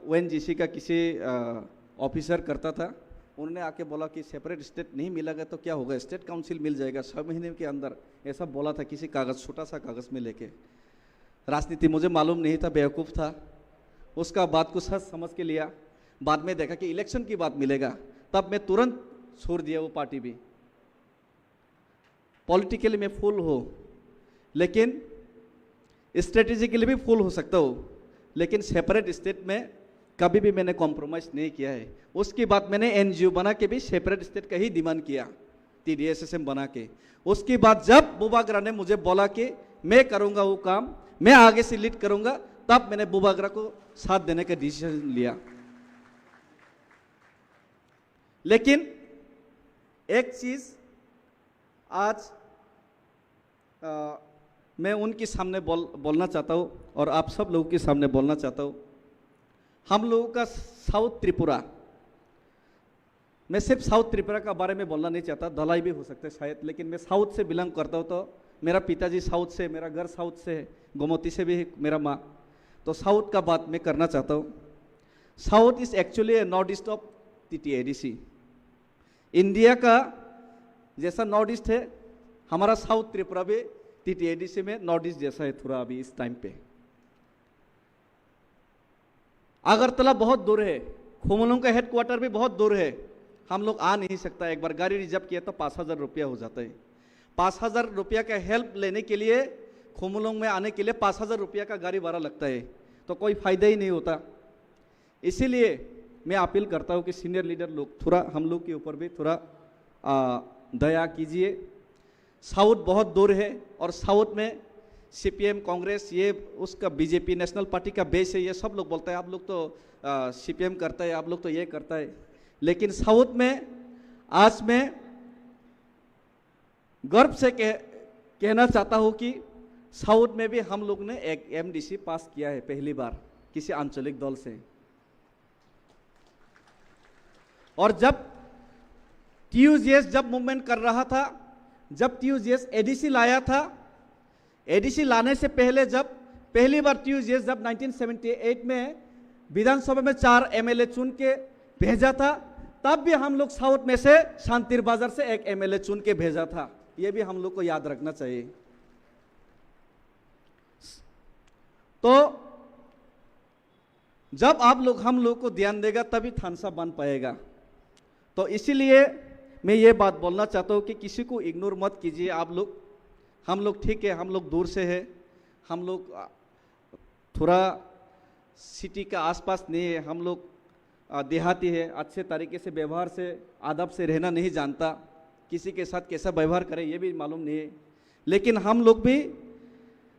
ONGC का किसी officer करता था, उन्होंने आके बोला कि सेपरेट स्टेट नहीं मिलेगा तो क्या होगा, स्टेट काउंसिल मिल जाएगा 6 महीने के अंदर, ऐसा बोला था किसी कागज़, छोटा सा कागज़ में लेके। राजनीति मुझे मालूम नहीं था, बेवकूफ़ था, उसका बात को सच समझ के लिया। बाद में देखा कि इलेक्शन की बात मिलेगा, तब मैं तुरंत छोड़ दिया वो पार्टी भी। पॉलिटिकली मैं फुल हो, लेकिन स्ट्रेटेजिकली भी फुल हो सकता हो, लेकिन सेपरेट स्टेट में कभी भी मैंने कॉम्प्रोमाइज़ नहीं किया है। उसके बाद मैंने एनजीओ बना के भी सेपरेट स्टेट का ही डिमांड किया, TDSSM बना के। उसके बाद जब बुबागरा ने मुझे बोला कि मैं करूँगा वो काम, मैं आगे से लीड करूँगा, तब मैंने बुबागरा को साथ देने का डिसीजन लिया। लेकिन एक चीज़ आज मैं उनके सामने बोलना चाहता हूँ और आप सब लोगों के सामने बोलना चाहता हूँ। हम लोगों का साउथ त्रिपुरा, मैं सिर्फ साउथ त्रिपुरा का बारे में बोलना नहीं चाहता, धलाई भी हो सकता है शायद, लेकिन मैं साउथ से बिलोंग करता हूँ, तो मेरा पिताजी साउथ से, मेरा घर साउथ से है, गोमती से भी है मेरा माँ, तो साउथ का बात मैं करना चाहता हूँ। South is actually A north east of TTADC। India का जैसा नॉर्थ ईस्ट है, हमारा साउथ त्रिपुरा भी TTADC में नॉर्थ ईस्ट जैसा है थोड़ा अभी इस टाइम पे। अगरतला बहुत दूर है, खुमलुंग का हेडक्वार्टर भी बहुत दूर है, हम लोग आ नहीं सकता। एक बार गाड़ी रिजर्व किया तो 5,000 रुपया हो जाता है। 5,000 रुपया का हेल्प लेने के लिए, खुमलुंग में आने के लिए 5,000 रुपया का गाड़ी भाड़ा लगता है, तो कोई फायदा ही नहीं होता। इसीलिए मैं अपील करता हूँ कि सीनियर लीडर लोग थोड़ा हम लोग के ऊपर भी थोड़ा दया कीजिए। साउथ बहुत दूर है और साउथ में CPM, कांग्रेस, ये उसका BJP नेशनल पार्टी का बेस है। ये सब लोग बोलते हैं आप लोग तो CPM करता है, आप लोग तो ये करता है, लेकिन साउथ में आज मैं गर्व से कहना चाहता हूँ कि साउथ में भी हम लोग ने एक MDC पास किया है पहली बार किसी आंचलिक दल से। और जब TUGS जब मूवमेंट कर रहा था, जब TUGS ADC लाया था, ADC लाने से पहले जब पहली बार TUGS जब 1978 में विधानसभा में 4 MLA चुन के भेजा था, तब भी हम लोग साउथ में से शांतिर बाजार से एक MLA चुन के भेजा था। ये भी हम लोग को याद रखना चाहिए। तो जब आप लोग हम लोग को ध्यान देगा तभी थानसा बन पाएगा। तो इसीलिए मैं ये बात बोलना चाहता हूँ कि किसी को इग्नोर मत कीजिए आप लोग। हम लोग ठीक है, हम लोग दूर से है, हम लोग थोड़ा सिटी का आसपास नहीं है, हम लोग देहाती है, अच्छे तरीके से व्यवहार से आदब से रहना नहीं जानता, किसी के साथ कैसा व्यवहार करें ये भी मालूम नहीं है। लेकिन हम लोग भी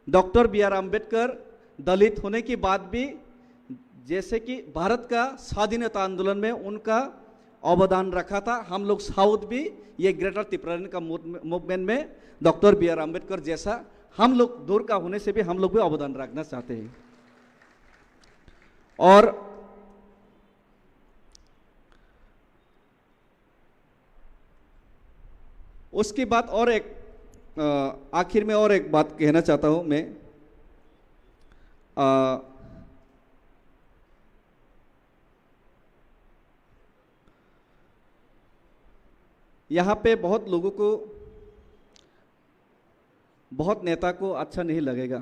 डॉक्टर BR अम्बेडकर दलित होने के बाद भी, जैसे कि भारत का स्वाधीनता आंदोलन में उनका अवदान रखा था, हम लोग साउथ भी ये ग्रेटर त्रिपुरान का मूवमेंट में डॉक्टर BR अम्बेडकर जैसा हम लोग दूर का होने से भी हम लोग भी अवदान रखना चाहते हैं। और उसके बाद और एक आखिर में और एक बात कहना चाहता हूं मैं। यहाँ पे बहुत लोगों को, बहुत नेता को अच्छा नहीं लगेगा।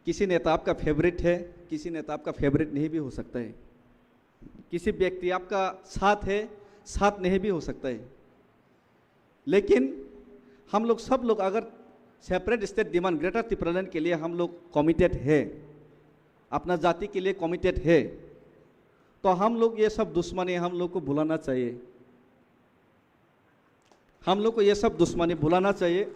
किसी नेता आपका फेवरेट है, किसी नेता आपका फेवरेट नहीं भी हो सकता है। किसी व्यक्ति आपका साथ है, साथ नहीं भी हो सकता है। लेकिन हम लोग सब लोग अगर separate state demand greater Tripuraland के लिए हम लोग कमिटेड है, अपना जाति के लिए कमिटेड है, तो हम लोग ये सब दुश्मनी हम लोग को भुलाना चाहिए। हम लोग को ये सब दुश्मनी भुलाना चाहिए।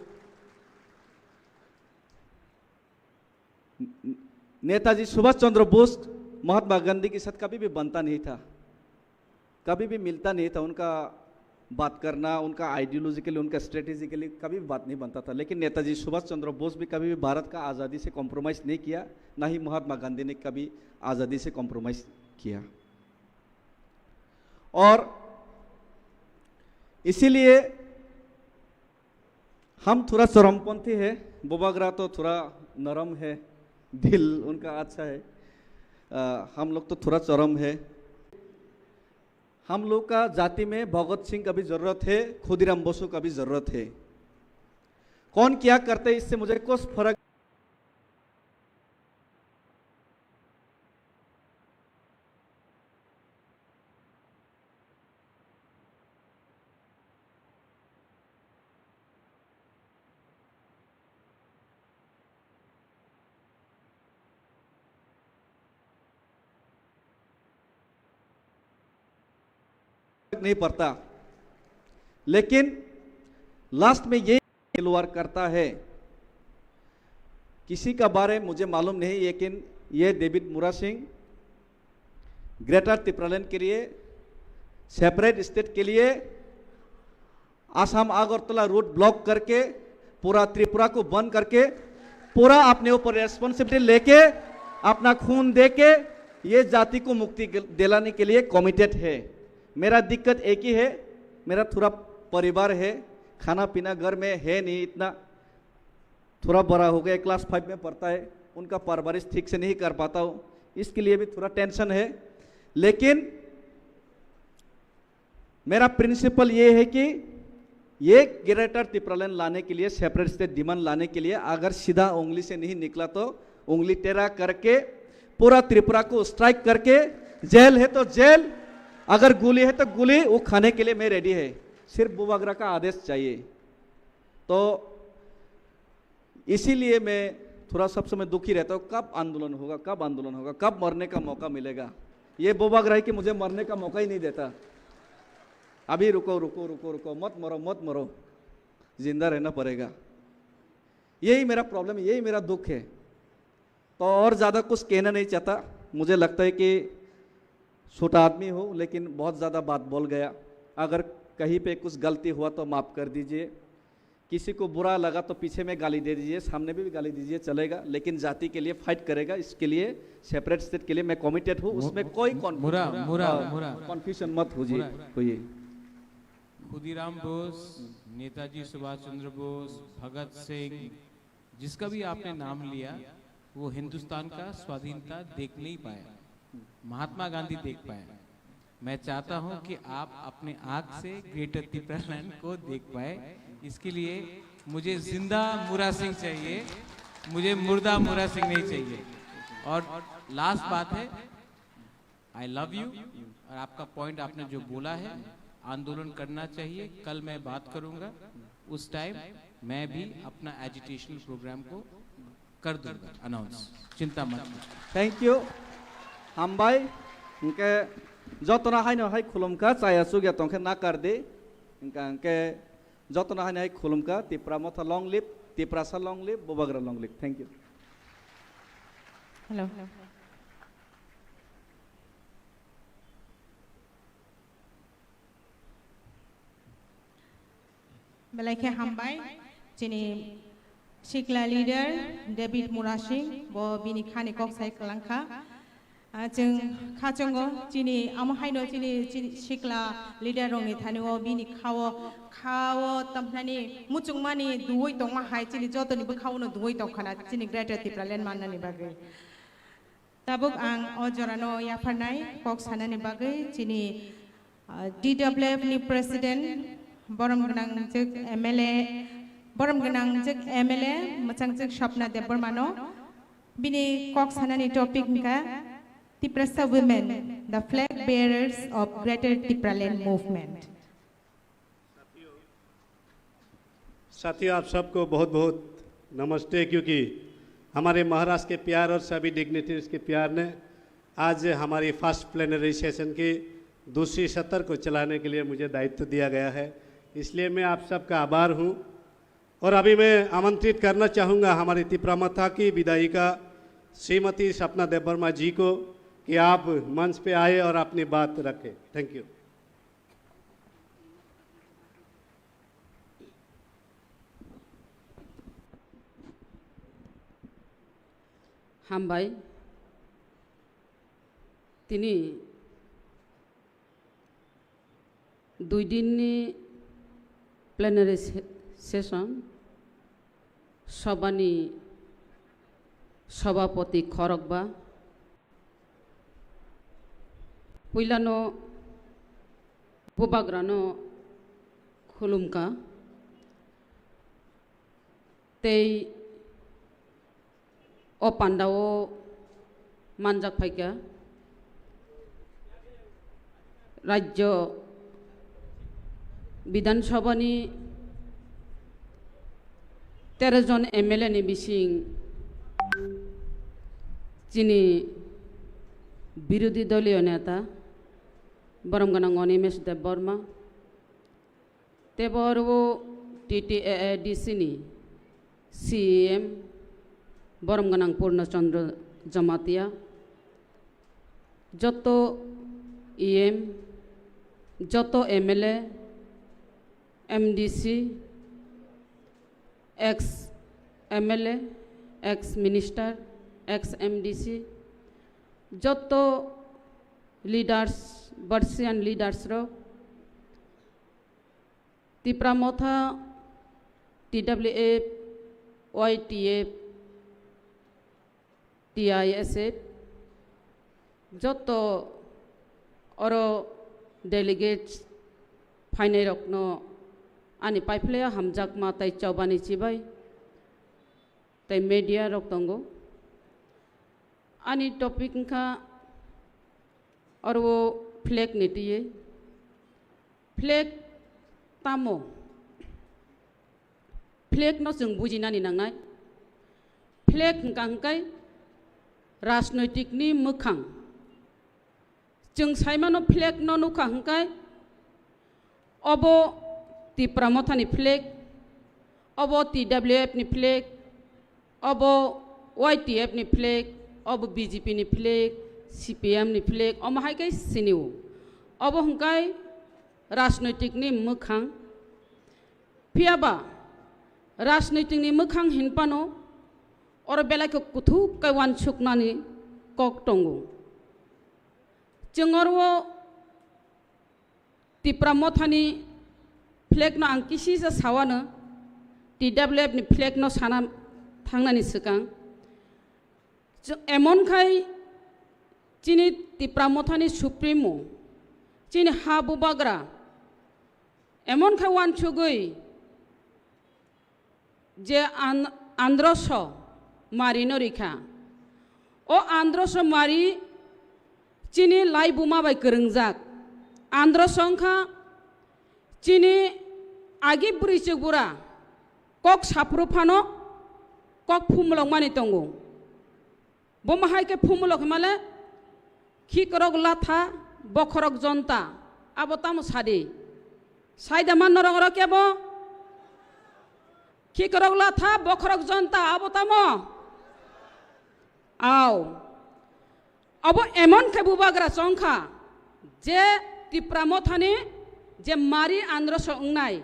नेताजी सुभाष चंद्र बोस महात्मा गांधी के साथ कभी भी बनता नहीं था, कभी भी मिलता नहीं था। उनका बात करना, उनका आइडियोलॉजिकली, उनका स्ट्रेटेजिकली कभी भी बात नहीं बनता था। लेकिन नेताजी सुभाष चंद्र बोस भी कभी भी भारत का आज़ादी से कॉम्प्रोमाइज़ नहीं किया, ना ही महात्मा गांधी ने कभी आज़ादी से कॉम्प्रोमाइज़ किया। और इसीलिए हम थोड़ा चरमपंथी है, बुबागरा तो थोड़ा नरम है, दिल उनका अच्छा है। हम लोग तो थोड़ा चरम है। हम लोग का जाति में भगत सिंह का भी ज़रूरत है, खुदीराम बोसो का भी ज़रूरत है। कौन क्या करते इससे मुझे कुछ फर्क नहीं पड़ता, लेकिन लास्ट में ये खिलवाड़ करता है। किसी का बारे मुझे मालूम नहीं, लेकिन ये डेविड मुरा सिंह ग्रेटर त्रिपुरालैंड के लिए, सेपरेट स्टेट के लिए आसाम अगरतला रूट ब्लॉक करके पूरा त्रिपुरा को बंद करके पूरा अपने ऊपर रेस्पॉन्सिबिलिटी लेके अपना खून दे के ये जाति को मुक्ति दिलाने के लिए कमिटेड है। मेरा दिक्कत एक ही है, मेरा थोड़ा परिवार है, खाना पीना घर में है नहीं, इतना थोड़ा बड़ा हो गया, क्लास 5 में पढ़ता है, उनका परवरिश ठीक से नहीं कर पाता हूँ, इसके लिए भी थोड़ा टेंशन है। लेकिन मेरा प्रिंसिपल ये है कि ये ग्रेटर त्रिपुरालैंड लाने के लिए, सेपरेट स्टेट डिमांड लाने के लिए अगर सीधा उंगली से नहीं निकला तो उंगली टेढ़ा करके पूरा त्रिपुरा को स्ट्राइक करके, जेल है तो जेल, अगर गोली है तो गोली, वो खाने के लिए मैं रेडी है। सिर्फ बुबागरा का आदेश चाहिए। तो इसीलिए मैं थोड़ा सब समय दुखी रहता हूँ, कब आंदोलन होगा, कब आंदोलन होगा, कब मरने का मौका मिलेगा। ये बुबागरा है कि मुझे मरने का मौका ही नहीं देता। अभी रुको रुको रुको रुको, मत मरो मत मरो, जिंदा रहना पड़ेगा। यही मेरा प्रॉब्लम है, यही मेरा दुख है। तो और ज़्यादा कुछ कहना नहीं चाहता। मुझे लगता है कि छोटा आदमी हो, लेकिन बहुत ज़्यादा बात बोल गया। अगर कहीं पे कुछ गलती हुआ तो माफ़ कर दीजिए। किसी को बुरा लगा तो पीछे में गाली दे दीजिए, सामने भी गाली दीजिए, चलेगा। लेकिन जाति के लिए फाइट करेगा, इसके लिए सेपरेट स्टेट के लिए मैं कमिटेड हूँ। उसमें कोई कन्फ्यूजन मत होइए। खुदीराम बोस, नेताजी सुभाष चंद्र बोस, भगत सिंह, जिसका भी आपने नाम लिया, वो हिंदुस्तान का स्वाधीनता देख नहीं पाया, महात्मा गांधी देख पाए। मैं चाहता हूं कि आप अपने आंख से ग्रेटर त्रिपुरालैंड को देख पाए। इसके लिए मुझे जिंदा मुरा सिंह चाहिए, मुझे मुर्दा मुरा सिंह नहीं चाहिए। और लास्ट बात है, आई लव यू। और आपका पॉइंट आपने जो बोला है, आंदोलन करना चाहिए, कल मैं बात करूंगा, उस टाइम मैं भी अपना एजिटेशन प्रोग्राम को कर दूंगा अनाउंस, चिंता मत। थैंक यू हामबाय। इनके जतना हाइनो हाइ खुलुमका चाया सुगिया तंखे ना कर दे इनके जतना हाइनो हाइ खुलुमका त्रिपुरा मथा लॉन्ग लिव, त्रिपुरा सा long live, Bubagra long live. Thank you. Hello बेलाइखे हामबाय जिनि सिक्ला लीडर डेविड मुरा सिंह बो बिनि खानि कक साइ कलांखा जों खाचंगो जिनि आमहाइनो जिनि सिक्ला लीडर रंनि थानिओ बिनि खावो तमनानि मुचुंगमानि दुवै दंमा हाय जिनि जतनिबो खावनो दुवै दंखाना जिनि ग्रेटर त्रिपुरालैंड माननानि बागै ताबुक आं अजरानो याफारनाय कक सानानि बागै जिनि DWF नि प्रेसिडेंट बरमगोनांजों MLA बरमगोनांजों MLA मोजांजों सपना देबबरमानो बिनि कक सानानि टपिक का Tiprasa women, the flag bearers of Greater Tipraland movement. साथियों, आप सबको बहुत बहुत नमस्ते। क्योंकि हमारे महाराष्ट्र के प्यार और सभी डिग्निटरीज के प्यार ने आज हमारी फर्स्ट प्लेनरी सेशन की दूसरी सत्र को चलाने के लिए मुझे दायित्व दिया गया है, इसलिए मैं आप सबका आभार हूं। और अभी मैं आमंत्रित करना चाहूँगा हमारी त्रिपुरामथा की विधायिका श्रीमती सपना देबबर्मा जी को कि आप मंच पे आए और अपनी बात रखें। Thank you. हामबाय तिनी 2 दिननि प्लेनारि सेशन सभानि सभापति खरगबा पुइलानो बुबाग्रानो खुलुमका तै ओ पांडाओ मानजाक फाइका राज्य विधानसभानि 13 जन MLA नि बिसिं जिनि विरोधी दलीय नेता बरमगनां अनिमेश देव बर्मा तेबरवो TTAADC नि CEM बरमगनां पूर्णचंद्र जमातिया जतो EM जतो MLA MDC ex MLA ex minister ex MDC जतो लीडर्स बर्सियान लीडर्स रो तिप्रामोथा TWF YTF TISF जतो औरो डेलीगेट्स फाइने रखनो आनी पाइपलेया हमजाक मा तै चौबानी चिबाई तै मीडिया रखतंगो आनी टॉपिक का और वो फ्लैग नीतिये फ्लैग तामो फ्लैग न जों बुजिनानि नांनाय फ्लैग हंकाय राजनैतिक नि मोखां जों साइमानो फ्लैग न नुखा हंकाय अबो तिप्रामथानि फ्लैग अबो TWF नि फ्लैग अबो YTF नि फ्लैग अबो BJP नि फ्लैग CPM नि फ्लैग अमाहायकै सिनिउ अबो हंकाय राजनैतिक नि मोखां फियाबा राजनैतिक नि मोखां हिनपानो और बेलायखौ कुथु कैवान सुकनानि कक दंगो जोंरवो तिप्रामथानि फ्लैग न आं किसि जा सावानो TWF नि फ्लैग न साना थांनानि सिगां एमनखाय चिनि तिप्रामथानि सुप्रिमो चिनि हाबु बाग्रा एमनखाय वानसुगै जे आंध्रस मारि नरिखा ओ आंध्रस मारि चिनि लाई बुमा बाय गोरोंजाक आंध्रस अंखा चिनि आगि बुरि जोगुरा कक साफ्रुफानो कक फुमलक मानि दंगो बमाहायके फुमलक माले खिकरक लाथा बखरक जनता आबो तामो सादि साइदा मान नरगर केबो खिकरक लाथा बखरक जनता आबो तामो आव अबो एमन के बुबाग्रा चंखा जे तिप्रामथानि जे मारि आंध्रस उंनाय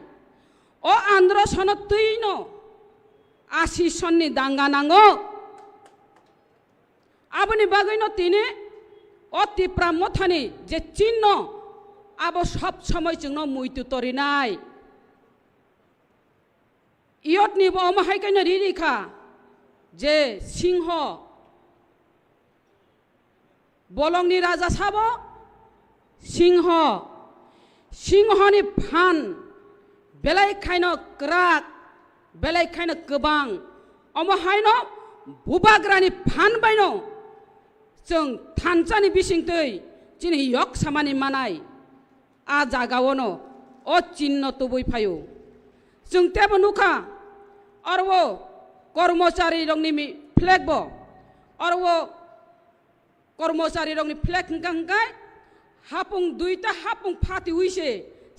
ओ आंध्रसन तैनो 80 सननि दांगा नांगो आबोनि बागैनो तिनि ओ तिप्रामथानि जे चिन्ह आबो सब समय जोंनो मुइतु तरिनाय इयतनि बमाहायकैनो रिरिखा जे सिंह बलंनि राजा साबो सिंहनि फान बेलायखायनो क्राक बेलायखायनो गोबां अमाहायनो बुबाग्रानि फान बायनो जों थानसानि बिसिंतै चिनि यक सामानि मानाय आ जागावनो ओ चिन्ह तुबै फायो जों तेबो नुखा और वो कर्मचारी रंगनि फ्लैग बो और वो कर्मचारी रंगनि फ्लैग हंकाय हापुं दुईटा हापुं फाति उइसे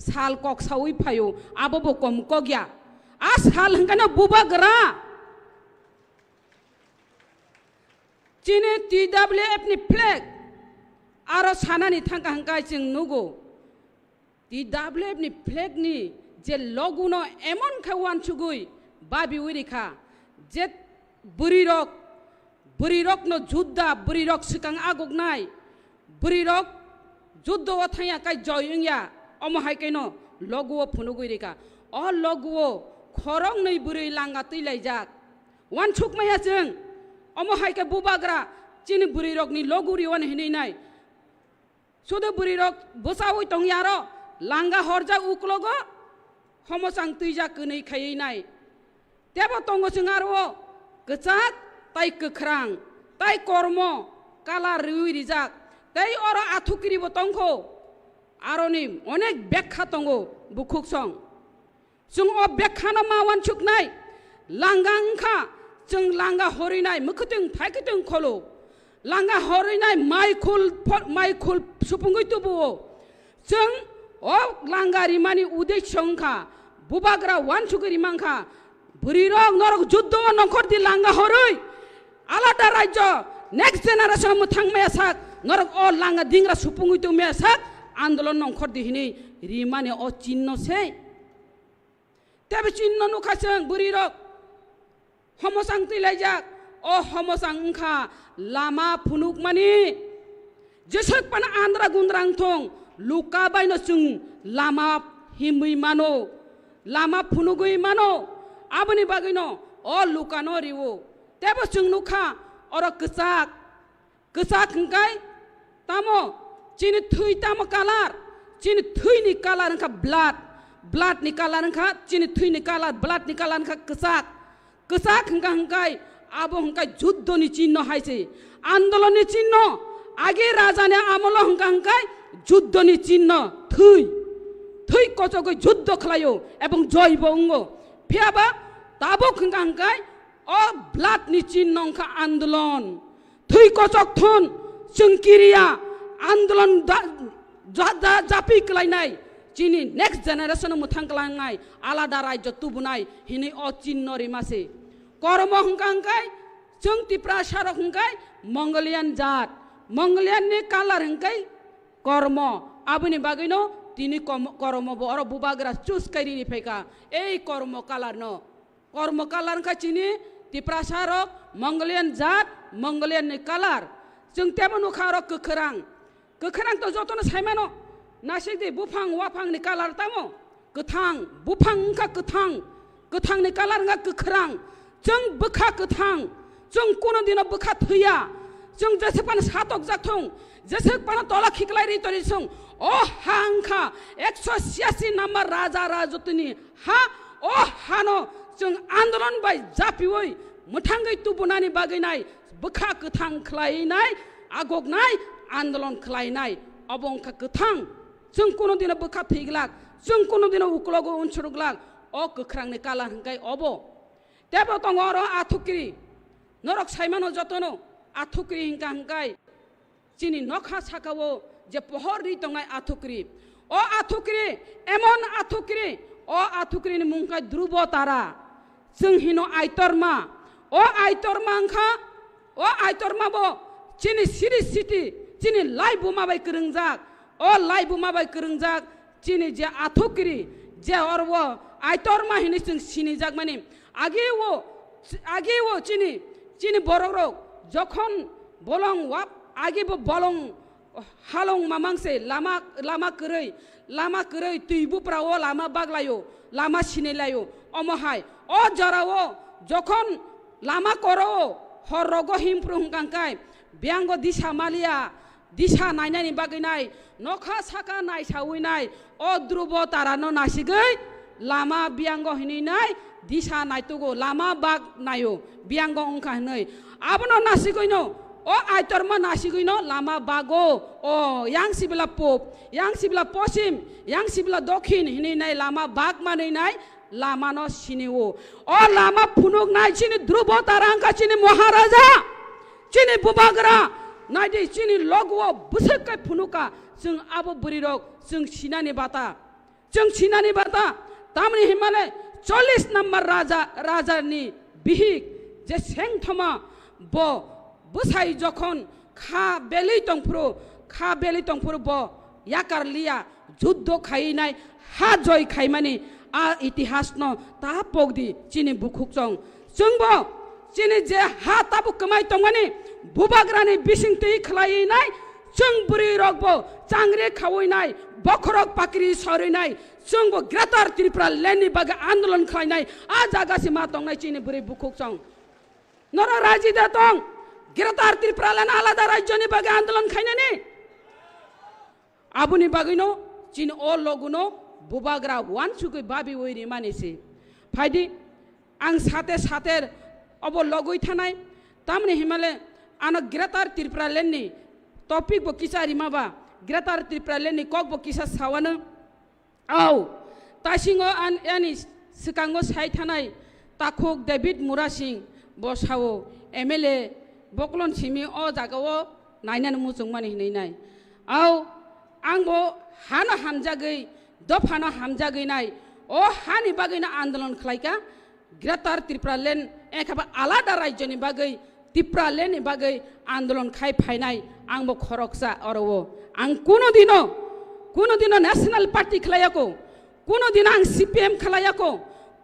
साल कक साउइ फायो आबो बो कम कगिया आ साल हंकानो बुबाग्रा चिनि TWF नि फ्लैग आरो सानानि थांका हंकाय जों नुगो TWF नि फ्लैग नि जे लगुनो एमन खावान सुगुई बाबि उरिखा जे बुरिरक न जुद्धा बुरिरक सिकां आगुगनाय बुरिरक जुद्ध थाया काय जयंया अमहायकैनो लगुओ फुनुगुरिखा अ लगुओ खरं नै बुरै लांगा तैलायजाक वान सुकमाया जों अमहायके बुबाग्रा चिनि बुरिरकनि लगुरि वान हिनैनाय sudah buri rok besawui tong yaro langga horja uklogo homosang tuija kunei khai nai tebo tongo sengaro kecak tai kekrang tai kormo kala riwi rijak tai ora athukiri botongko aroni onek bekha tongo bukuk song sung o bekha na mawan chuknai langga angkha jeng langga horinai mukhutung phaikhtung kholo langga horinai mai khul supungui tubuo jeng o langga rimani udek songkha bubagra wan chukiri mangkha burirok norok juddho nongkhor di langga horoi alada rajyo next generation muthang mesak norok o langa dingra supungui tu mesak andolon nongkhor di hini rimani o chinno se tebe chinno nukhaseng burirok homosang tilajak o homosang kha lama phunuk mani jesek pana andra gundrang thong luka baino chung lama himui mano lama phunugui mano abani bagino o luka no riwo tebo chung nukha oro kesak ngkai tamo chini thui tamo kalar chini thui ni kalar ngka blood ni kalar ngka chini thui ni kalar blood ni kalar ngka kesak ngka ngkai abo ngkai juddho ni chinno haise andolon ni chinno age raja ne amolo ngka ngkai juddho ni chinno thui kochoko juddho khlayo ebong joibo ungo phiaba tabo ngka ngkai o blood ni chinno ngka andolon thui kochok thon sengkiria andolon japi klainai chini next generation muthang klangai alada rajyo tubunai hini o chinno rimase kormo hungkangkai jeng tiprasarok hungkai Mongolian jat Mongolian ni kalar hungkai kormo abuni bagino tini kormo bo oro bubagra chus kairi ni pheka ei kormo kalar ka chini tiprasarok Mongolian jat Mongolian ni kalar jeng tebo nukharo kekerang to jotono saimano nasikdi bufang wafang ni kalar tamo kethang bufang ka kethang ni kalar nga kekerang jeng bekha kethang jeng kono dino bekha thuya jeng jesekpan satok jakthong jesekpan tola khiklai ri tori song o hangkha 186 number raja rajotuni ha o hano jeng andolon bai japioi muthangai tubunani baginai bekha kethang khlainai agognai andolon khlainai obongkha kethang jeng kono dino bekha thiglak jeng kono dino uklogo unchuruglak o kekrang ni kalar hangkai obo tebo tongoro athukri norok saimano jotono athukri hingkai chini nokha sakao je pohor ri tongai athukri o athukri emon athukri o athukri ni mungkai drubo tara jeng hino aitorma o aitorma angkha o aitorma bo chini siri city chini laibuma bai kerengjak o laibuma bai kerengjak chini je athukri je orwo aitorma hini jeng sini jak mani agewo chini borok jokhon bolong wap agebo bolong halong mamangse lama kerei tuibu prawo lama baglayo lama sinelayo omohai o jarawo jokhon lama koro horogo himprung kangkai biango disha malia disha nainani baginai nokha saka nai sawinai o drubo tarano nasigai lama biango hininai disha naitugo lama bag nayo biango ongkha nei abono nasiguino o aitorma nasiguino lama bago o yang sibla pop yang sibla posim yang sibla dokhin hininai lama bag manai nai lama no siniwo o lama phunuk nai chini drubo tarangka chini maharaja chini bubagra naidi chini logwo busekai phunuka jeng abo burirok jeng sinani bata tamni himale 40 number raja ni bihik je sengthoma bo busai jokhon kha beli tongpro bo yakar liya juddho khainai ha joy khaimani a itihas no ta pogdi chini bukhukchong jengbo chini je ha tabu kamai tongani bubagrani bisingtei khlainai jeng buri rokbo changre khawinai bokhorok pakri sorinai jengbo greater tripura leni baga andolon khlainai a jaga sima tongnai chini buri bukhukchong nora raji datong greater tripura lena alada rajyoni baga andolon khainani abuni bagino chin o loguno bubagra wan sugui babi oiri manisi phaidi ang sate sater obo logoi thanai tamni himale ano greater tripura lenni topic bo kisari maba greater tripura lenni kok bo kisa sawana au tasingo an yani sikango sai thanai takhok David Murasing bo sawo MLA boklon simi o jagao naina musung mani hinai nai au angbo hana hamjagei dofano hamjagei nai o hani bagina आंदोलन खलाइका greater Tripura लेन एखाबा आलादा राज्यनि बागै त्रिपुरा लेननि बागै आंदोलन खाइ फाइनाय आंबो खरकसा अरवो आं कुनो दिनो national party खलायाको कुनो दिन आं CPM खलायाको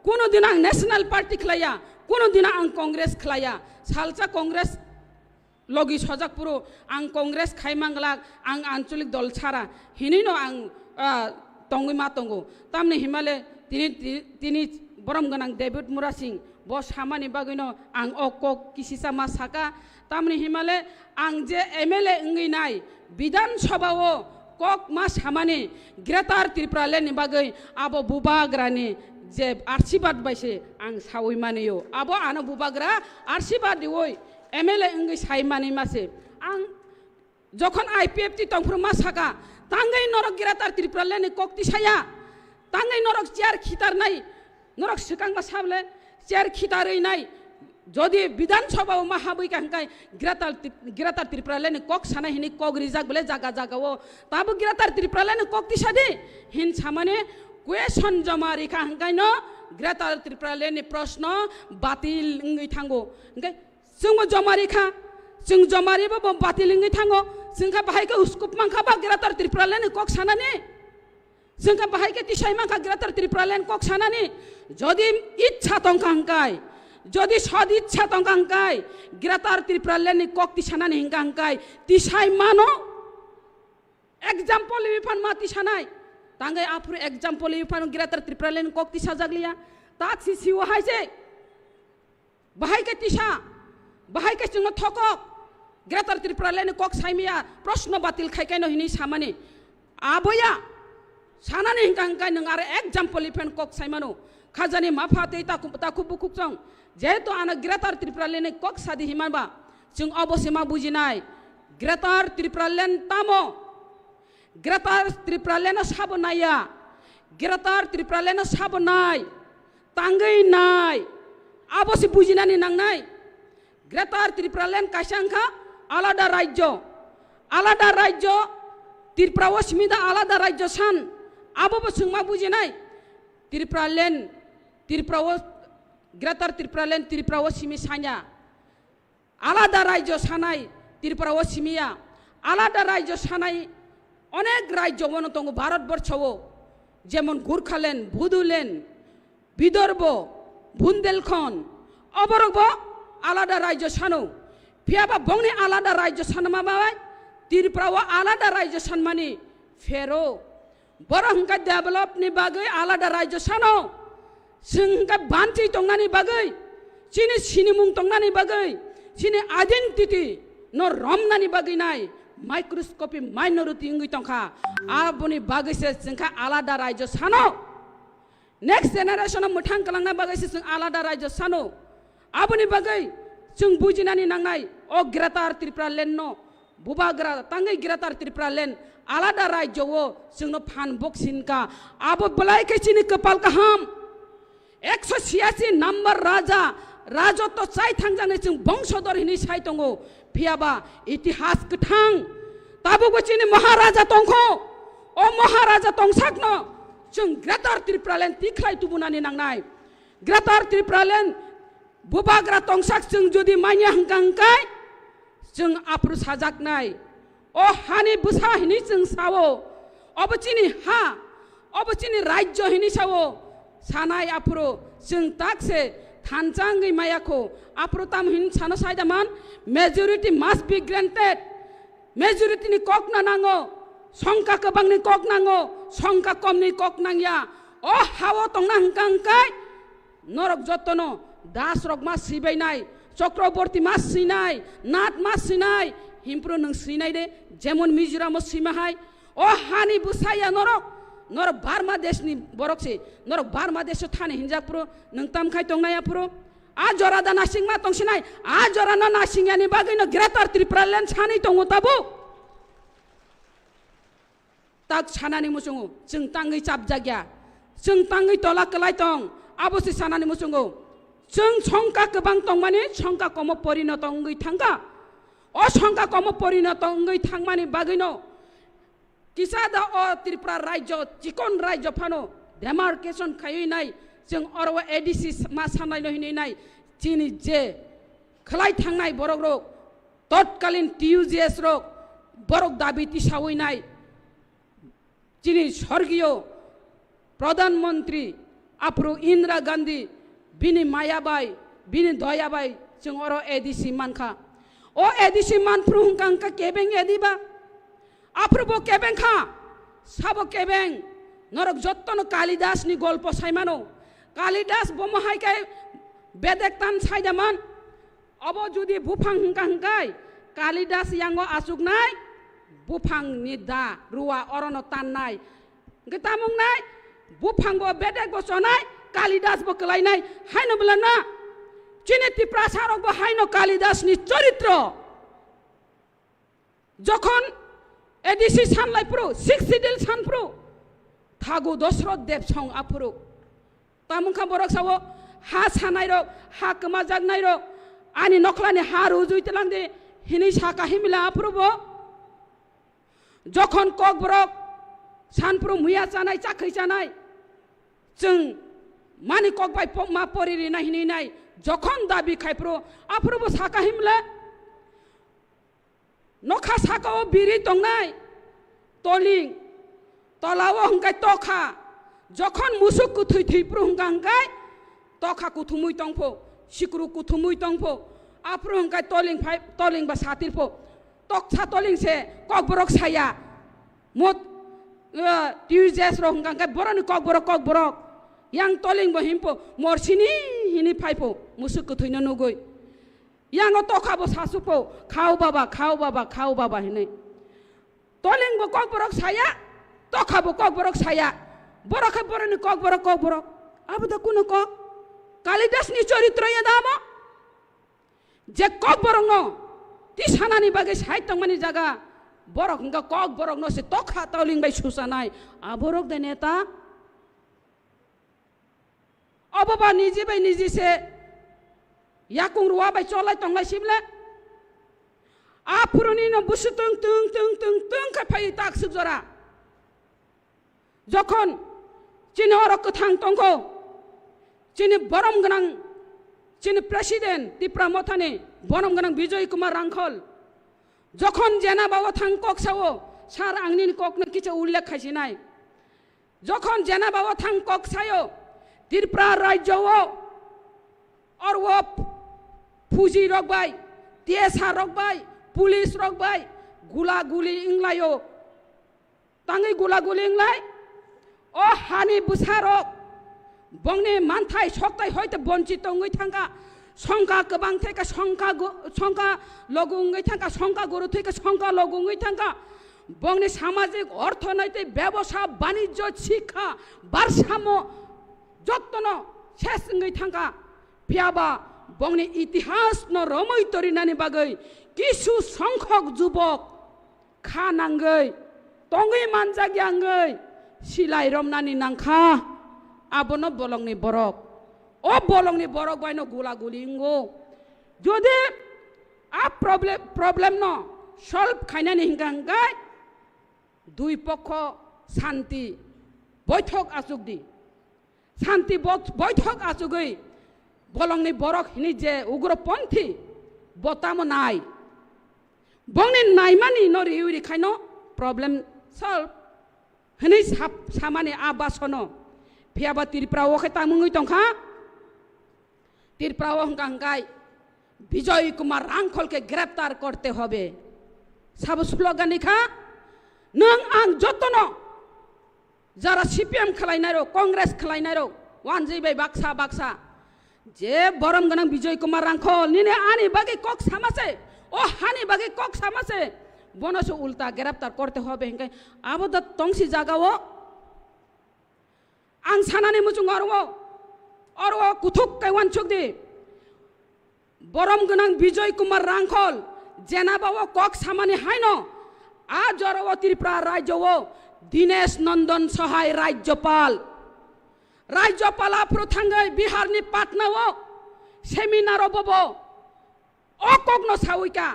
कुनो दिन आं नेशनल पार्टी खलाया कुनो दिन आं कांग्रेस खलाया सालसा कांग्रेस लगी सजाकपुरो आं कांग्रेस खाइमांगला आं आंचलिक दल छारा हिनिनो आं तंगै मा तंगो तामने हिमालय तिनी बरम गनां David Murasing bo samani bagino आं अकक किसिसा मा साका तामने हिमालय आं जे MLA इंगै नाय विधान सभाओ कक मा सामानि ग्रेटर त्रिपुरा लेननि बागै आबो बुबाग्रानि जे आशीर्वाद बायसे आं सावै मानियो आबो आनो बुबाग्रा आशीर्वाद दिवै MLA इंगै साइ मानि मासे आं जखन IPFT तंफ्र मा साका तांगै नरक ग्रेटर त्रिपुरा लेननि कक्ति साया तांगै नरक चेयार खितार नाय नरक सिकांबा साबले चेयार खितारै नाय जदि विधानसभा महाबै कांकाय ग्रेटर त्रिपुरा लेननि कक साना हिनि कक रिजाक बले जागा जागाओ ताबो ग्रेटर त्रिपुरा लेननि कक्ति सादि हिन सामाने क्वेश्चन जमा रेखा हांकाय न ग्रेटर त्रिपुरा लेननि प्रश्न बातिल इंगै थांगो ओंखाय जोंबो जमा रेखा जों जमा रेबो बातिल इंगै थांगो जोंखा बाहायखौ उसकुप मांखाबा ग्रेटर त्रिपुरा लेननि कक सानानि जोंखा बाहायके तिसाय मांखा ग्रेटर त्रिपुरा लेन कक सानानि जदि इच्छा तंखांकाय जदि सद इच्छा तंखांकाय ग्रेटर त्रिपुरा लेननि कक्ति सानानि हिंकांकाय तिसाय मानो एग्जाम्पल विफान मा तिसानाय तांगै आफुर एग्जाम्पल विफान ग्रेटर त्रिपुरा लेन कक्ति साजागलिया ताक्सि सिव हायसे बाहायके तिसा बाहायके जोंनो थकक ग्रेटर त्रिपुरा लेननि कक साइमिया प्रश्न बातिल खायकायनो हिनि सामानि आबया सानानि हिंकांकाय नों आरो एग्जाम्पल विफान कक साइमानो खाजानि माफाते ताकु बुकुकजों जेहेतु आना ग्रेटर त्रिपुरा लेननि कक सादि हिमाबा जों अबसे मा बुजिनाय ग्रेटर त्रिपुरा लेन तामो ग्रेटर त्रिपुरा लेन साबनाया ग्रेटर त्रिपुरा लेन साबनाय तांगै नाय अबसे बुजिनानि नांनाय ग्रेटर त्रिपुरा लेन कायसांखा आलादा राज्य त्रिपुरा अस्मिता आलादा राज्य सान आबो जों मा बुजिनाय त्रिपुरा लेन त्रिपुरा ग्रेटर त्रिपुरा लेन त्रिपुरा अस्मि सान्या आलादा राज्य सानाय त्रिपुरा अस्मिया आलादा राज्य सानाय अनेक राज्य बनो दङ भारतबर्षआव जेमन गुरखालेण्ड बुदुलेण्ड विदर्भ बुन्देलखंड अबरबो आलादा राज्य सानो फियाबा बंगनि आलादा राज्य सान माबाय त्रिपुराव आलादा राज्य सान मानि फेरो बरहंका डेभलपनि बागै आलादा राज्य सानो जोंहा बान्थि दंनानि बागै सिनि सिनिमुं दंनानि बागै सिनि आइडेन्टिटी न रमनानि बागै नाय माइक्रोस्कोपि माइनरिटी इंगै तंखा आबुनि बागैसे जोंहा आलादा राज्य सानो नेक्स्ट जेनेरेशन मोथां कलांना बागैसे जों आलादा राज्य सानो आबुनि बागै जों बुजिनानि नांनाय अ ग्रेटर त्रिपुरा लेन न बुबाग्रा तांगै ग्रेटर त्रिपुरा लेन आलादा राज्यआव जोंनो फान बक्सिनका आबो बलायखैसिनि कपाल काहाम 186 नम्बर राजत्व चाय थांजानाय जों बंशधर हिनि साय दङ फियाबा इतिहास गोथां ताबो चिनि महाराजा दंखो अ महाराजा दंसाकनो जों ग्रेटर त्रिपुरा लेन तिख्लाय तुबुनानि नांनाय ग्रेटर त्रिपुरा लेन बुबाग्रा दंसाक जों जुदि माइया हंकांकाय जों आप्रु साजाकनाय अ हानि बुसा हिनि जों सावो अबचिनि हा अबचिनि राज्य हिनि सावो सानाय आप्रु जों ताकसे थानजांगै मायाखौ आप्रु ताम हिन सानो सायदामान मेजॉरिटी मस्ट बी ग्रांटेड मेजॉरिटीनि कक ना नांगो संख्या गोबांनि कक नांगो संख्या कमनि कक नांया अ हावो तंना हंकांकाय नरक जतनो दास रक मा सिबायनाय चक्रवर्ती मा सिनाय नाथ मा सिनाय हिमप्रो नों सिनाय दे जेमन मिजोराम सिमाहाय ओ हानि बुसाया नरक बार्मा देशनि बरकसे नरक बार्मा देश थाने हिंजापुरो नों तामखाय तंनाया पुरो आ जरादा नासिं मा तंसिनाय आ जराना नासिंयानि बागैनो ग्रेटार त्रिपुरालेण्ड सानै दङ Tabo tak sanani musungu jeng tangi cap jagya jeng tangi tolak kelai tong abosi sanani musungu jeng songka kebang tong mani songka komo porinoto ngui thangka o songka komo porinoto ngui thangmani bagino kisada o Tripura raijo chikon raijo phano demarcation khayi nai jeng orwa ADC ma sanai no hini nai chini je khlai thangnai borok rok totkalin TUGS rok borok dabi tisawi nai যিনি স্বর্গীয় প্রধানমন্ত্রী approve Indira Gandhi বিনি মায়াবাই বিনি দয়াবাই जों अरो ADC मानखा ओ ADC मानफ्रु हुंकांका केबें एदिबा आप्रुबो केबेंखा साबो केबें नरक जत्तन कालिदास नि गल्प साइमानो कालिदास बमहायकाय बेदेकतान साइदामान अब जुदि बुफां हुंकांकाय कालिदास यांगो आसुकनाय बुफां नि दा रुवा अरनो ताननाय गतामुंनाय बुफांगो बेदेक बसनाय कालिदास बो कलायनाय हायनो बलाना चिनि त्रिपुरा सारक बो हायनो कालिदास नि चरित्र যখন एडिसि सानलायफ्रु सिक्स सिडिल सानफ्रु थागु दशरथ देव सं आफुरु तामुंखा बरक सावो हा सानाय रक हा कमा जागनाय रक आनि नखलानि हा रुजुइतलांदे हिनि साका हिमिला आफुरुबो যখন ককবরক সানপ্রু মুয়া জানাই চাকরি জানাই जों মানি ককবাই মা পরিরি নাহিনি নাই যখন দাবি খাইপ্রু আফ্রুবো সাকা হিমলে নখা সাকাও বিরি তংনাই তলিং তলাও হংকাই তখা যখন মুসুক কুথুই থুইপ্রু হংকা হংকাই তখা কুথুমুই তংফো সিকুরু কুথুমুই তংফো আফ্রু হংকাই তলিং ফাই তলিং বা সাতিরফো toksa toling se kokborok saya mot TUGS ro hungkang boroni kokborok yang toling bo himpo morsini hini phaipo musuk kuthuino nugoi yang tokha bo sasupo khau baba hini toling bo kokborok saya tokha bo kokborok saya borok boroni kokborok abuda kuno kok Kalidas ni চরিত্র ya damo je kokborok no tisanani bagai saitang mani jaga borok hingga kok borok no se tokha tauling bai susanai aborok de neta obaba niji bai niji se yakung ruwa bai cholai tonglai simle apuruni no busutung tung ka pai tak sujora যখন chini orok kathang tongko chini borom ganang chini president Tripura mothane বনম গনং বিজয় কুমার রাংখল যখন জেনা বাবা থাং cock Sao সার আংনি cock ন কিছু উল্লেখ খাইছি নাই যখন জেনা বাবা থাং কক সায়ো ত্রিপুরা রাজ্য और वो फुजी रगबाय टीएसआर रगबाय पुलिस रगबाय गुलागुली इंगलायो तांगै गुलागुली इंगलाय ओ हानि बुसारक बंगने मानथाय सकताय हयतो बंचित ngै थांगा সংখ্যা गोबां थेका সংখ্যা লগुङै थांगा সংখ্যা गुरु थेका সংখ্যা লগुङै थांगा बंगनि सामाजिक अर्थनैतिक व्यवसाय वाणिज्य शिक्षा भारसाम्य जत्न शेषङै थांगा पियाबा बंगनि इतिहास न रमै तरिनानि बागै किसु संख्यक जुबक खानांगै तङै मानजाग्याङै सिलाय रमनानि नांखा आबनो बलंनि बरक ओ बलंनि बरक बायनो गुलागुलिंगो যদি आ प्रॉब्लेम न सल्व खायनानि हिंगांगाय दुई पक्ष शांति बैठक आसुगदि शांति बैठक आसुगै बलंनि बरक हिनि जे उग्रपन्थी बतामो नाय बंगनि नायमानि न रिउरि खायनो प्रॉब्लेम सल्व हिनि सामानि आबासनो फियाबा त्रिपुरा ओखे तामुङै तंखा त्रिपुरा हंगांगाय विजय कुमार रांखल के गिरफ्तार करते होबे सब स्लोगान निखा नों आं जतन जरा सीपीएम खलायनाय रो कांग्रेस खलायनाय रो वानजैबाय बाक्सा जे बरम गनां विजय कुमार रांखल निने आनि बागै कक सामासे ओ हानि बागै कक सामासे বনসে উল্টা গ্রেপ্তার করতে হবে হিংকাই আবো দ তংসি জাগাও आं सानानै मुजुं अरव कुथुक कायवान चुकदि बरम गोनां विजय कुमार रांखल जेनाबाव कक सामानि हायनो आ जरव त्रिपुरा राज्यव दिनेश नंदन सहाय राज्यपाला प्रथांगै बिहारनि पाटनाव सेमिनार बबो अ ककनो सावैका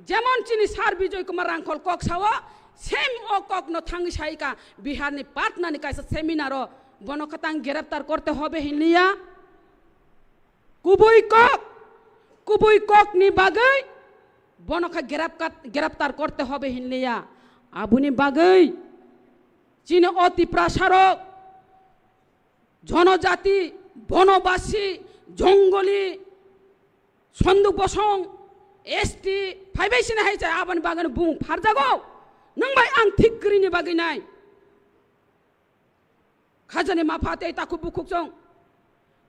जेमन चिनि सार विजय कुमार रांखल कक साव सेम अ ककनो थांगै सायका बिहारनि पाटनानि कायसा सेमिनार বনকতাং গ্রেপ্তার করতে হবে হিলিয়া কুবুই কক নি বাগৈ বনকা গ্রেপ্তার করতে হবে হিলিয়া আবুনি বাগৈ চীন অতি প্রাসারক জনজাতি বনবাসী জঙ্গলি সন্দুক বসং এসটি ফাইবাইসিনা হাইছে আবনি বাগৈ বুং ফারজাগো নং বাই आं थिगरिनि बागै नाय खाजने माफाते ताकु बुकुकजों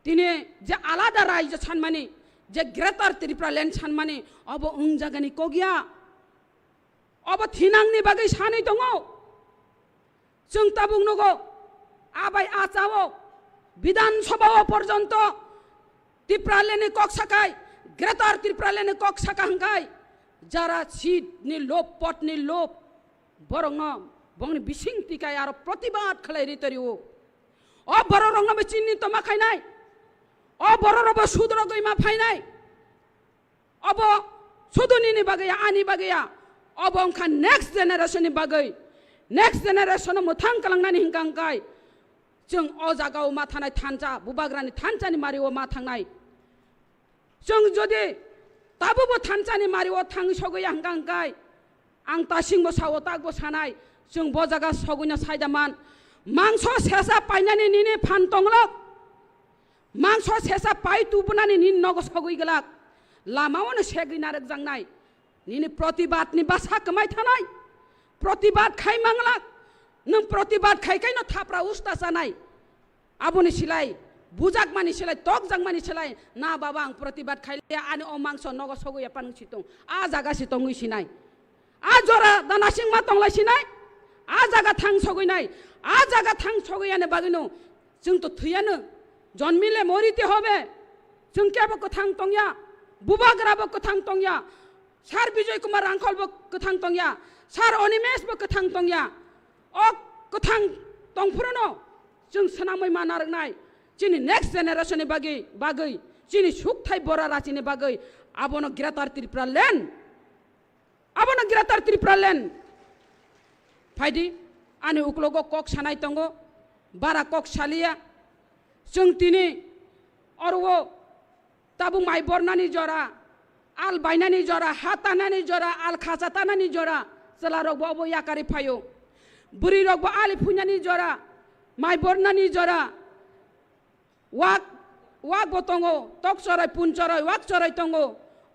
दिने जे आलादा राज्य सानमानि जे ग्रेटर त्रिपुरा लैंड सानमानि अब उं जागानि कगिया अब थिनांनि बागै सानै दङ जों ता बुंनगो आबाय आचावो विधानसभाव पर्यन्त त्रिपुरा लैंड कक्साकाय ग्रेटर त्रिपुरा लैंड कक्साका हंगाय जारा सीटनि लोप पटनि लोप बरंग बंगनि बिसिं तिकाय आरो प्रतिबाद खालायरि तरियो ओ बरो रंग में चिन्नी तो माखाइनाय ओ बरो रब सुद्र गइमा फाइनाय अब सुदुनिनि बागैया आनि बागैया अब अंखा नेक्स्ट जेनेरेशन नि बागै नेक्स्ट जेनेरेशन मोथां कलांनानि हिंगांगाय जों अ जागाव मा थानाय थानजा बुबाग्रानि थानजानि मारिव मा थांनाय जों जदि ताबुबो थानजानि मारिव थां सगैया हिंगांगाय आं तासिंबो सावो तागबो सानाय जों ब जागा सगैना सायदामान मांस सेसा पाइनानि निनि फानतंलक मांस सेसा पाइ तुबनानि निन नगो सगै गलाक लामावनो सेगिनारक जांनाय निनि प्रतिबादनि बासा कमाय थानाय प्रतिबाद खाइ मांलाक नों प्रतिबाद खाइखायनो थाप्रा उस्ता जानाय आबुनि सिलाय बुजाक मानि सिलाय तक जां मानि सिलाय ना बाबा आं प्रतिबाद खाइले आनि अ मांस नगो सगै पान सितों आ जागा सितों सिनाय आ जरा दानासिं मा तंलाय सिनाय आ जागा थां सगैनाय आ जागा थां सगैयानो बागैनो जों तो थैयानो जन्मिले मरिते होबे जों केबो कथां तंया बुबाग्राबो कथां तंया सार विजय कुमार रांखलबो कथां तंया सार अनिमेशबो कथां तंया अ कथां तंफुरनो जों सनामै मानारनाय जिनि नेक्स्ट जेनेरेशननि बागै जिनि सुखथाय बरा रासिनि बागै आबनो ग्रेटर त्रिपुरा लैंड फाइदि आनि उक्लोगो कक सानाय तंगो बारा कक सालिया जों तिनि अरवो ताबु माइ बरनानि जरा आल बायनानि जरा हातानानि जरा आल खाजातानानि जरा जला रगबो अबो याकारि फायो बुरि रगबो आलि फुन्यानि जरा माइ बरनानि जरा वाक बतंगो तक चराय पुन चराय वाक चराय तंगो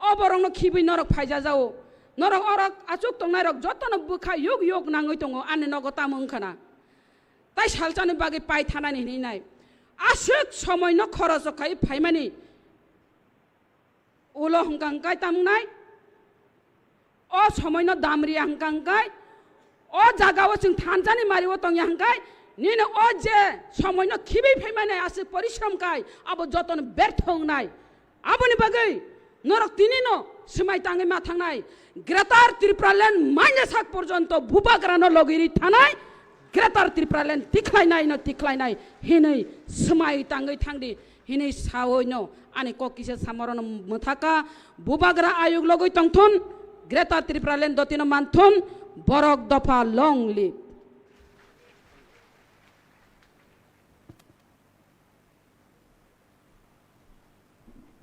अबरंनो खिबि नरक फायजा जाओ नरक अरक आचुक तंनाय रक जतनो बुखा योग नाङै तंगो आनि नगता मंखना ताइ सालचानि बागै पाइ थानानि हिनाय आसुक समय न खरच खाइ फाइमानि उलो हंगांगाय तामनाय अ समय न दामरि हंगांगाय अ जागाव जों थानजानि मारिव तंया हंगाय निनो अ जे समय न खिबि फाइमानि आसु परिश्रम काय अब जतनो व्यर्थ हंनाय आबनि बागै नरक तिनिनो समाय ताङै मा थांनाय ग्रेटर त्रिपुरा लैंड माइनासाक पर्यन्त बुबाग्रानो लगिरि थानाय ग्रेटर त्रिपुरा लैंड तिख्लायनाय हिनै समाय ताङै थांदि हिनै सावैनो आनि ककिसे सामरन मथाका बुबाग्रा आयोग लगै तंथुन ग्रेटर त्रिपुरा लैंड दतिनो मानथुन बरक दफा लंग लिव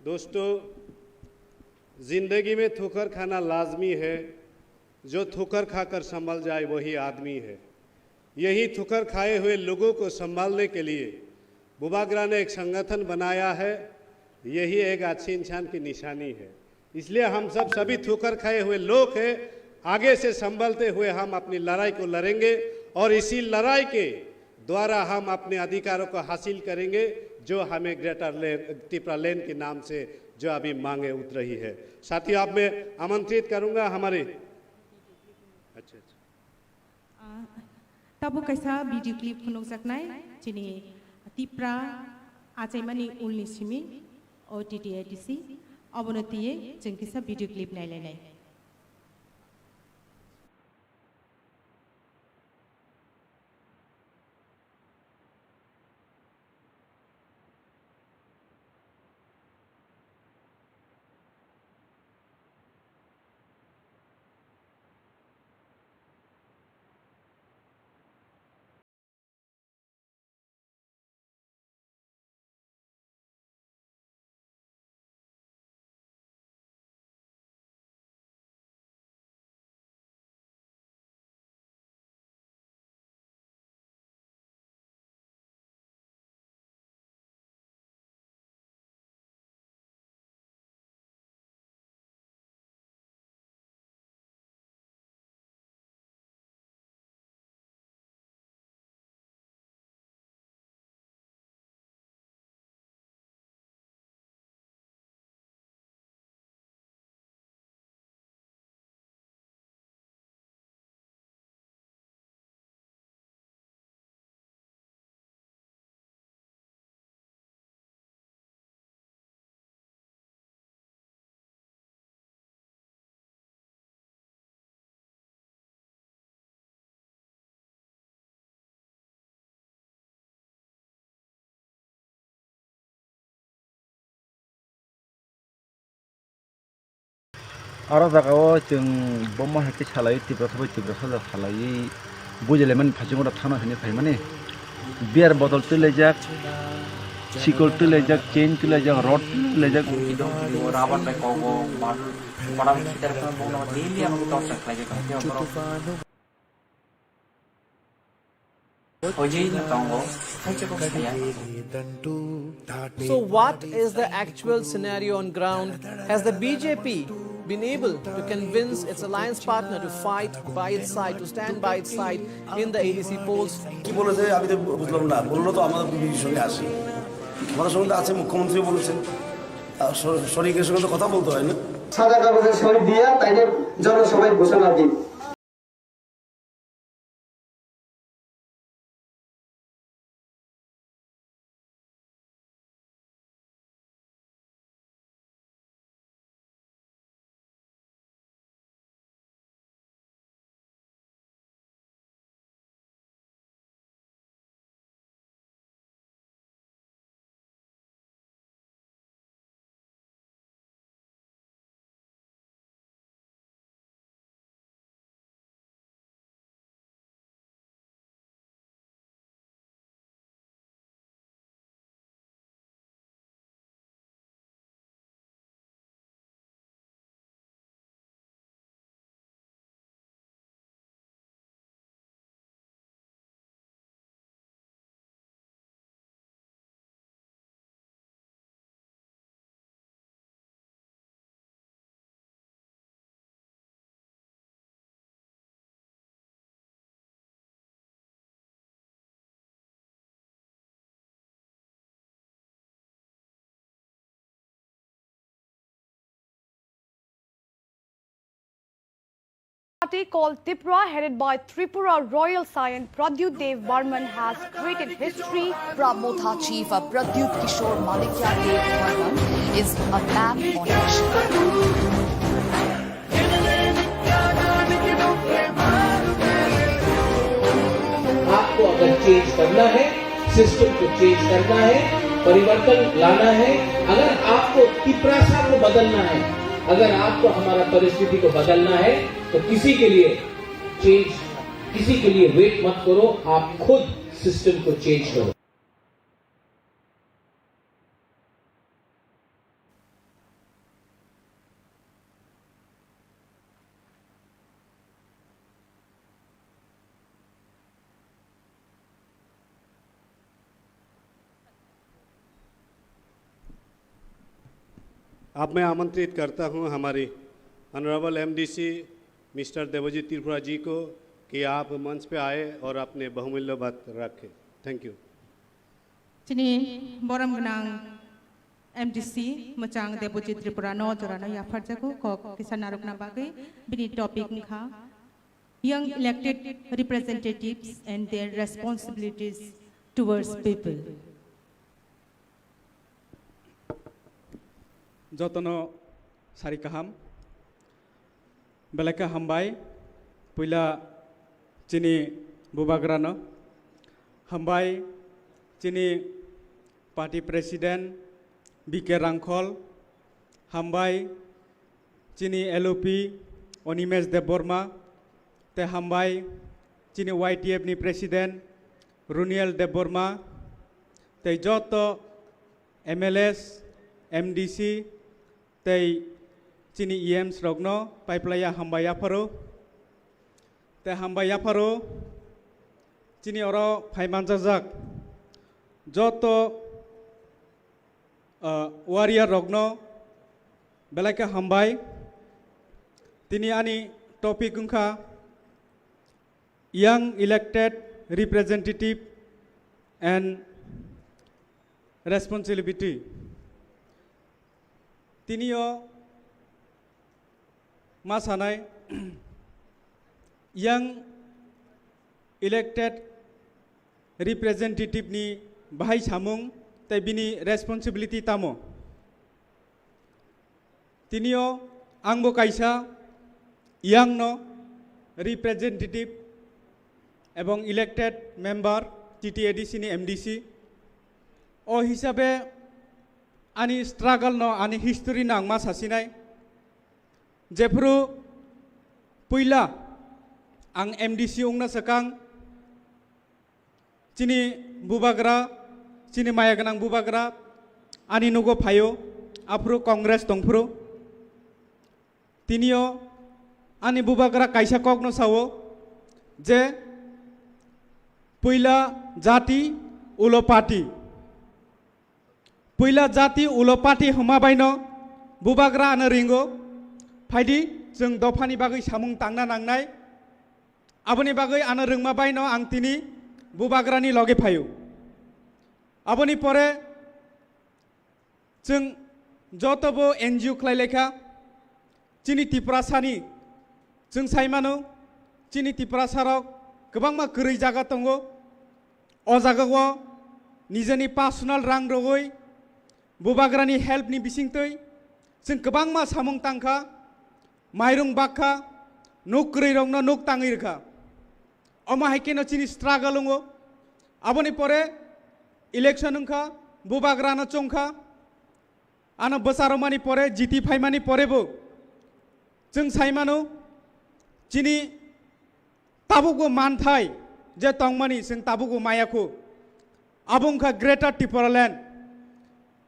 दोस्तों, जिंदगी में ठोकर खाना लाजमी है। जो ठोकर खाकर संभल जाए वही आदमी है। यही ठोकर खाए हुए लोगों को संभालने के लिए बुबाग्रा ने एक संगठन बनाया है। यही एक अच्छे इंसान की निशानी है। इसलिए हम सभी ठोकर खाए हुए लोग हैं। आगे से संभलते हुए हम अपनी लड़ाई को लड़ेंगे और इसी लड़ाई के द्वारा हम अपने अधिकारों को हासिल करेंगे जो हमें ग्रेटर त्रिपुरा लैंड के नाम से जो अभी मांगे उठ रही है। साथियों, अब मैं आमंत्रित करूंगा हमारे Tabu kaisa video clip phunuk jaknai chini tipra achaimani ulni simi OTT ADC abonotiye जों किसा video clip नायलायनाय Aro jagao जों bomma hekti salai tipra saja salai bujeleman phajingora thana hene phaimani beer bottle tulejak sikol tulejak chain tulejak rod tulejak rawan by kogo parang kita kan mau nama daily yang kita usah lagi kan So what is the actual scenario on ground? Has the BJP been able to convince its alliance partner to fight by its side, to stand by its side in the ADC polls? কি বলেছে আমি তো বুঝলাম না, বললো তো আমাদের বিজেপির সঙ্গে আসি, আমাদের সঙ্গে আছে মুখ্যমন্ত্রী বলেছেন, শরীরের সঙ্গে তো কথা বলতে হয় না। সাদা কাগজে সই দিয়া তাইলে জনসভায় ঘোষণা দিন। Party called Tipra, headed by Tripura Royal Scion Pradyut Dev Burman, has created history. Brahmotha chief Pradyut Kishore Malikya Dev Burman is a man on a mission. आपको अगर चेंज करना है, सिस्टम को चेंज करना है, परिवर्तन लाना है, अगर आपको तिपरासा को बदलना है, अगर आपको हमारा परिस्थिति को बदलना है, तो किसी के लिए चेंज, किसी के लिए वेट मत करो, आप खुद सिस्टम को चेंज करो। अब मैं आमंत्रित करता हूं हमारी honourable MDC mister Debjit Tripura ji को कि आप मंच पे आए और अपने बहुमूल्य बात रखें। Thank you. Chini boram gnang MDC machang Devojit Tripura no jorano ya farjaku ko kisan narukna bagai bini topik nikha young elected representatives and their responsibilities towards people. Jotono sari kaham belaka hambai puila chini bubagrano hambai chini party president BK Rangkhol hambai chini LOP Onimesh Deborma te hambai chini YTF ni president Runiel Deborma te joto MLS MDC te chini EMs rogno paiplaya hambaya paro te hambaya paro chini oro phaimanjak joto warrior rogno belaka hambai tini ani topic ungkha young elected representative and responsibility tinio masanai young elected representative ni bahai samung tai bini responsibility tamo tinio angbo kaisa young no representative ebong elected member TTADC ni MDC o hisabe ani struggle no ani history nang ma sasinai jefru puila ang MDC ungna sakang chini bubagra chini mayaganang bubagra ani nugo phayo apru congress tongpru tinio ani bubagra kaisa kokno sawo je puila jati ulo party puila jati ulo party homa baino bubagra ana ringo phaidi jeng dofani bagai samung tangna nangnai aboni bagai ana rungma baino ang tini bubagrani loge phayo aboni pore jeng jotobo NGO khlai lekha chini tiprasani jeng saimano chini tiprasarok gobangma goroi jaga tongo o jagao nijani personal rang rogoi bubagrani help ni bisingtoi jeng gobangma samung tangkha mairung bakha nuk goroi rokno nuk tangi rkha oma haikeno chini struggle ungo aboni pore election ungkha bubagrana chongkha ano bosaromani pore jiti phaimani porebo jeng saimano chini tabugo manthai je tongmani jeng tabugo mayako abungkha greater Tipraland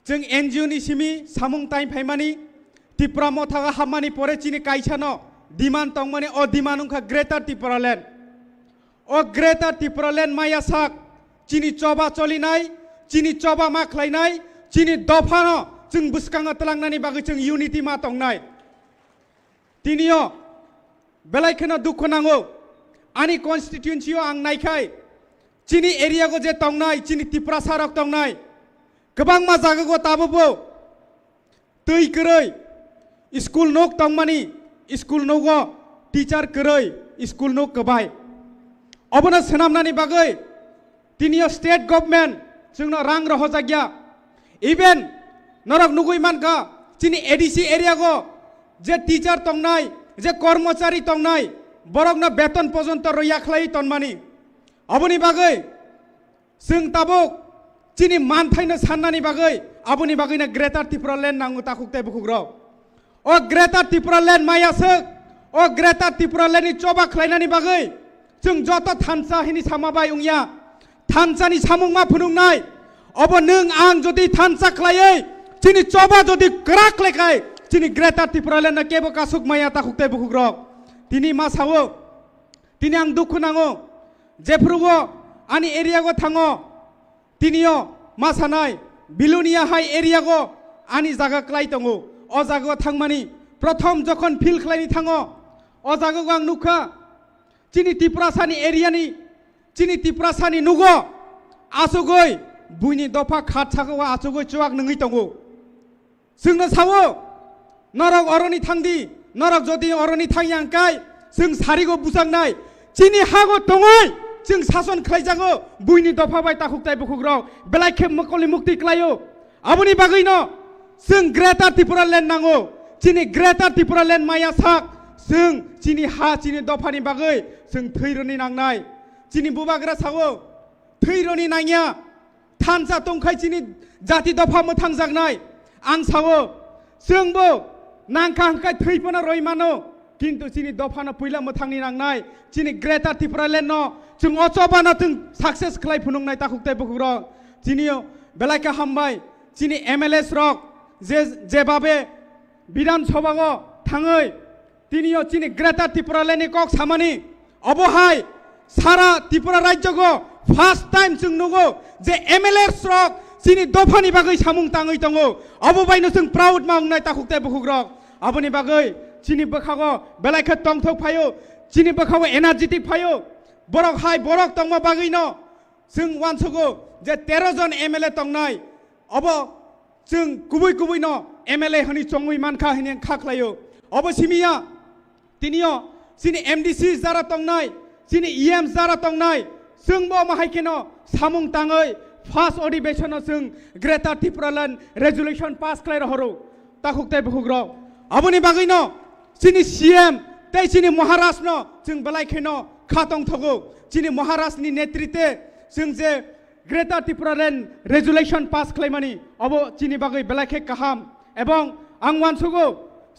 jeng NGO ni simi samung time phaimani Tipra mothaga hamani pore chini kaisano demand tongmani o demand ungkha greater Tipraland o greater Tipraland maya sak chini choba cholinai chini choba ma khlainai chini dofano jeng buskanga telangnani bagi jeng unity ma tongnai tinio belaikena dukho nango ani constituency o ang naikhai chini area go je tongnai chini Tipra sarok tongnai gobang ma jaga go tabobo tui koroi school nok tongmani school nogo teacher koroi school nok kobai obona senamnani bagai tinio state government jengno rang rohojagya even norok nugui manka chini ADC area go je teacher tongnai je kormachari tongnai borokno beton pojonto roya khlai tonmani aboni bagai jeng tabuk chini manthaino sannani bagai aboni bagai na greater Tipraland nangu takukte bukugro o greater Tipraland maya sek o greater Tipraland ni choba khlainani bagai jeng joto thansa hini samabai ungya thansani samung ma phunungnai obo nung ang jodi thansa khlaiei chini choba jodi krak lekai chini greater Tipraland na kebo kasuk maya takukte bukugro tini ma sawo tini ang dukhu nango jefrugo ani area go thango tinio ma sanai bilunia high area go ani jaga klai tongo o jaga thangmani prothom jokhon fil khlaini thango o jaga go ang nukha chini Tiprasani area ni chini Tiprasani nugo asugoi buini dofa khat sago asugoi chuak nungi tongo singna sawo norok oroni thangdi norok jodi oroni thangyang kai जों सारिगो बुजांनाय चिनि हागो दङै जों सासन खालायजागो बुइनि दफाबाय ताखुकताय बुखुग्राव बेलाय खेब मकलि मुक्ति क्लायो आबुनि बागैनो जों ग्रेटार Tripura lend नांगौ चिनि ग्रेटार त्रिपुरा लेन्ड माया साक जों चिनि हा चिनि दफानि बागै जों थैरोनि नांनाय चिनि बुबाग्रा सावो थैरोनि नाङिया थानसा दंखाय चिनि जाति दफा मोथां जागनाय आं सावो जोंबो नांखा हांखाय थैफोना रयमानो किन्तु चिनि दफानो पहिला मोथांनि नांनाय चिनि ग्रेटार त्रिपुरा लेन्ड न जों अचबाना जों साक्सेस खालाय फुनुंनाय ताखुकताय बुखुग्र चिनियो बेलायका हामबाय चिनि एमएलएस रक जेबाबे विधानसभागो थाङै तिनियो चिनि ग्रेटार त्रिपुरा लेन्डनि कक सामानि अबहाय सारा त्रिपुरा राज्यगो फार्स्ट टाइम जों नुगो जे एमएलएस रक चिनि दफानि बागै सामुं ताङै दङ अबबायनो जों प्राउड मावनाय ताखुकताय बुखुग्र अबनि बागै चिनि बखागो बेलायका तंथक फायो चिनि बखागो एनार्जेटिक फायो बरक हाय बरक तंमा बागैनो जों वानसगो जे 13 जन एमएलए तंनाय अब जों गुबै गुबैनो एमएलए हनि चंगै मानखा हनि खाख्लायो अब सिमिया तिनियो चिनि एमडीसी जारा तंनाय चिनि ईएम जारा तंनाय जोंबो माहायकेनो सामुं ताङै फार्स्ट अधिवेशनाव जों ग्रेटार त्रिपुरा लेन्ड रेजुलेशन पास खालाय हरो ताखुकताय बुखुग्र अबनि बागैनो चिनि सीएम तै चिनि महाराष्ट्र जों बेलायखेनो खातंग थगो चिनि महाराष्ट्रनि नेतृत्वे जों जे ग्रेटार त्रिपुरा लेन्ड रेजुलेशन पास खालायमानि अब चिनि बागै बेलायखे गाहाम एबं आं वानसगो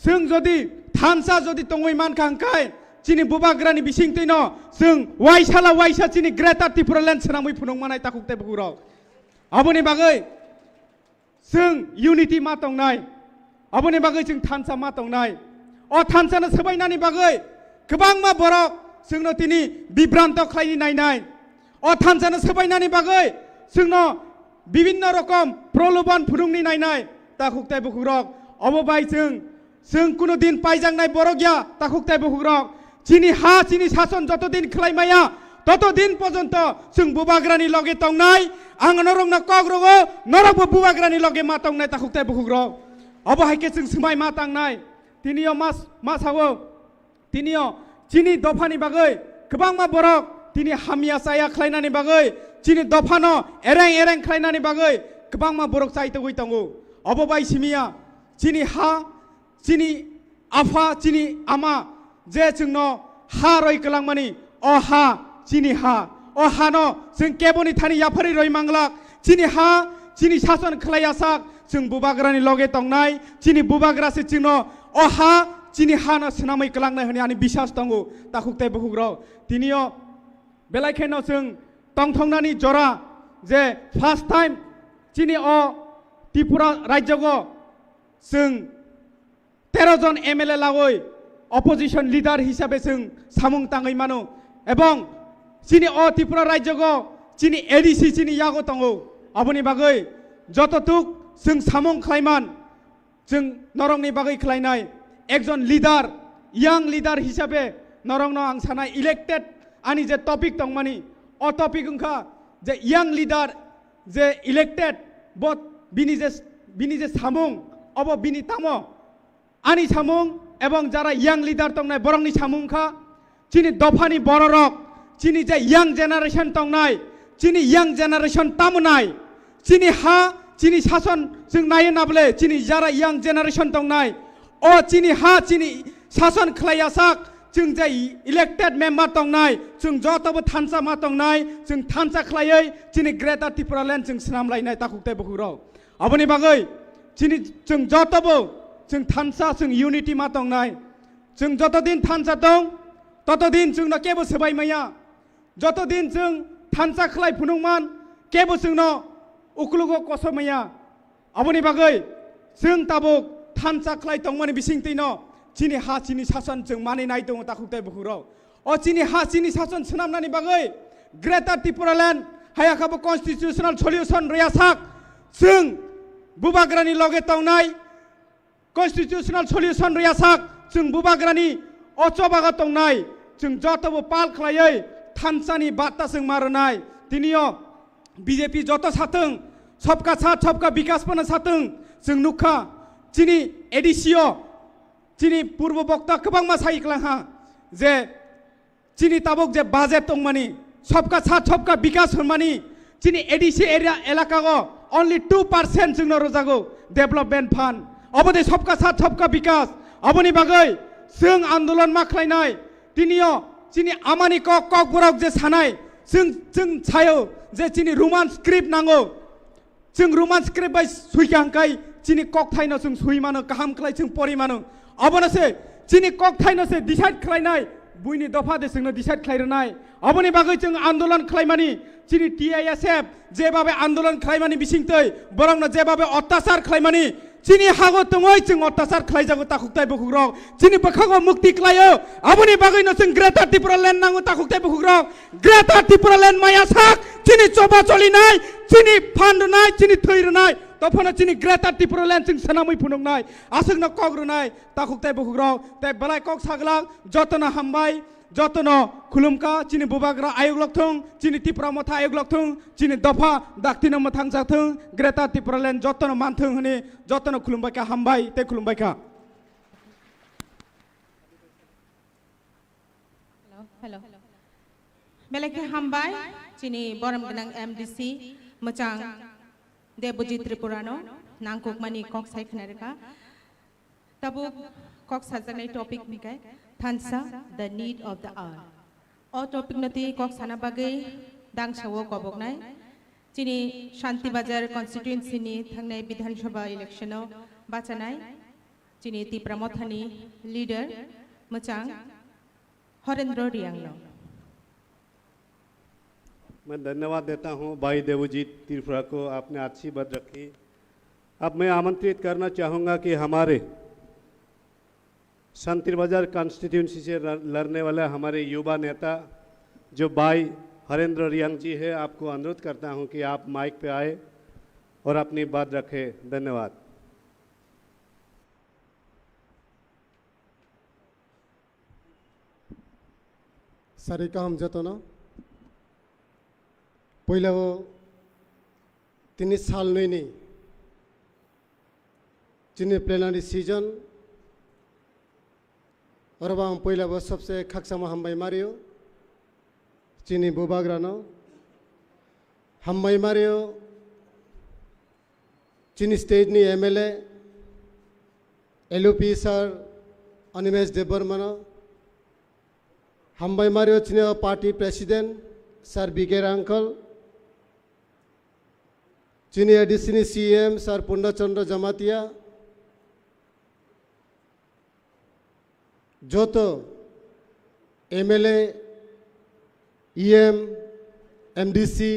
जों जदि थानसा जदि तङै मानखा हांखाय चिनि बुबाग्रानि बिसिंतैनो जों वाइसा चिनि ग्रेटार त्रिपुरा लेन्ड सोनामै फुनुंमानाय ताखुकताय बुखुग्र अबनि बागै जों यूनिटी मा तंनाय अबनि बागै जों थानसा मा तंनाय अ थानसानो सोबायनानि बागै गोबां मा बरक जोंनो तिनि बिभ्रान्त खालायनि नायनाय अ थानसानो सोबायनानि बागै जोंनो विभिन्न रकम प्रलोभन फुरुंनि नायनाय ताखुकताय बुखुग्र अबबाय जों कुनु दिन पाइजांनाय बरगिया ताखुकताय बुखुग्र चिनि हा चिनि शासन जतदिन खालायमाया ततदिन पर्यन्त जों बुबाग्रानि लगे तंनाय आं नरंनो कग्रगो नरकबो बुबाग्रानि लगे मा तंनाय ताखुकताय बुखुग्र अबहायके जों सोमाय मा तांनाय तिनियो मा सावो तिनियो चिनि दफानि बागै गोबां मा बरक तिनि हामिया साया खालायनानि बागै चिनि दफानो एरें एरें खालायनानि बागै गोबां मा बरक साइतगै तंगो अबबाय सिमिया चिनि हा चिनि आफा चिनि आमा जे जोंनो हा रय गलांमानि अ हा चिनि हा अ हानो जों केबनि थानि याफारि रय मांलाक चिनि हा चिनि शासन खालायासाक जों बुबाग्रानि लगे तंनाय चिनि बुबाग्रासे जोंनो अ हा चिनि हानो सोनामै गलांनाय होननानै आंनि बिसास दङ ताखुकताय बुखुग्र तिनियो बेलायखेनो जों तंथंनानि जरा जे फार्स्ट टाइम चिनि अ त्रिपुरा राज्यगो जों 13 जन एमएलए लागै अपोजिशन लिडार हिसाबै जों सामुं ताङै मानो एबं चिनि अ त्रिपुरा राज्यगो चिनि एडीसी चिनि यागो दङ अबनि बागै जततुक जों सामुं खालायमान जों नरंनि बागै खालायनाय एकजन लिडार यां लिडार हिसाबै नरंनो आं सानाय इलेक्टेड आनि जे टपिक दंमानि अ टपिक ओंखा जे यां लिडार जे इलेक्टेड बट बिनि जे सामुं अब बिनि तामो आनि सामुं एबं जारा यां लिडार तंनाय बरंनि सामुंखा चिनि दफानि बररक चिनि जे यां जेनारेशन तंनाय चिनि यां जेनारेशन तामुनाय चिनि हा चिनि शासन जों नायो नाबले चिनि जारा यां जेनारेशन तंनाय अ चिनि हा चिनि शासन खालायासाक जों जे इलेक्टेड मेम्बार तंनाय जों जतबो थानसा मा तंनाय जों थानसा खालायै चिनि ग्रेटार त्रिपुरा लेन्ड जों सोनामलायनाय ताखुकताय बुखुग्र अबनि बागै चिनि जों जतबो जों थानसा जों यूनिटी मा तंनाय जों जतदिन थानसा दं ततदिन जोंनो केबो सोबायमाया जतदिन जों थानसा खालाय फुनुंमान केबो जोंनो उखुलुगो कसमैया अबनि बागै जों ताबुक थानसा खालाय तंमानि बिसिंतैनो चिनि हा चिनि शासन जों मानिनाय दङ ताखुकताय बुखुग्र अ चिनि हा चिनि शासन सोनामनानि बागै ग्रेटार त्रिपुरा लेन्ड हायाखाबो कन्स्टिट्यूशनल सल्यूशन रयासाक जों बुबाग्रानि लगे तंनाय कन्स्टिट्यूशनल सल्यूशन रयासाक जों बुबाग्रानि अचबागा तंनाय जों जतबो पाल खालायै थानसानि बार्ता जों मारनाय तिनियो बीजेपी जत साथों सबका साथ सबका विकास पना साथों जों नुखा चिनि एडीसीओ चिनि पूर्व वक्ता गोबां मा सायख्लांहा जे चिनी ताबुक जे बाजेट तंगमानी सबका साथ सबका विकास होनमानी चिनी एडीसी एरिया एलाका को only 2% जोंनो रोजागो डेभलपमेन्ट फान्ड अबदे सबका साथ सबका विकास अबनि बागै जों आन्दोलन मा खालायनाय दिनियो चिनी आमानि कक बरक जे सानाय जों सायो जे चिनी रोमान स्क्रिप्ट नांगौ जों रोमान स्क्रिप्ट बाय सुइखांखाय चिनी कक थाइनो जों सुइमानो गाहाम खालाय जों परिमानो अबनोसे चिनी कक थाइनोसे डिसाइड खालायनाय बुइनि दफा दे जोंनो डिसाइड खालायनाय अबनि बागै जों आन्दोलन खालायमानि चिनी टीआईएसएफ जेबाबे आन्दोलन खालायमानि बिसिंतै बरंनो जेबाबे अत्याचार खालायमानि चिनी हागो तंगै जों अत्याचार खालायजागो ताखुकताय बखुग्रक चिनी बखागो मुक्ति खालायो अबनि बागैनो जों ग्रेटर त्रिपुरा लेन्ड नांगौ ताखुकताय बखुग्रक ग्रेटर त्रिपुरा लेन्ड माया साक चिनी चबा चलिनाय चिनी फाननाय चिनी थैरनाय तफना चिनी ग्रेटर त्रिपुरा लेन्ड जों सनामै फुनंनाय आसंनो कग्रनाय ताखुकताय बखुग्रक ताय बलाय कक सागलाक जतन हामबाय जतन खुलुमका चिनी बुबाग्रा आयोग लक्थों चिनी त्रिपुरा मथा आयोग लक्थों चिनी दफा दाक्तिनो मथां जाथों ग्रेटर त्रिपुरा लेन्ड जतन मानथों हने जतन खुलुमबायका हामबाय ते खुलुमबायका हेलो बेलेके हामबाय चिनी बरम गनां एमडीसी मोजां देबुजी त्रिपुरानो नांगौमानि कक सायखनारका तबु कक साजानाय टपिक मिकाय थानसा the need of the hour ओ टपिक नति कक साना बागै दांसावो गबगनाय चिनी शांति बाजार कन्स्टिट्युएन्सी नि थांनाय विधानसभा इलेक्शनाव बाचानाय चिनी त्रिपुरा मथानि लीडर मोजां हरेंद्र रियांगनो मैं धन्यवाद देता हूं भाई देवजीत त्रिपुरा को, आपने अच्छी बात रखी। अब मैं आमंत्रित करना चाहूँगा कि हमारे शांति बाजार कॉन्स्टिट्यूंसी से लड़ने वाले हमारे युवा नेता जो भाई हरेंद्र रियांग जी है, आपको अनुरोध करता हूं कि आप माइक पे आए और अपनी बात रखें। धन्यवाद। सारिका हम जतन पहिला 3 साल नहीं चिनी प्लेनरी सीजन और हम पहिला सबसे खाक्सामा हम मारियो चिनी बुबाग्रानो हम मारियो चिनी स्टेट नि MLA LOP sir Animesh Debbarma हम मारियो चिनी party president sir BK uncle चिनी ADC CM sir Purnachandra Jamatia जो तो MLA EM MDC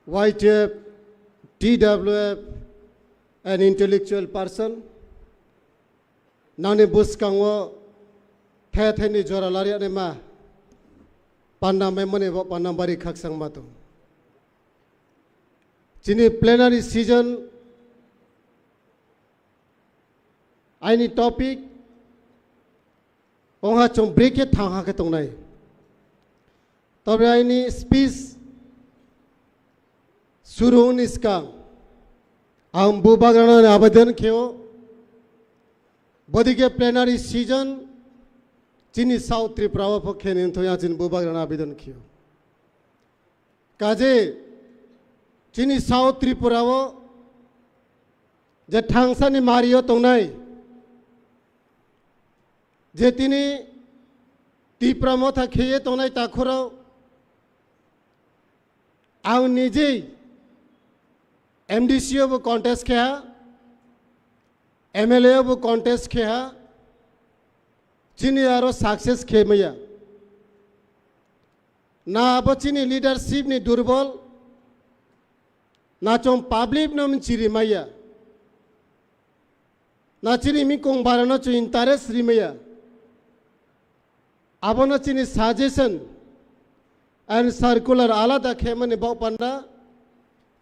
YTF TWF and intellectual person नाने बुस्कांगो थे जोरा लारिया ने मा पान्ना में मने वो पान्ना बारी खाक्संग मातो चिनी प्लेनरी सीजन आइनी टॉपिक ओहा चों ब्रेक थांगा के तोंनाय तब आइनी स्पीच शुरू इसका हम बुबाग्रानो ने आवेदन कियो बदी के प्लेनरी सीजन चिनी साउथ त्रिपुरा पक्षे तो यहाँ चिनी बुबाग्रानो आवेदन कियो काजे चिनी साउथ त्रिपुरा जे थांसानी मारियो तोंनाय जे तिनी त्रिपुरा मथा खेये तोंनाय ताखुराव आं निजे एमडीसी वो कॉन्टेस्ट किया एमएलए वो कॉन्टेस्ट किया चिनी यारो सक्सेस खे मैया ना अब चिनी लीडरशिप नि दुर्बल ना चों पब्लिक न चिरी मैया ना चिनी मी कोंग बारनो चो इंटरेस्ट री मैया अब न चिनी सजेशन एंड सर्कुलर आलादा खेमने बाव पंडा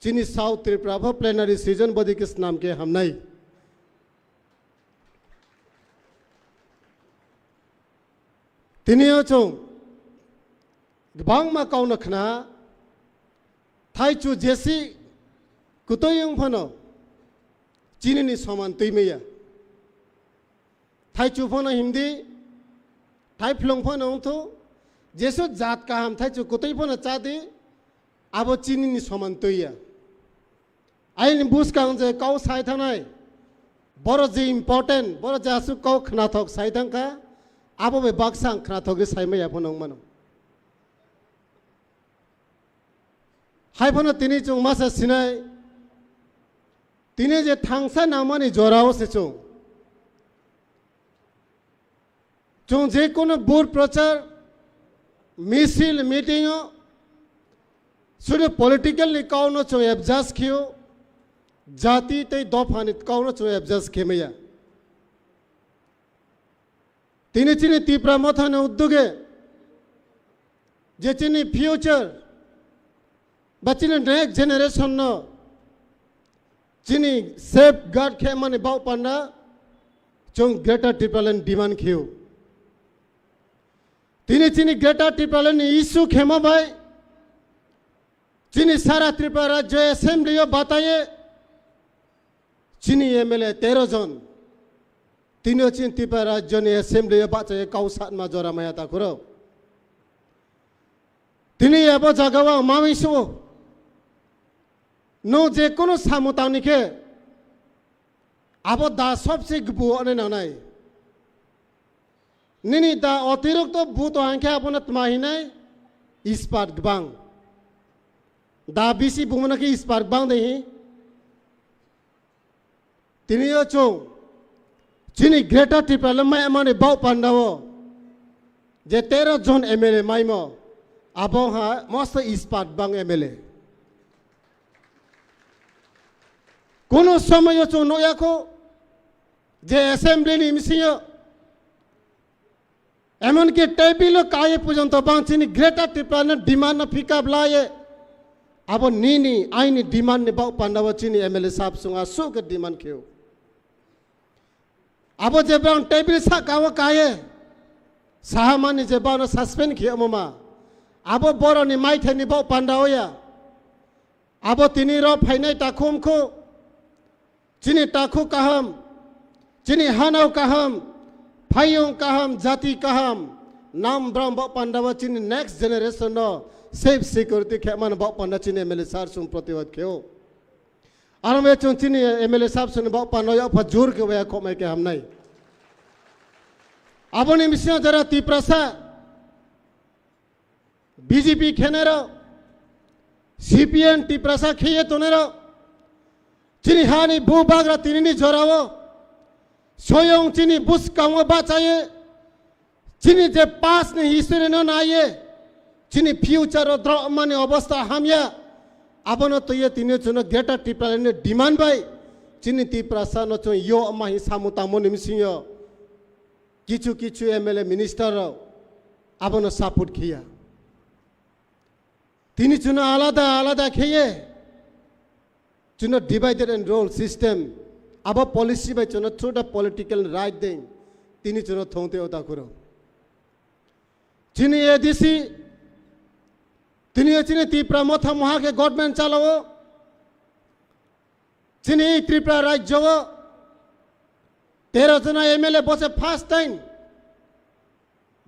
चिनी साउथ त्रिपुरा प्लेनरी सीजन बदी किस नाम के हम नहीं तिनियो चो गबांग मा काउ नखना थाइचु जेसी कुतोयंग फनो चिनी नि समान तुइमेया थाइचु फनो हिंदी थाई फ्लोंफो नौ तो जेसो जात का हम थाई जो कुतई पो न चाहते अब चीनी नि समान तो या आई नि बुस का उनसे काउ साई था नहीं बरो जे इम्पोर्टेंट बरो जासु काउ खना थोक साई था का अब वे बाक्सांग खना थोक रे साई में या पो नौ मनो हाई पो न तिनी चुंग मासा सिनाई तिनी जे थांगसा नामानी जोराओ से चुंग जे कोनो बोर्ड प्रचार मिसिल मीटिंग सुने पॉलिटिकल निकाउनो चो एब्जास कियो जाति ते दोफानित काउनो चो एब्जास खेमया तिनी चिनी तीव्र मथाने उद्योगे जे चिनी फ्यूचर बचिने नेक्स्ट जेनरेशन न चिनी सेफ गार्ड खेमने बाउ पन्ना चों ग्रेटर ट्रिपलन डिमांड कियो तिनी चिनी ग्रेटर ट्रिपलन इशू खेमा भाई चिनी सारा त्रिपुरा राज्य असेंबली बताइए चिनी एमएलए 13 जन तीनों चिन त्रिपुरा राज्य ने असेंबली बाचाए काउसात मा जोरा माया ताकुरो तिनी एबो जगवा मामिसो नो जे कोनो सामुतानि के आबो दा सबसे गबु अने नानाय निनी दा अतिरिक्त बुतो आंखे आपन तमाहिनाय इस्पात गबांग दा बिसी बुमना की इस्पात बांग दे तिनी यो चो चिनी ग्रेटर ट्रिपल में माने बाउ पांडावो जे 13 जन एमएलए माइमो आबो हा मस्त इस्पात बांग एमएलए कोनो समय यो चो नोया को जे असेंबली नि मिसियो एमन के टेबिल काये पर्यन्त बांचिनी ग्रेटर ट्रिपल न डिमांड न पिकअप लाए अब नीनी आईनी डिमांड ने बाउ पांडाव चिनी एमएलए साहब सुंगा सो के डिमांड खेओ अब जे बाउ टेबिल सा काव काये साहमानी जे बाउ न सस्पेंड खेओ ममा अब बोरो नि माइथे नि बाउ पांडाव या अब तिनी रो फाइनाय ताखुम को चिनी ताखु कहम चिनी हानाव कहम फाइयों कहम जाति कहम नाम ब्रह्म बाउ पांडाव चिनी next generation no safe security खेमान बाउ पांडा चिनी एमएलए सार सुन प्रतिवाद खेओ और मैं चुन चिनी एमएलए साहब सुन बाउ पांडा या फजूर के वे को मैं के हम नहीं अब ने मिसिया जरा तीप्रसा बीजेपी खेनेरो सीपीएन तीप्रसा खेये तोनेरो चिनी हानी भूभागरा तिनी जोरावो सोयों चिनी बुस कांगो बाचाये चिनी जे पास ने हिस्ट्री न नाये चिनी फ्यूचर और द्रो माने अवस्था हम या अब तो ये तीनों चुनो ग्रेटर ट्रिपल ने डिमांड भाई चिनी तीप्रसा न चुन यो अम्मा ही सामुता मोने मिसियो किचु किचु एमएलए मिनिस्टर अब न सपोर्ट किया तीनी चुनो आलादा आलादा किए चुनो डिवाइडेड एंड रोल सिस्टम अब पॉलिसी भाई चुनो थ्रू द पॉलिटिकल राइट दें तीनी चुनो थोंते होता करो चिनी एडीसी तिनी चिनी त्रिपुरा मथा महा के गवर्नमेंट चलाओ चिनी त्रिपुरा राज्य 13 जना एमएलए बसे फर्स्ट टाइम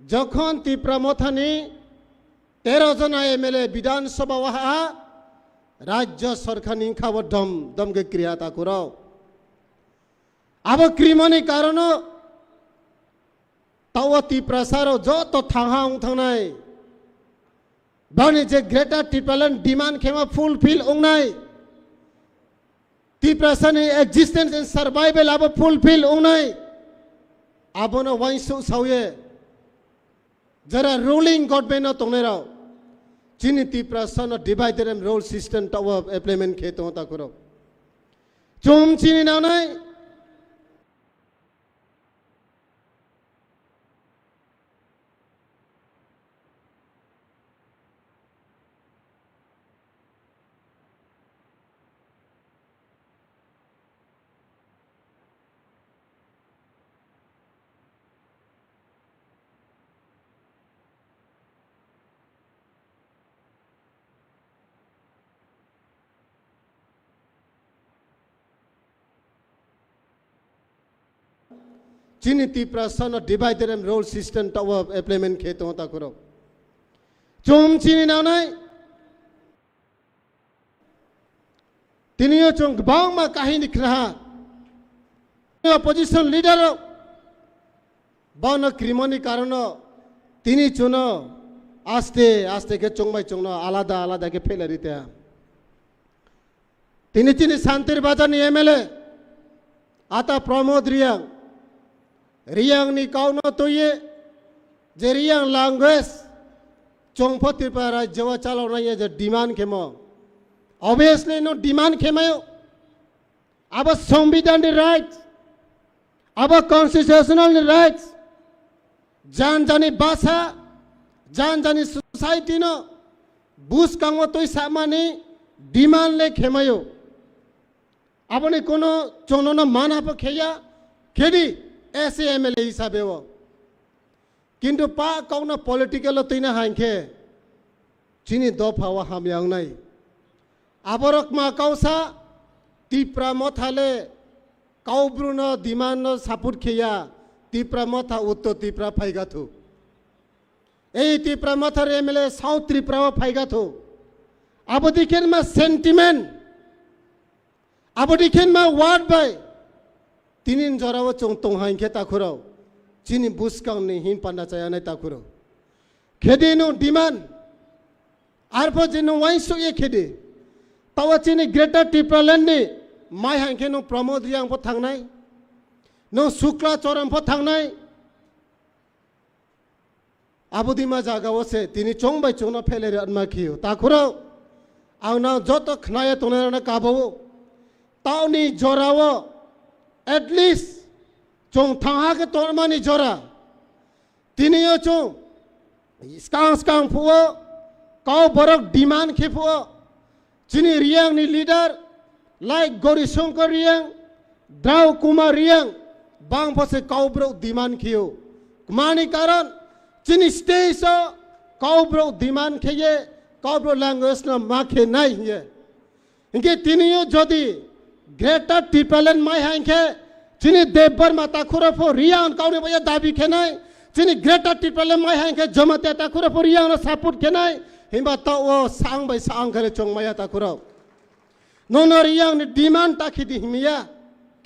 जखन त्रिपुरा मथानी 13 जना एमएलए विधानसभा वहा राज्य सरकार निखाव दम दम के क्रिया ता करो अब क्रिमनी कारण ताव त्रिपुरा सारो जो तो थाहा उठानाय बानी जे ग्रेटर ट्रिपलन डिमांड खेमा फुलफिल उंगनाय त्रिपुरा ने एक्जिस्टेंस एंड सर्वाइवल अब फुलफिल उंगनाय अब न वाइसु साउये जरा रूलिंग गवर्नमेंट तोनेरा चिनी त्रिपुरा न डिवाइडेड एंड रोल सिस्टम ताव इम्प्लीमेंट खेतो ता करो चुम चिनी नानाय चीनी तीप्रा सन डिवाइडेड एंड रोल सिस्टम तो वो इम्प्लीमेंट किए तो ताकुरो चुम चीनी ना नहीं तिनियो चुम बांग मा कहीं दिख रहा अपोजिशन लीडर बान क्रिमोनी कारण तिनी चुनो आस्ते आस्ते के चुंगबाई चुंगनो आलादा आलादा के फेल रीते तिनी तिनी शांतिर बाजार नि एमएलए आता प्रमोद रियांग रियांग नि काउनो तो ये जे रियांग लैंग्वेज चोंगफो त्रिपुरा राज्य चालो ना ये जे डिमांड खेमो ऑब्वियसली नो डिमांड खेमायो अब संविधान नि राइट्स अब कॉन्स्टिट्यूशनल नि राइट्स जान जानी भाषा जान जानी सोसाइटी नो बुस कांगो तो सामानी डिमांड ले खेमायो अब ने कोनो चोनो ना माना पर खेया खेदी ऐसे एमएलए हिसाबे वो किंतु पा कौन पॉलिटिकल तो इन्हें हांके चीनी दो फावा हम यांग नहीं आबरक मा कौसा तीप्रा मोथाले काउब्रुनो डिमांड सपोर्ट खेया तीप्रा मोथा उत्तो तीप्रा फाइगा थो ए तीप्रा मोथर एमएलए साउथ त्रिपुरा फाइगा थो अब दिखेन मा सेंटिमेंट अब दिखेन मा वार्ड बाय तीनिन जराव चोंग तोंग हांके ताखुराव चीनी बुसकांग नि हिन पांडा चाया नहीं ताखुराव खेदे नो डिमांड आरपो जिनो वाइसो ये खेदे तावा चीनी ग्रेटर त्रिपुरा लैंड नि माय हांके नो प्रमोद रियांग पो थांगनाय नो शुक्ला चौरम पो थांगनाय आबुदिमा जागाव से तिनी चोंग बाय चोंग फेले अनमा खियो ताखुराव आउना जतो खनाय तोने काबो ताउनी जोराव एटलीस्ट चोंग थांहा के तोरमानी जोरा तिनियो चोंग स्कांग स्कांग फुओ काउ बरक डिमांड खेफुओ चीनी रियांग नि लीडर लाइक गौरी शंकर रियांग द्राव कुमार रियांग बांग फसे काउ ब्रो डिमांड खियो कुमानी कारण चीनी स्टेज काउ ब्रो डिमांड खेये काउ ब्रो लैंग्वेज न माखे नहीं है इनके तिनियो जोदी ग्रेटर त्रिपुरालैंड माय हांके चीनी देवबर माता खुरफो रियांग काउने बया दाबी खेनाय चीनी ग्रेटर त्रिपुरालैंड माय हांके जमते ता खुरफो रियांग सपोर्ट खेनाय हिंबा तो वो सांग बाय सांग करे चोंग माया ता खुरफ नोनो रियांग नि डिमांड ता खिदि हिमिया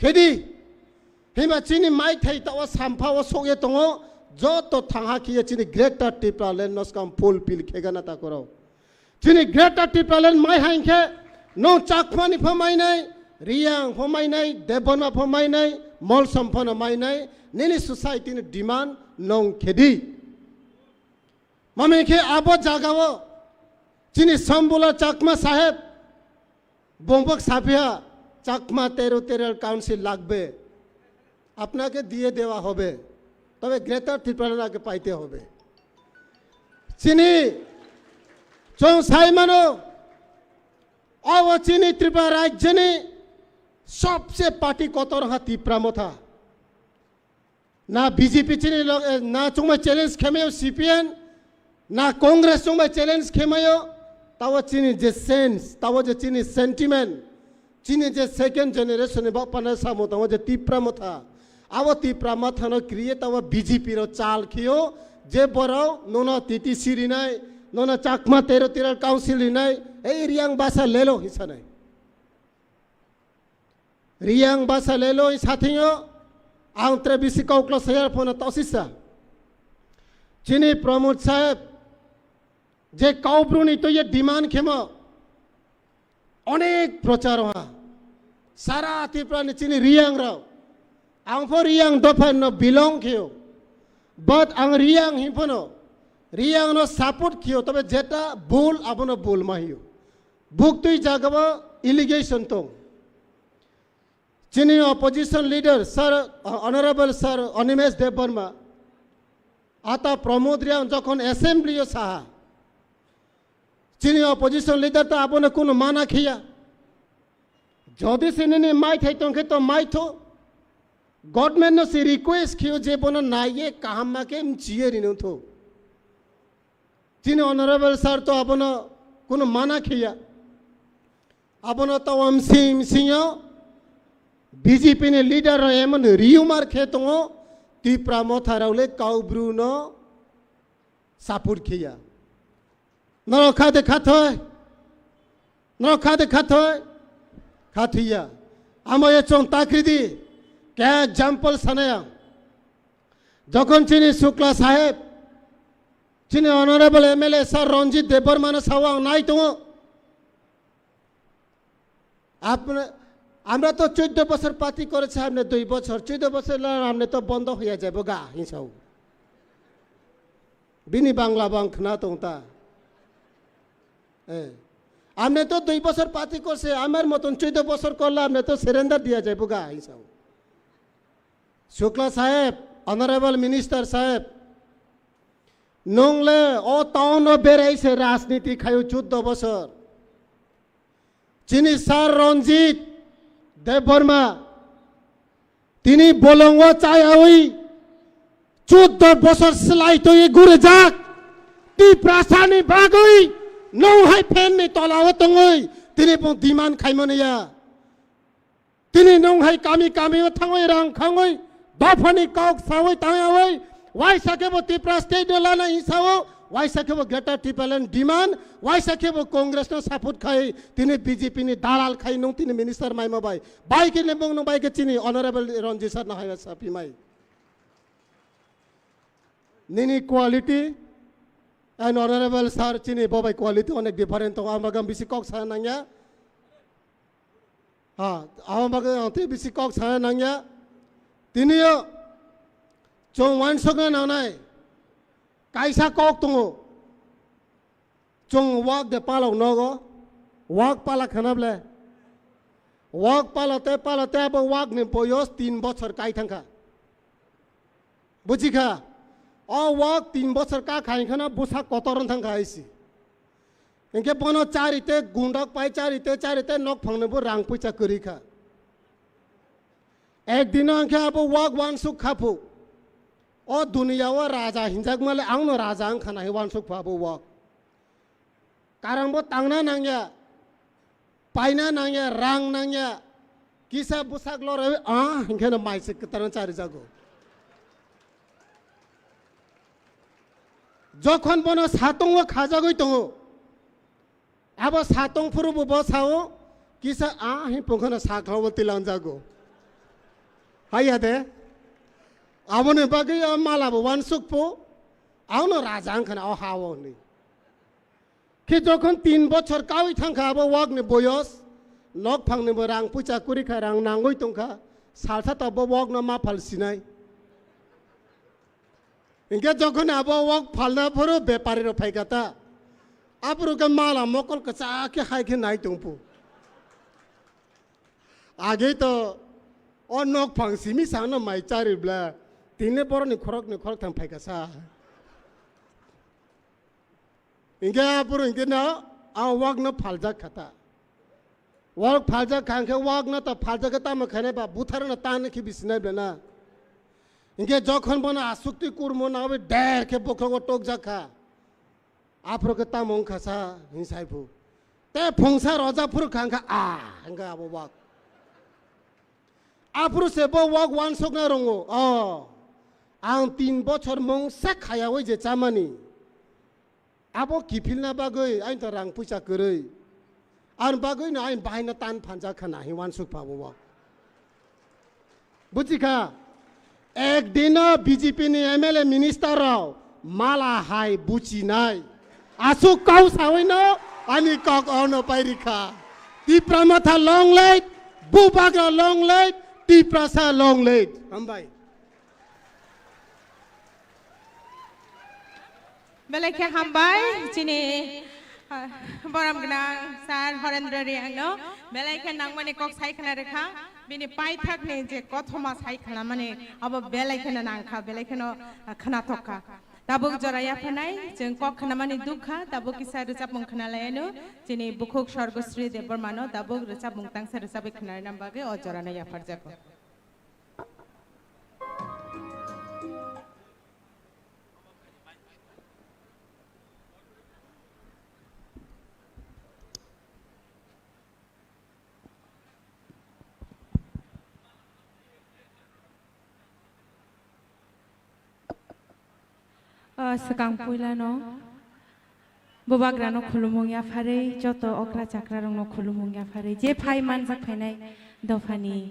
खेदी हिंबा चीनी माय थाई ता वो सामफा वो सोगे तोंगो जो तो थांहा किए चीनी ग्रेटर त्रिपुरालैंड नस्काम फुल पिल खेगा ना ता खुरफ चीनी ग्रेटर त्रिपुरालैंड माय हांके नो चाकमानी फमाइनाय रियांग फमाइनाय देबना फमाइनाय मल सम्पन माइनाय नेनि सोसाइटी नि डिमांड नों खेदी ममे के आबो जागावो चीनी संबुला चाकमा साहेब बोंबक साफिया चाकमा तेरो तेरल काउंसिल लागबे अपना के दिए देवा होबे तबे ग्रेटर त्रिपुरा के पाइते होबे चीनी चों साइमानो और चीनी त्रिपुरा राज्य ने सबसे पार्टी कोतर हा त्रिपुरा था ना बीजेपी चीनी ना चुंग चैलेंज खेमे सीपीएन ना कांग्रेस चुंग चैलेंज खेमायो ताव चीनी जे सेंस ताव जे चीनी सेंटिमेंट चीनी जे सेकंड जनरेशन बा पना सामो ताव जे त्रिपुरा था आव त्रिपुरा था न क्रिएट ताव बीजेपी रो चाल खियो जे बरो नोना तिति सिरी नाय नोना चाकमा तेरो तेरल काउंसिल नाय ए रियांग भाषा ले लो हिस्सा नहीं रियांग भाषा ले लो साथियो आंतरे बिसी कौकलो सयार फोन तौसिसा चीनी प्रमोद साहेब जे काउब्रुनी तो ये डिमांड खेमो अनेक प्रचार वहाँ सारा त्रिपुरा ने चीनी रियांग राव आंफो रियांग दोफान न बिलोंग खियो बट आंग रियांग हिंफनो रियांग नो सपोर्ट खियो तबे जेटा बोल अबनो बोल माहियो बुक तुई जागबो इलिगेशन तो चीनी opposition leader sir honourable sir Animesh Debbarma आता प्रमोद रियांग जखन असेंबली साहा चीनी अपोजिशन लीडर तो आपने कोनो माना खिया जदि से ने माइ थे तो माइ थो गवर्नमेंट ने से रिक्वेस्ट कियो जे बनो नाये काम मा के चिए रिनो थो चीनी ऑनरेबल सर तो आपने कोनो माना खिया आपने तो सिंह बीजेपी ने लीडर एमन रियूमार खेतो Tipra motharole kau Bruno sapur kia. Naro khade khathoy. Naro khade khathoy. Khathia. Amoye chong takridi. Kya example sanaya. যখন চিনি শুক্লা সাহেব চিনি অনারেবল এমএলএ স্যার রঞ্জিত দেববর্মা সাওয়াং নাই তো আমরা তো 14 বছর পার্টি করেছি আপনি 2 বছর 14 বছর আপনি তো বন্ধ হয়ে যাবে গা হিসাও বিনি বাংলা বাংখ না তোতা আপনি তো 2 বছর পার্টি করছে আমার মতন 14 বছর করলে আপনি তো সারেন্ডার দিয়া যাবে গা হিসাও শুক্লা সাহেব Honorable Minister Sahib, nongle o taono bereise rajniti khayo 14 বছর chini sar Ranjit Deborma tini bolongo chayoi 14 বছর slaitoi gure jak ti prasani bagoi no hai pen ni tolawo tongoi tini pon diman khaimoniya tini nong hai kami thangoi rang khangoi Dafani kau sawai tangawai, why sakebo Tipra state dolana isawo, why sakebo greater Tipalan demand, why sakebo Congress no support khai, tini BJP ni dalal khai nung tini minister mai mabai, baik ni lebong nung baik chini honorable Ranjit sir na hai sapi mai. Nini quality and honorable sir chini babai quality onek different to amagam bisi kok sa nangya, amagam ante bisi kok sa nangya. Tiniyo chong wan soga nanai kaisa kok tungo chong wak de palo nogo wak pala khanable wak palote abo wak ni boyos 3 বছর kai thangka bujikha o wak 3 বছর ka khai khana busa kotoron thangka aisi inke bono charite gundak pai charite nok phangne bo rang pucha kurikha एक दिन अंके अब वाक वांसुक खापु और दुनिया वो राजा हिंजाक माले आंगनो राजा अंग खाना ही वांसुक खापु वाक कारण वो तांगना नंगे पाइना नंगे रंग नंगे किसा बुसाक लो रहे हिंगे न माइसे कितना चारी जागो जो खन बनो सातों वो खाजा गई तो अब सातों फुरु बसाओ किसा ही पुखना साखा वो तिलान जागो Hai ade, awone bagi malabu wansuk po, awno rajang kana aw hawo ni. Ki jokhon 3 বছর kawi thangka abo wak ni boyos, nok phang ni borang pucha kuri kharang nangoi tongkha, salsa ta bo wak na ma phal sinai. Inge jokhon abo wak phalna phoro bepari ro phaigata, apro ka mala mokol ka cha ke hai ke nai tongpu. Age to और नोक फंगसिमी सांगना माइचारी ब्ला तीने पर निखरक थम फाइका सा इंगे आपुर इंगे ना आ वाग न फालजा खाता वाग फालजा खांखे वाग न तो फालजा के ताम खाने बा बुथर न तान की बिसने बना इंगे जखन बना आसुक्ति कुरमो ना वे डर के बोखो टोक जाखा आपुर के ताम ओंखा सा हिंसाइफु ते फंगसा रजापुर खांखा इंगे आबो वाग Apro sebo wak wan sok na rongo. Ang 3 বছর mong sak khaya woi je chamani. Abo kipil na bagoi ain to rang pucha koroi. An bagoi na ain bahai na tan phanja khana hi wan sok pabo wak. Bujika ek dina BJP ni MLA minister rao mala hai buchi nai. Asu kau sawai no ani kok ono pairika. Tipra matha long late, bubagra long late. Prasa long late. Hambai. Belakhe hambai chini boram gnang sar Harendra Riangno belakhe nangmani kok sai khana rekha bini pai thak ne je kothoma sai khana mane abo belakhe na nangkha belakhe no khana thokka tabuk joraya phanai jeng kok khana mani dukha tabuk kisa recap mung khana layano chini bukhuk Sorgosri Debormano tabuk recap mung tangsa recap khana nambage o jorana ya farjako sekang puilano bobagrano khulumung ya phare joto okra chakra rongno khulumung ya phare je phai manjak phainai dofani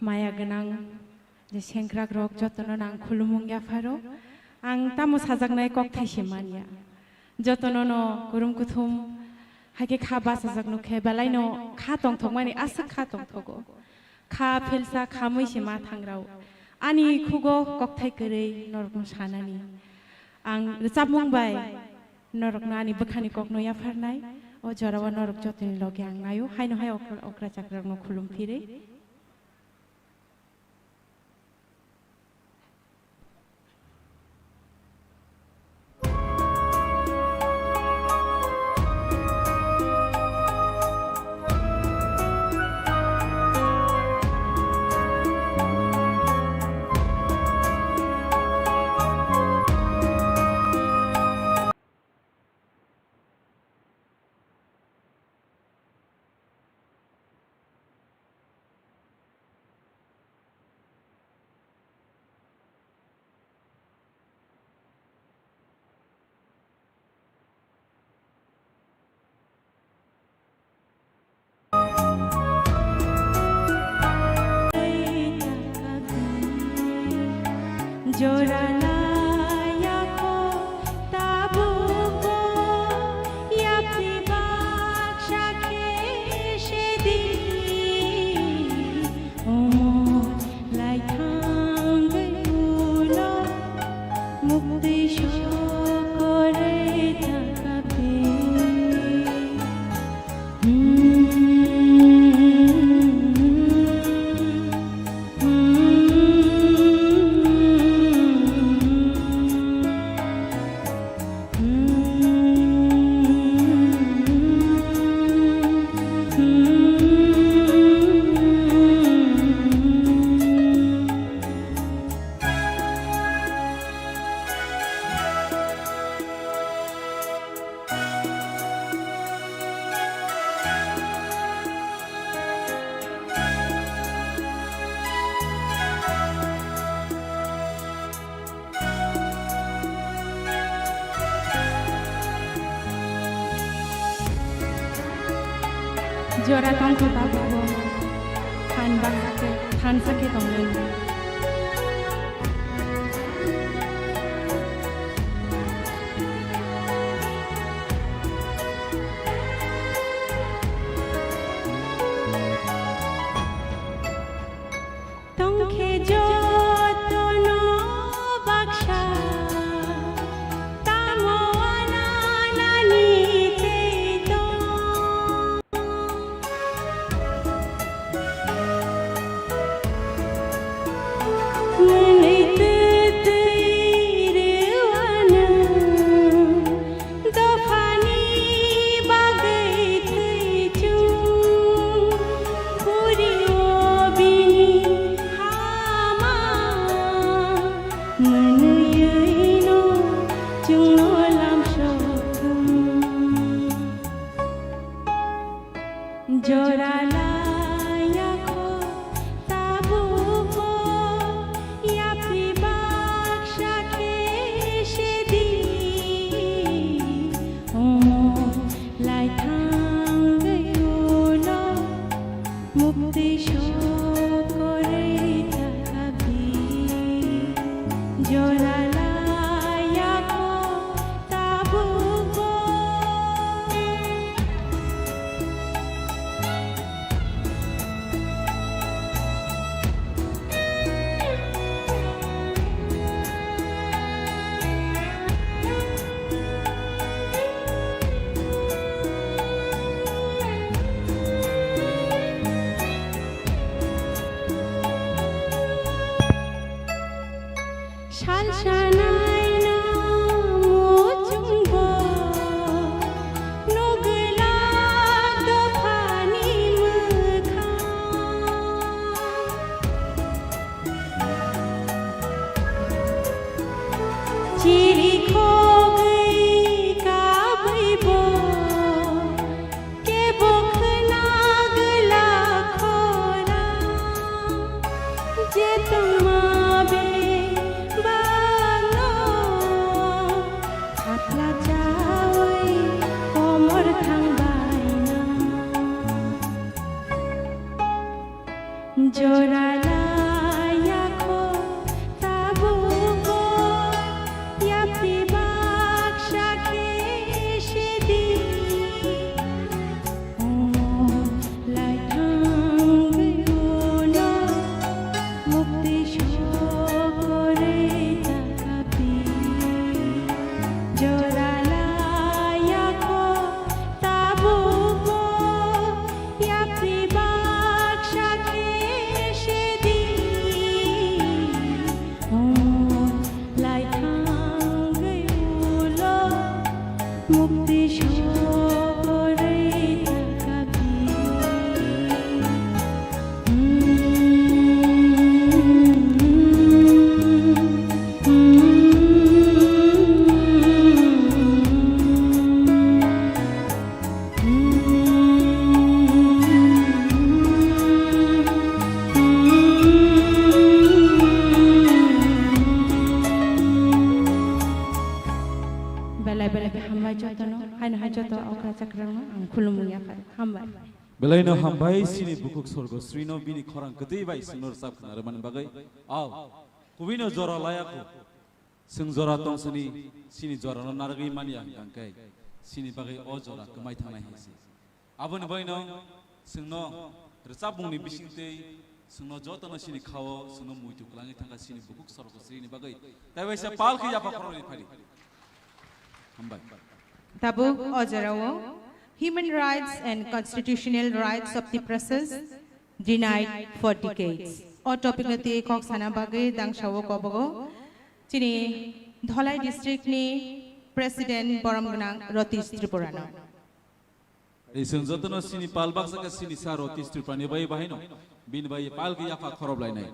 maya ganang je sengkra grok jotono nang khulumung ya pharo ang tamo sajaknai kok thaise mania jotono no gurum kuthum hake kha ba sajakno khe balaino kha tong thongmani asa kha tong thogo kha phelsa kha moise ma thangrau ani khugo kok thai korei norgum sanani ang recapmung bai norok nani bakhani kokno ya pharnai o jorawa norok jotoni loge ang ayo haino hai okra chakra no khulum phire Jorana yako tabuko ya pribak shakhe shedi omo lai thang ulo mukti shokore thakabe Jora tongko tabuko than basake than sake tonglen tongkhe jotono baksha tamo anani teito Jorala yako tabuko ya pribak shakhe shedi omo lai thang ulo mukti shokore thakabe jorala yako tabuko Belaino hambai sini bukuk sorgo srino bini khorang gede bai sinur sab khnar man bagai aw kubino jora layaku sing jora tong sini jora no nargi mania kangkai sini bagai o jora kemai thanai hisi abon baino singno rcabungni bisingte singno jotono sini khawo singno muitu klangi thanga sini bukuk sorgo srini bagai tabaisa palki yapa khoroni phari hambai Tabuk Ojarawo, human rights and constitutional rights of the process denied for decades. O topic nati kok sana bagai dang shawo kobogo. Chini Dholai district ni President Boramganang Rotish Tripurano. Iseng jotono sini palbak saka sini sa Rotish Tripurani bai bahino bin bai palki yafa khorob lai nai.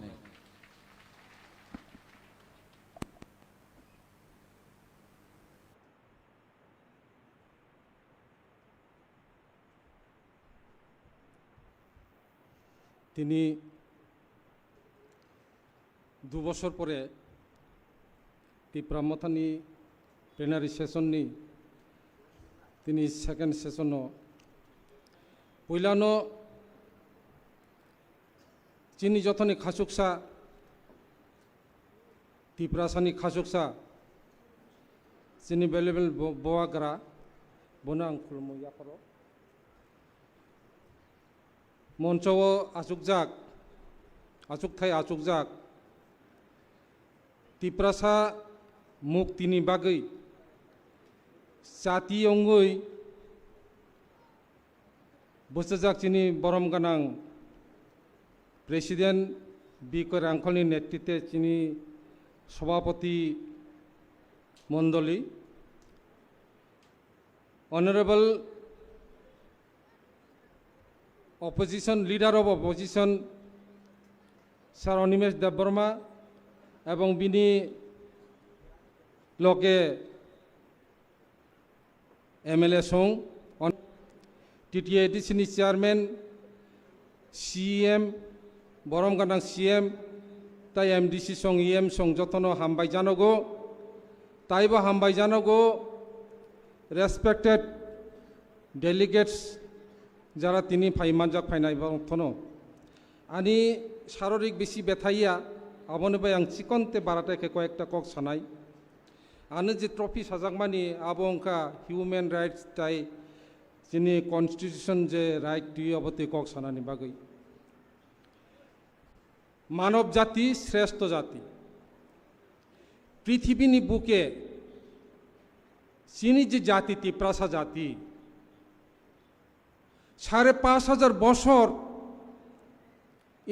তিনি 2 বছর পরে ত্রিপুরামথানি plenary সেশননি তিনি second session পইলানো চিনি যথনি খাসুকসা ত্রিপুরাসানি খাসুকসা চিনি bailable বোয়াগ্রা বনা আं खुलुमो याखरो মঞ্চও আচুকথাই আচুকজাক ত্রিপুরাসা মুক্তিনি বাগৈ জাতি অঙ্গৈ বসজাক চিনি বরম গানাং প্রেসিডেন্ট বি কে রাংখলনি নেতৃত্বে চিনি সভাপতি মণ্ডলী honourable opposition leader of opposition Sir Onimesh Debbarma এবং বিনি লগে MLA song TTADC chairman CM বরমগানাং CM তাই MDC সং EM সং যতন হামবাই জানগো তাইবা হামবাই জানগো রেসপেক্টেড ডেলিগেটস যারা তিনি ফাইমানজাক ফাইনাই থনো আনি শারীরিক বেশি ব্যথাইয়া আবনবাই আং চিকনতে বারাটাকে কয়েকটা কক সানাই আনো যে ট্রফি সাজাকমানি আবো অঙ্কা হিউম্যান রাইটস তাই যিনি কনস্টিটিউশন যে রাইট টু অবতে কক সানানি বাগৈ মানব জাতি শ্রেষ্ঠ জাতি পৃথিবীনি বুকে চিনি যে জাতি ত্রিপ্রাসা জাতি 5,500 বছর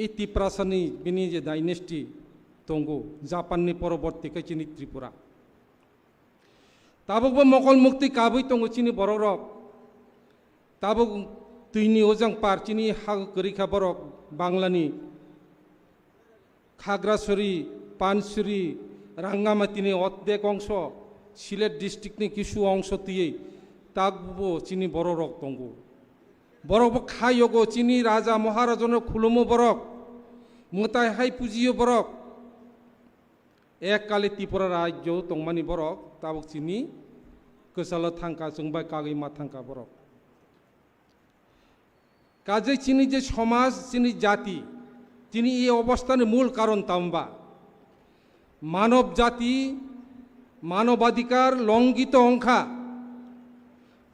এই ত্রিপ্রাসানি বিনি যে ডাইনেস্টি তঙ্গু জাপাননি পরবর্তীকে চিনি ত্রিপুরা তাবকবো মকল মুক্তি কাবই তঙ্গু চিনি বড়রক তাবক তুইনি ওজাং পার চিনি হাগ করিখা বরক বাংলানি খাগড়াছড়ি পানছড়ি রাঙ্গামাতিনি অর্ধেক অংশ সিলেট ডিস্ট্রিক্টনি কিছু অংশ দিয়ে তাকবো চিনি বড়রক তঙ্গু বরক খাইগো চিনি রাজা মহারাজন খুলুমো বরক মোতাই হাই পুজিও বরক এককালে ত্রিপুরা রাজ্য তংমানি বরক তাবক চিনি কসাল থাঙ্কা जोंबाय কাগিমা থাঙ্কা বরক কাজে চিনি যে সমাজ চিনি জাতি তিনি এই অবস্থানের মূল কারণ তাম্বা মানব জাতি মানবাধিকার লঙ্ঘিত অংশা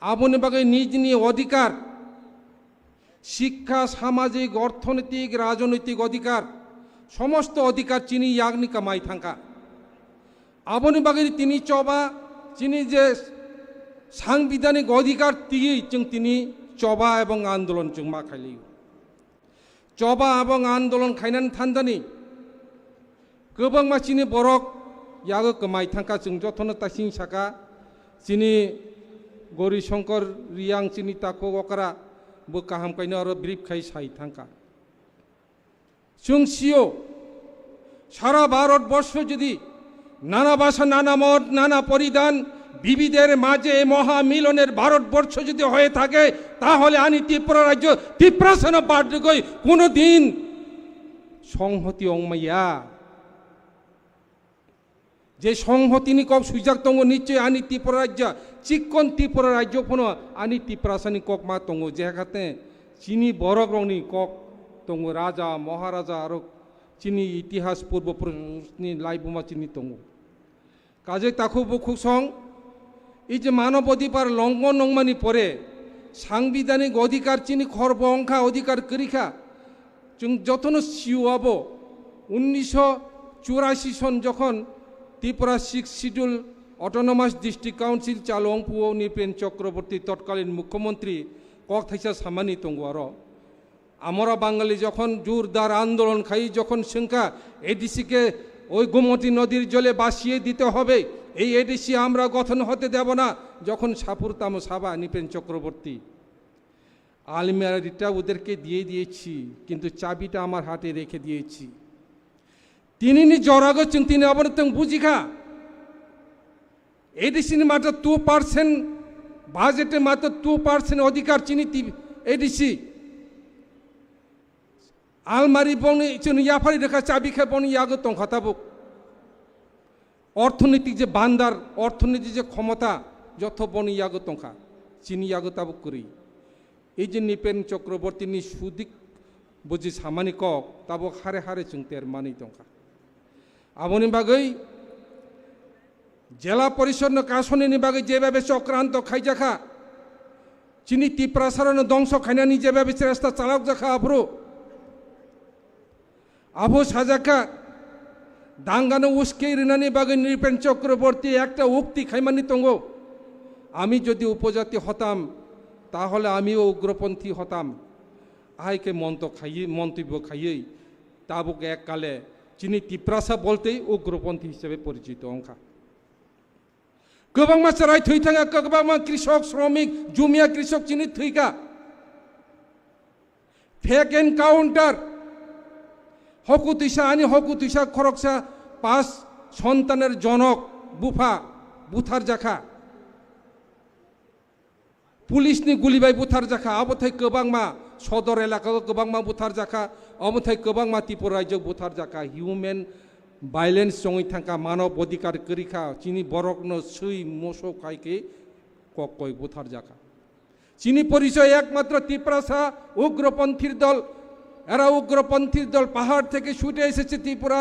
আবনে বাগে নিজ নিয়ে অধিকার শিক্ষা সামাজিক অর্থনৈতিক রাজনৈতিক অধিকার সমস্ত অধিকার চিনি ইয়াগনি কামাই থাকা আবনে বাগে তিনি চবা চিনি যে সাংবিধানিক অধিকার দিয়ে তিনি চবা এবং আন্দোলন जों मा খাইলি চবা এবং আন্দোলন খাইনান থান্দানি गोबां मानसिनि बरक यागो कमाई थांका जों जथन तासिं साका चिनि गौरी शंकर रियां चिनि ताको अकरा बो काहाम काइनो आरो ब्रिफ खाई साई थांका जों सियो सारा भारत बर्ष যদি नाना भाषा नाना मत नाना परिधान বিবিধের মাঝে মহামিলনের ভারতবর্ষ যদি হয়ে থাকে তাহলে আনি ত্রিপুরা রাজ্য ত্রিপুরাসন বাড়গই কোনোদিন সংহতি অংমাইয়া যে সংহতিনি কক সুজাক দङ নিশ্চয় আনি ত্রিপুরা রাজ্য চিকন ত্রিপুরা রাজ্য ফোন আনি ত্রিপুরাসানি কক মা দङ যেখাতে চিনি বরক রংনি কক দङ রাজা মহারাজা আর চিনি ইতিহাস পূর্বপুরুষনি লাইবুমা চিনি দङ কাজে তাকু বুকুসং এই যে মানব অধিকার লঙ্ঘন নংমানি পরে সাংবিধানিক অধিকার চিনি খর্ব অংখা অধিকার করিখা जों যতন সিওয়াব 1984 সন যখন Tripura 6 schedule autonomous district council চালং পুও নিপেন চক্রবর্তী তৎকালীন মুখ্যমন্ত্রী কক থাইসা সামানি দङ আरो আমরা বাঙালি যখন জোরদার আন্দোলন খাই যখন সংখ্যা এডিসিকে ওই গোমতী নদীর জলে বাসিয়ে দিতে হবে এই এডিসি আমরা গঠন হতে দেব না যখন সাপুরতাম সাবা নিপেন চক্রবর্তী আলমিরাটা ওদেরকে দিয়ে দিয়েছি কিন্তু চাবিটা আমার হাতে রেখে দিয়েছি তিনি নি জরাগ তিনি আবার তুমি বুঝিখা এডিসি মাত্র 2% বাজেটে মাত্র 2% অধিকার চিনি এডিসি আলমারি বনি চিনি ইয়াফারি রেখা চাবি খে বনি ইয়াগ তংখাতাবুক অর্থনৈতিক যে বান্দার অর্থনৈতিক যে ক্ষমতা যত বনি ইয়াগ তংখা চিনি ইয়াগ তাবুক করি এই যে নিপেন চক্রবর্তী নি সুদিক বুঝি সামানি কক তাবুক হারে হারে চিংতের মানি তংখা আবনি বাগৈ জেলা পরিষদ কাশনি বাগৈ যেভাবে চক্রান্ত খাইজাখা চিনি ত্রিপ্রাসারণ ধ্বংস খাইনানি যেভাবে চেষ্টা চালাক জাখা আব্রু আবু সাজাকা দাঙ্গানো উস্কে রিনানি বাগে নিপেন চক্রবর্তী একটা উক্তি খাইমানি দङ আমি যদি উপজাতি হতাম তাহলে আমিও উগ্রপন্থী হতাম আইকে মন্তব্য খাইয়েই তাবুক এককালে চিনি ত্রিপ্রাসা বলতেই উগ্রপন্থী হিসেবে পরিচিত অংখা गोबां मानसि राय थै थाङा गोबां কৃষক শ্রমিক জুমিয়া কৃষক চিনি থৈকা ফেক এনকাউন্টার হকু তুইসা আনি হকু তুইসা খরকসা 5 সন্তানের জনক বুফা বুথার জাখা পুলিশনি গুলিবাই বুথার জাখা আবথাই गोबांमा সদর এলাকা गोबांमा বুথার জাখা অবথাই गोबांमा ত্রিপুরা রাজ্য বুথার জাখা হিউম্যান ভাইলেন্স জङै थांखा मानव अधिकार करिखा चिनी बरकनो सै मोसो खाइके ककय बुथार जाखा चिनी परिचय एकमात्र ত্রিপুরাসা উগ্রপন্থীর দল এরা উগ্রপন্থীর দল পাহাড় থেকে ছুটে এসেছে ত্রিপুরা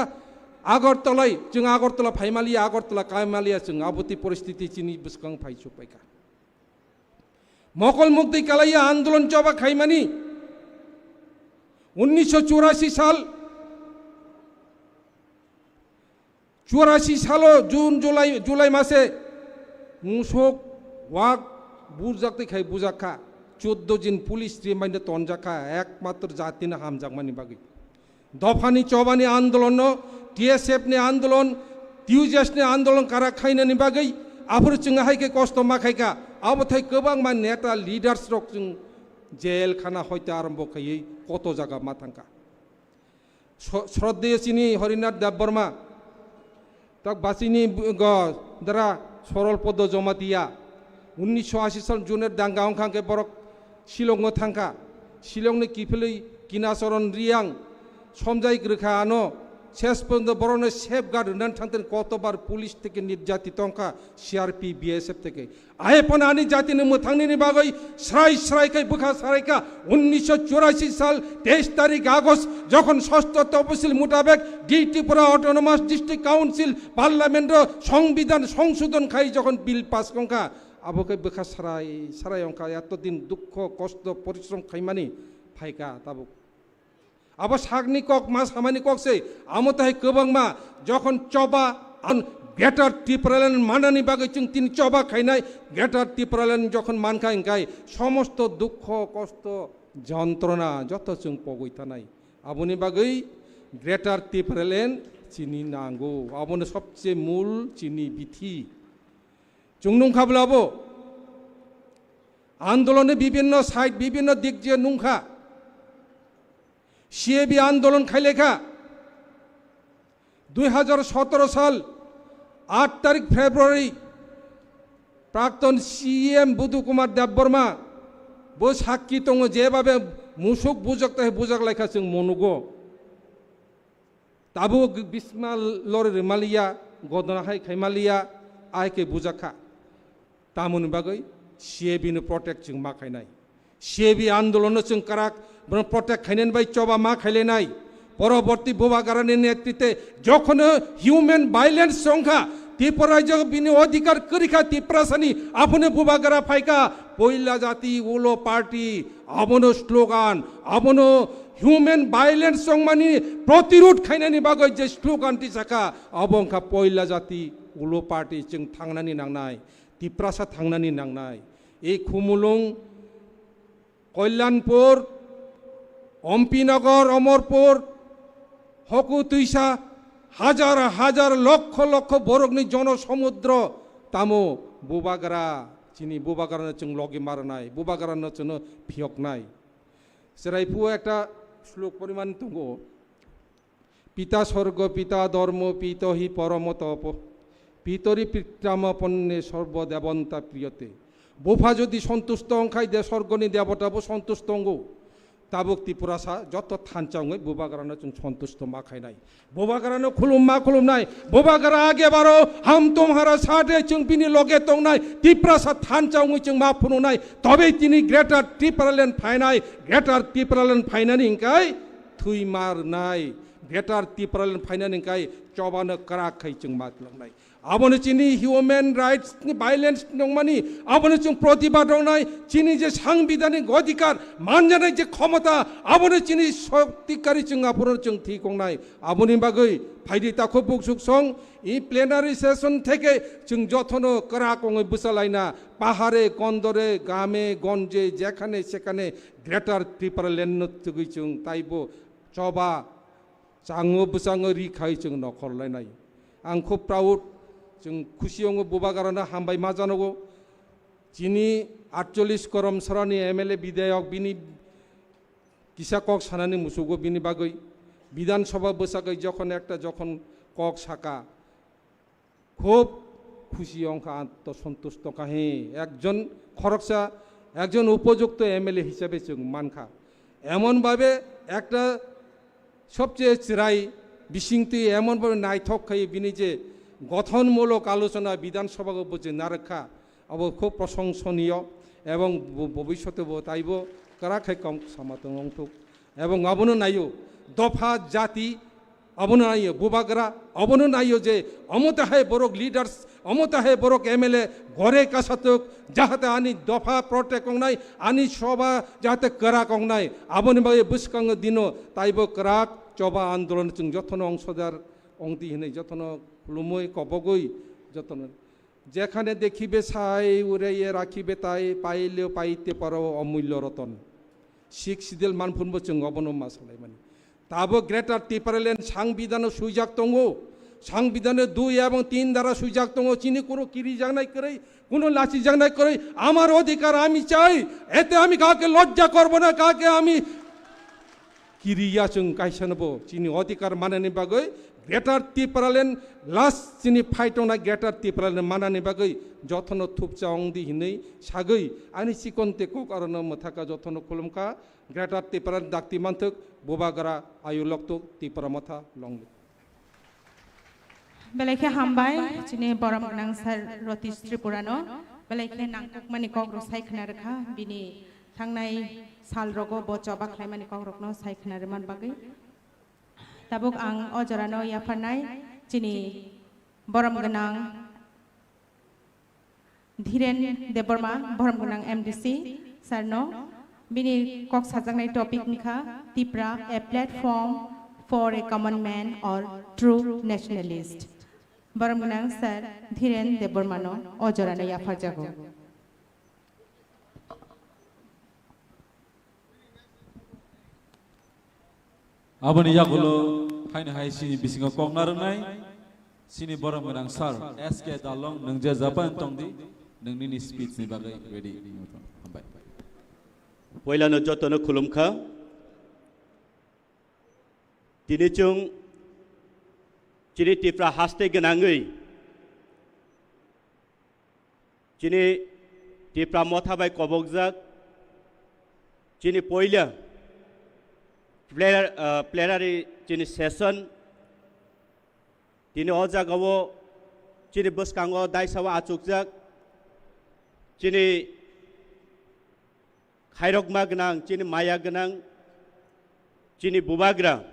আগরতলায় जों আগরতলা ফাইমালিয়া আগরতলা কাইমালিয়া जों আবতি পরিস্থিতি চিনি বিস্কং ফাইছু পাইকা মকল মুক্তি কালাইয়া আন্দোলন জবা খাইমানি 1984 সাল 84 সালো জুন জুলাই মাসে মুসক ওয়াক বুজাকতে খাই বুজাখা 14 দিন পুলিশ রিমাইন্ডে তনজাখা একমাত্র জাতিনা হামজাকমানি বাগি দফানি চবানি আন্দোলন টিএসএফ নি আন্দোলন টিউজেস নি আন্দোলন কারা খাইনানি বাগি আফর চিং হাইকে কষ্ট মাখাইকা আবথাই गोबां মান নেতা লিডার্স রক जों জেল খানা হইতে আরম্ভ খাই কত জায়গা মাথাঙ্কা শ্রদ্ধেয় চিনি হরিনাথ দেববর্মা तक बासिनी द्वारा सरल पद जमा दिया 1980 साल जुनेर दांगा अंखां के बरक शिलं थांखा शिलं ने किफिलै किनाचरण रियां समजाय ग्रखा आनो শেষ পর্যন্ত বরং সেফ গার্ড নান থাকতেন কতবার পুলিশ থেকে নির্যাতিত অঙ্কা সিআরপি বিএসএফ থেকে আয়েপন আনি জাতিनि मोथांनि बागै স্রাই স্রাইকাই বুখা স্রাইকা 1984 সাল 23 তারিখ আগস্ট যখন ষষ্ঠ তফসিল মোতাবেক D Tripura autonomous district council parliament সংবিধান সংশোধন খাই যখন বিল পাস কঙ্কা আবকে বুখা স্রাই স্রাই অঙ্কা এতদিন দুঃখ কষ্ট পরিশ্রম খাইমানি ফাইকা তাবুক আবার সাগনি কক মাস হামানি ককসে আমতাই গোबांमा যখন চবা গ্রেটার ত্রিপুরাল্যান্ড মানানি বাগৈ जों তিনি চবা খাইনাই গ্রেটার ত্রিপুরাল্যান্ড যখন মানখাই গাই সমস্ত দুঃখ কষ্ট যন্ত্রণা যত जों পগৈ থানাই আবনি বাগৈ গ্রেটার ত্রিপুরাল্যান্ড চিনি নাঙ্গো আবনে সবচেয়ে মূল চিনি বিধি जों नंखाब्लाबो আন্দোলনে বিভিন্ন সাইড বিভিন্ন দিক যে নুংখা সিএবি আন্দোলন খাইলেখা 2017 সাল 8 তারিখ ফেব্রুয়ারি প্রাক্তন সিএম বুধু কুমার দেববর্মা বো সাক্ষী দङ যেভাবে মুসুক বুজাকতে বুজাকলাইখা जों মনুগো তাবু বিসমা লর রেমালিয়া গদনাহাই খাইমালিয়া আইকে বুজাখা তামুনি বাগৈ সিএবিनो प्रटेक्ट जों मा खायनाय সিএবি আন্দোলন जों কারাক প্রটেক্ট খাইনেন বাই চবা মা খাইলেনাই পরবর্তী বোবাগারানি নেতৃত্বে যখন হিউম্যান ভাইলেন্স সংখ্যা ত্রিপুরা বিনি অধিকার করিখা ত্রিপুরাসানি আপনি বোবাগারা ফাইকা পয়লা জাতি ওলো পার্টি আপনো স্লোগান আপনো হিউম্যান ভাইলেন্স সংমানি প্রতিরোধ খাইনানি বাগৈ যে স্লোগানটি সাকা অবংখা পয়লা জাতি ওলো পার্টি जों थांनानै नांनाय ত্রিপুরাসা थांनानै नांनाय এই খুমুলুং কল্যাণপুর অম্পিনগর অমরপুর হকু তুইসা হাজার হাজার লক্ষ লক্ষ বরগনি জনসমুদ্র তামো বুবাগারা চিনি বুবাগারানো जों লগে মারনাই বুবাগারানো जों ফিয়কনাই সেরাইফু একটা শ্লোক পরিমাণ দङ পিতা স্বর্গ পিতা ধর্ম পিত হি পরম তপ পিতরি পিত্রামপন্নে সর্বদেবন্তা প্রিয়তে বোফা যদি সন্তুষ্ট অংখাই দে স্বর্গনি দেবতাবো সন্তুষ্ট অঙ্গ তাবুক ত্রিপুরাসা যত থানচাঙে বোবাগারানো जों সন্তুষ্ট মা খাইনাই বোবাগারানো খুলুমনাই বোবাগারা আগে বারো হাম তোমারা সাথে जों বিনি লগে তংনাই ত্রিপুরাসা থানচাঙে जों মা ফুনুনাই তবে তিনি গ্রেটার ত্রিপুরাল্যান্ড ফাইনাই গ্রেটার ত্রিপুরাল্যান্ড ফাইনানি ইনকাই থুই মারনাই গ্রেটার ত্রিপুরাল্যান্ড ফাইনানি ইনকাই চবানো কারাখাই जों মা লংনাই আবনে চিনি হিউম্যান রাইটস ভাইলেন্স নংমানি আবনে जों প্রতিবাদ দংনাই চিনি যে সাংবিধানিক অধিকার মানজানাই যে ক্ষমতা আবনে চিনি শক্তিকারী जों আপন जों ঠিকংনাই আবনি বাগৈ ফাইদি তাখো বুকসুক সং ই প্লেনারি সেশন থেকে जों যতনো কারাকঙে বুসালাইনা পাহাড়ে কন্দরে গ্রামে গঞ্জে যেখানে সেখানে গ্রেটার ত্রিপুরাল্যান্ড তুগৈ जों তাইবো চবা চাঙো বুসাঙো রিখাই जों নখরলাইনাই आं খুব प्राउड जों खुसियाव बोबागारानो हामबाय मा जानांगौ चिनी 48 करम सरानि एमएलए विधायक बिनि किसा কক सानानि मुसुगो बिनि बागै বিধানসভা বসাগै যখন একটা যখন কক সাকা খুব খুশি অঙ্কা আত্মসন্তুষ্ট কাহে একজন খরকসা একজন উপযুক্ত এমএলএ হিসেবে जों মানখা এমনভাবে একটা সবচেয়ে চিরাই বিশিংতি এমনভাবে নাইথক খাই বিনি যে গঠনমূলক আলোচনা বিধানসভাকে বুঝে না রাখা আব খুব প্রশংসনীয় এবং ভবিষ্যতে তাইব কারাখাই কম সামাতং এবং আবনো নাইও দফা জাতি আবনো নাইও বুবাগরা আবনো নাইও যে অমতা হে বড়ক লিডার্স অমতা হে বড়ক এমএলএ ঘরে কাসাতক যাহাতে আনি দফা প্রটেক্ট নাই আনি সভা যাহাতে কারাক নাই আবনি বাগে বুসকাং দিনো তাইব কারাক চবা আন্দোলন जों যতন অংশদার অংতি হনে যতন লুমই কবগই যতন যেখানে দেখিবে ছাই উড়াইয়ে রাখিবে তাই পাইলেও পাইতে পারো অমূল্য রতন শিখ সিদিল মানফুনবো जों অবনো মাসালাই মানে তাবো গ্রেটার ত্রিপুরাল্যান্ড সাংবিধানে সুইজাক দङ সাংবিধানে 2 এবং 3 দ্বারা সুইজাক দङ চিনি কোনো কিরি জাংনাই করে কোনো লাচি জাংনাই করে আমার অধিকার আমি চাই এতে আমি কাকে লজ্জা করব না কাকে আমি কিরিয়া जों কাইসানবো চিনি অধিকার মানানি বাগৈ গ্রেটার ত্রিপুরাল্যান্ড লাস্ট চিনি ফাইটনা গ্রেটার ত্রিপুরাল্যান্ড মানানি বাগৈ যতন থুপচা অংদি হিनै সাগৈ আনি সিকন্তে কক আরনো মথাকা যতন খুলমকা গ্রেটার ত্রিপুরাল্যান্ড দাক্তি মানথক বোবাগারা আয়ু লক্তক ত্রিপুরা মথা লংলি Belai hambai cini boram nang sar roti Tripurano belai nangkuk mani kok ro sai khna rakha bini thangnai sal rogo bo choba khlai mani kok rokno sai khna reman bagai tabuk ang ojorano ya phanai cini boram ganang Dhiren Deborma boram ganang MDC sarno bini kok sajangnai topic nikha Tipra a platform for a common man or true nationalist boram ganang sir Dhiren Debormano ojorano ya pharjago Abani yakulo hain hai sini bisinga kongnar nai sini boram ganang sar SK Dalong nangja Japan tongdi nangni speech ni bagai ready hambai Poilano jotono khulumkha Tini chung Chini Tipra haste ganangui Chini Tipra mothabai kobokjak Chini poila plenary chini session Tini ojagawo Chini buskango daisawa achukjak Chini khairokma ganang chini maya ganang chini bubagra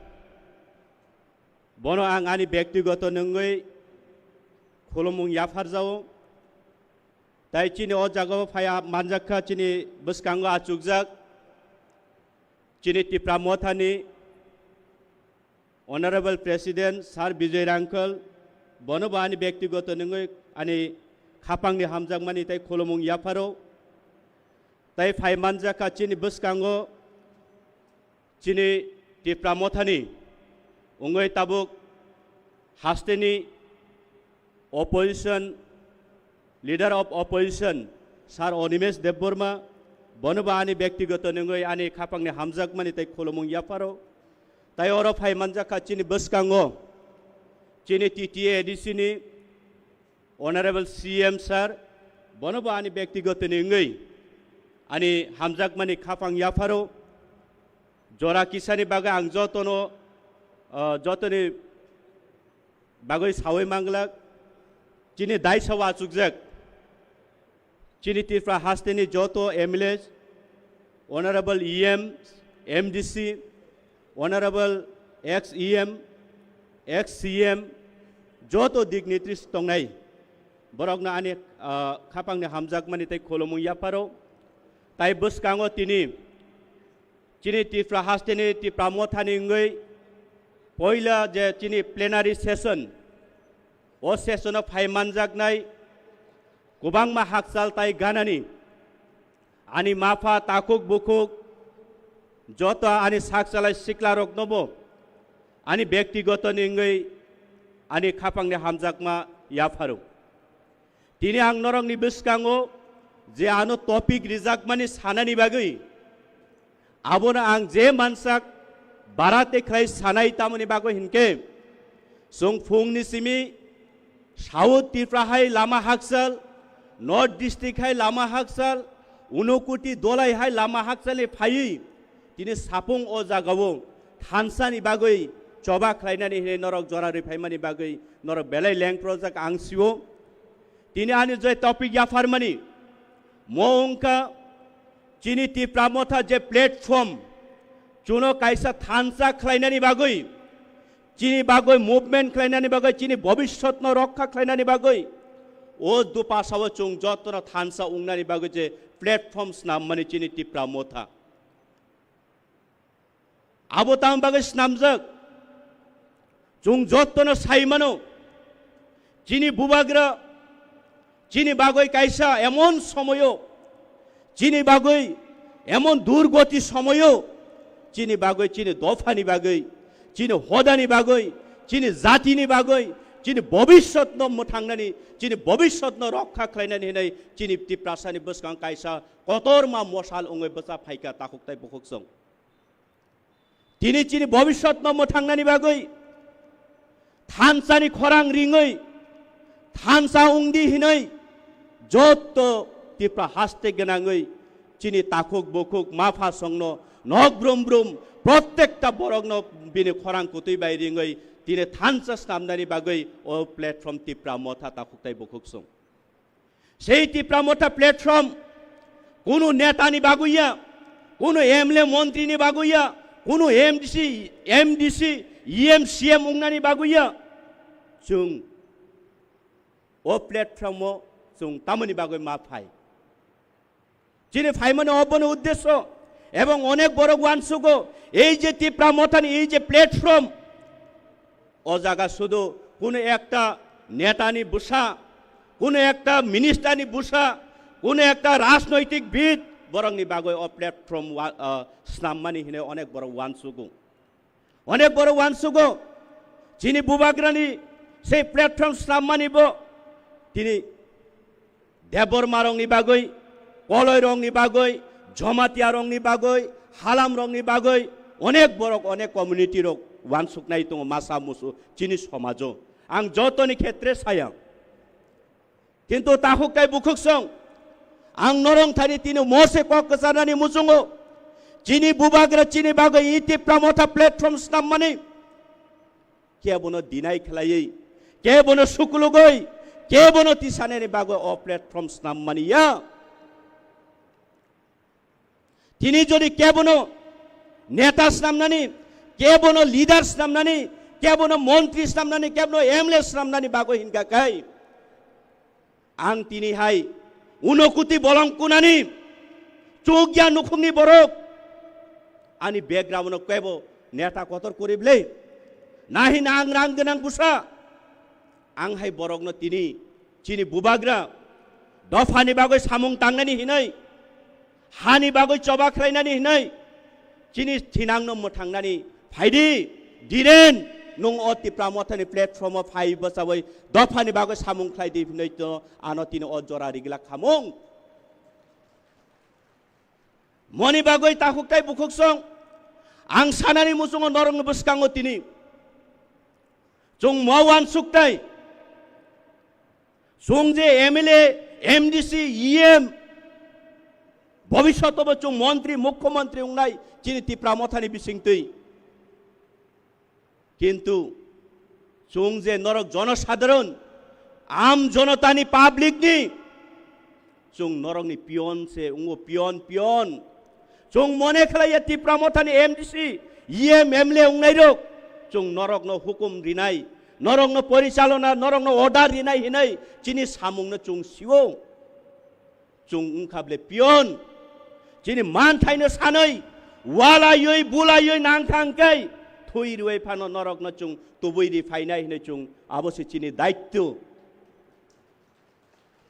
bono ang ani ব্যক্তিগত nungoi khulumung yafarjao tai chini o jagao phaya manjakha chini buskango achukjak chini Tipra mothani honorable president sir Bijoy Rangkal bono ba ani ব্যক্তিগত nungoi ani khapangni hamjakmani tai khulumung yafaro tai phai manjaka chini buskango chini Tipra mothani ungoi tabuk hasteni opposition leader of opposition sir Onimesh Deborma bonoba ani ব্যক্তিগত nungoi ani khapangni hamjakmani tai khulumung yafaro tai oro phai manjaka chini buskango chini TTA ADC ni honorable CM sir bonoba ani ব্যক্তিগত nungoi ani hamjakmani khapang yafaro jora kisani baga ang jotono jotoni bagoi sawai manglak chini dai sawa chukjak chini Tipra hasteni joto MLAs honorable EM MDC honorable ex-EM ex-CM joto dignitaries tongnai borokna ani khapangni hamjakmani tai khulumung yaparo tai buskango tini chini Tipra hasteni Tipra mothani ngoi poila je chini plenary session o session of phai manjaknai kubangma haksal tai ganani ani mafa takuk bukuk joto ani saksalai siklarok nobo ani ব্যক্তিগত ningoi ani khapangni hamjakma yafaru tini ang norongni buskango je ano topic rijakmani sanani bagai abona ang je mansak barate khlai sanai tamoni bago hinke sung phungni simi South Tipra hai lama haksal North district hai lama haksal Unokuti dolai hai lama haksale phai tini sapung o jagawo thansani bagoi choba khlainani he norok jorari phaimani bagoi norok belai leng project angsiwo tini ani joi topic ya farmani moongka chini Tipra motha je platform chuno kaisa thansa khlainani bagoi chini bagoi movement khlainani bagoi chini bhabishyot no rakha khlainani bagoi o dupa sawo chung jotona thansa ungnani bagoi je platforms nam mani chini Tipra motha abotam bagoi snamjak chung jotona saimano chini bubagra chini bagoi kaisa emon somoyo chini bagoi emon durgoti somoyo chini bagoi chini dofani bagoi chini hodani bagoi chini zatini bagoi chini bhabishyot no mothangnani chini bhabishyot no rakha khlainani hinai chini Tipra sani buskang kaisa kotorma mosal ongoi basa phaika takuktai bukhuksong tini chini bhabishyot no mothangnani bagoi thansani khorang ringoi thansa ungdi hinai joto Tipra haste ganangoi chini takuk bukuk mafa songno nok brum brum প্রত্যেকটা বরগ্ন বিনে খরাং কুতুই বাইরিngoi तिने थानसा स्नामनानि बागै ओ platform Tipra मथा ताखुकताय बुखुकसं সেই तिप्रा मथा platform কোনো নেতানি বাগুইয়া কোনো MLA মন্ত্রীনি বাগুইয়া কোনো এমডিসি ইএম সিএম উংনানি বাগুইয়া जों ও প্ল্যাটফর্মও जों তামনি বাগৈ মা ফাই যিনি ফাই মানে অবন উদ্দেশ্য এবং অনেক বড় ওয়ানসুগো এই যে তিপ্রা মথানি এই যে প্ল্যাটফর্ম ও জায়গা শুধু কোনো একটা নেতানি বুসা কোনো একটা মিনিস্টারনি বুসা কোনো একটা রাজনৈতিক বিদ বরংনি বাগৈ ও প্ল্যাটফর্ম স্নামমানি হিনে অনেক বড় ওয়ানসুগো যিনি বুবাগ্রানি সেই প্ল্যাটফর্ম স্নামমানিব তিনি দেববর্মা রংনি বাগৈ কলয় রংনি বাগৈ জমাতিয়া রংনি বাগৈ হালাম রংনি বাগৈ অনেক বড় অনেক কমিউনিটি রক ওয়ানসুকনাই দङ মাসা মুসু চিনি সমাজ आं যতনি ক্ষেত্রে সায়া কিন্তু তাহুকাই বুখুকসং आं नरं थारी तिनी मोसे ककसानानि मुसुङो चिनी बुबाग्रा चिनी बागै इति प्रमोथा प्लेटफर्म स्नाममानि केबनो दिनाय खलायै केबनो सुकुलुगै केबनो तिसानेनि बागै अ प्लेटफर्म स्नाममानिया तिनी जदि केबनो नेता स्नामनानि केबनो लिडार स्नामनानि केबनो मन्त्री स्नामनानि केबनो एमएलए स्नामनानि बागै हिनगाखाय आं तिनिहाय उनकुति बलं कुनानि चौगिया नुखुंनि बरक आनि बेकग्राउन्ड केबो नेता कतर करिबले नाहि नां रां गोनां बुसा आं हाय बरकनो तिनि चिनि बुबाग्रा दफानि बागै सामुं तांनानि हिनै हानि बागै चबा खलायनानि हिनै चिनि थिनांनो मोथांनानि फायदि दिरेन नं अति प्रामथानि प्लेटफर्म फाइ बसाबै दफानि बागै सामुं खलायदि हिनै त आनो तिनि अ जरा रिगला खामुं मनि बागै ताखुकताय बुखुकसं आं सानानि मुसुङो नरंनो बसकाङो तिनि जों मवान सुकताय जों जे एमएलए एमडीसी ईएम भविष्यतबो जों मन्त्री मुख्यमन्त्री उंनाय चिनि तिप्रामथानि बिसिंतै किन्तु जों जे नरक जनसाधारण आम जनतानि पाब्लिकनि जों नरकनि पियन से उंगो पियन जों मने खलाया तिप्रामथानि एमडीसी ईएम एमएलए उंनाय रक जों नरकनो हुकुम रिनाय नरकनो परिचालना नरकनो अर्डार रिनाय हिनै चिनि सामुंनो जों सिवो जों उंखाबले पियन चिनि मान थाइनो सानै वालायै बुलायै नांथांकै थुइ रुइ फानो नरकनो जों तुबुइरि फाइनाय हिनै जों अबसे चिनि दायित्व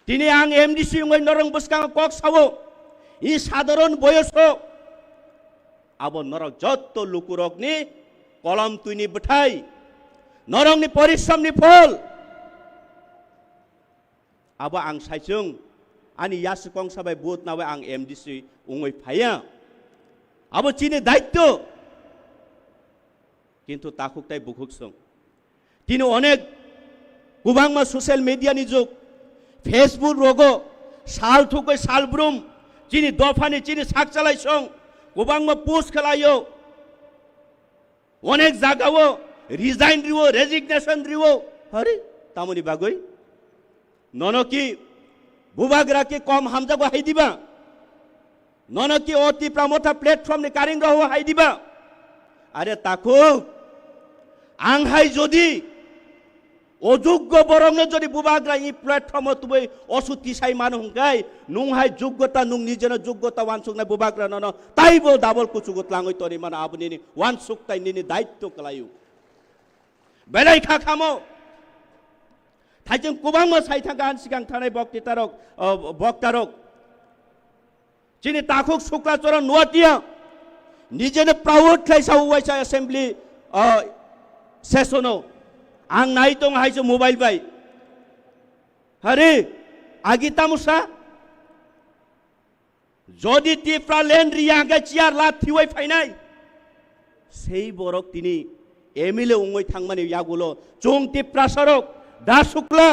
तिनि आं एमडीसी उंगै नरं बसकाङ कक सावो इ साधारण बयसो अब नरक जत्तो लुकुरकनि कलम तुइनि बथाय नरंनि परिश्रमनि फल अब आं साइजों आनि यासुकं साबाय बुत नावे आं एमडीसी उंगै फाया अब चिनि दायित्व किन्तु ताखुकताय बुखुकसं तिनि अनेक गुबांमा ससियेल मिडियानि जुग फेसबुक रोगो साल थुकै साल ब्रुम चिनि दफानि चिनि साकचालायसं गुबांमा पोस्ट खलायो अनेक जागावो रिजाइन रिवो रेजिग्नेशन रिवो अरे तामुनि बागै ननकी बुबाग्रा के कम हामजागो हाइदिबा ननकी अति प्रामथा प्लेटफर्म नि कारिं रहो हाइदिबा अरे ताकुक आं हाय जदि अयोग्य बरंनो जदि बुबाग्रा इ प्लेटफर्म तुबै असुति साइ मानु हंगाय नुंहाय योग्यता नुं निजेनो योग्यता वानसुकनाय बुबाग्रा नन ताइबो दाबल कुचुगत लाङै तरि माना आबुनि वानसुकताय निनि दायित्व कलायु बेलाय खाखामो थाइजों कुबांमा साइथागान सिगां थानाय बक्तारक चिनि ताखुक सुक्लाचरण नुवातिया निजेनो प्राउड खायसा उवाइसा एसेम्बली सेसनो आं नायतं हायसो मोबाइल बाय अरे आगिता मुसा जदि तिफ्रा लेन रियागा चियार लाथिवाय फाइनाय सेई बरक तिनि एमएलए उंगै थांमानि यागुलो जों तिफ्रा सरक दा शुक्ला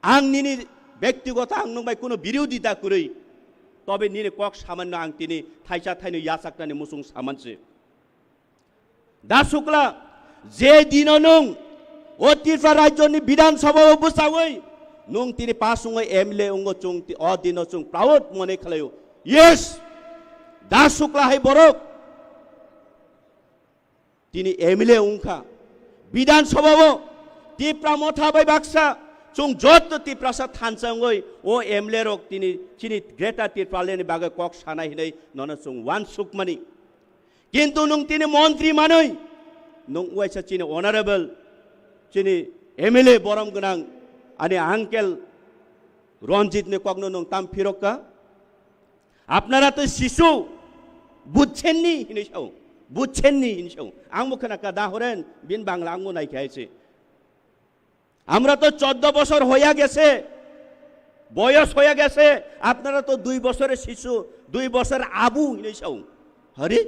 आं निनि व्यक्तिगत आं नंबाय कोनो बिरोधिता कुरै तबे निनि कक सामान्य आं तिनि थाइसा थाइनो यासाकनानि मुसुं सामानसे दा शुक्ला जे दिन नों ओ त्रिपुरा राज्यनि विधानसभा बुसावै नों तिनी पासुङै एमएलए उंगो चुङ अ दिन चुङ प्राउड मने खलायो यस दास शुक्ला है बरक तिनी एमएलए उंखा विधानसभा त्रिपुरा मथाबै बाक्सा चुङ जत त्रिपुरा सा थानसाङै ओ एमएलए रक तिनी चिनी ग्रेटर त्रिपुरालेनि बागै कक सानाय हिनै नन चुङ वान सुकमनि किन्तु नों तिनी मन्त्री मानै नों वाइसा चिनी अनारेबल चिनी एमएलए बरम गोनां अनि आंकेल रंजित ने कग्नो नों ताम फिरक्का आपनारा तो शिशु बुझছেননি हिनिसाव बुझছেননি हिनिसाव आंबो खोनाका दाहरेन बिन बांला आंबो नायखायसे আমরা তো 14 বছর হইয়া গেছে বয়স হইয়া গেছে আপনারা তো 2 বছরের শিশু 2 বছর আবু হিনিসাও হরে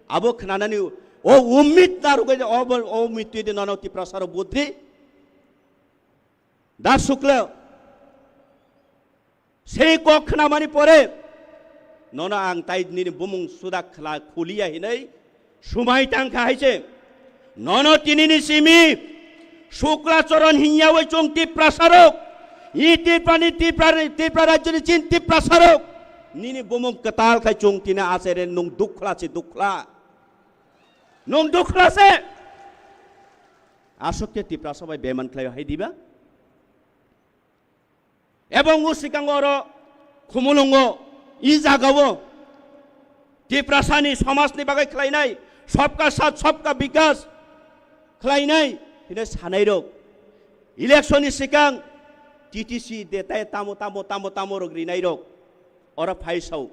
আবো খনানানি ও উম্মিত নারুগে ও মৃত্যুতে ননতি প্রসার বুদ্ধি দাস শুক্ল সেই কখনামানি পরে ননা আং তাইনি বুমুং সুদা খলা খুলিয়া হিनै সুমাই টাংখা হাইছে নন তিনিনি সিমি শুক্লাচরণ হিয়াওই চংতি প্রসারক ই তিপ্রানি তিপ্রা রাজ্যনি চিন্তি প্রসারক নিনি বুমুং কতাল খাই চংতিনা আছেরে নং দুখলাছে দুখলা নং দুখলাছে আসকে তিপ্রা সবাই বেমান খাই হাই দিবা এবং ও সিকাঙ্গর খুমুলঙ্গ ই জাগাও त्रिपुरासानि समाजनि बागै खालायनाय सबका साथ सबका विकास खालायनाय हिने सानाय रक इलेक्शननि सिगां टीटीसी देताय तामो तामो तामो तामो रक रिनाय रक अर फाइसाव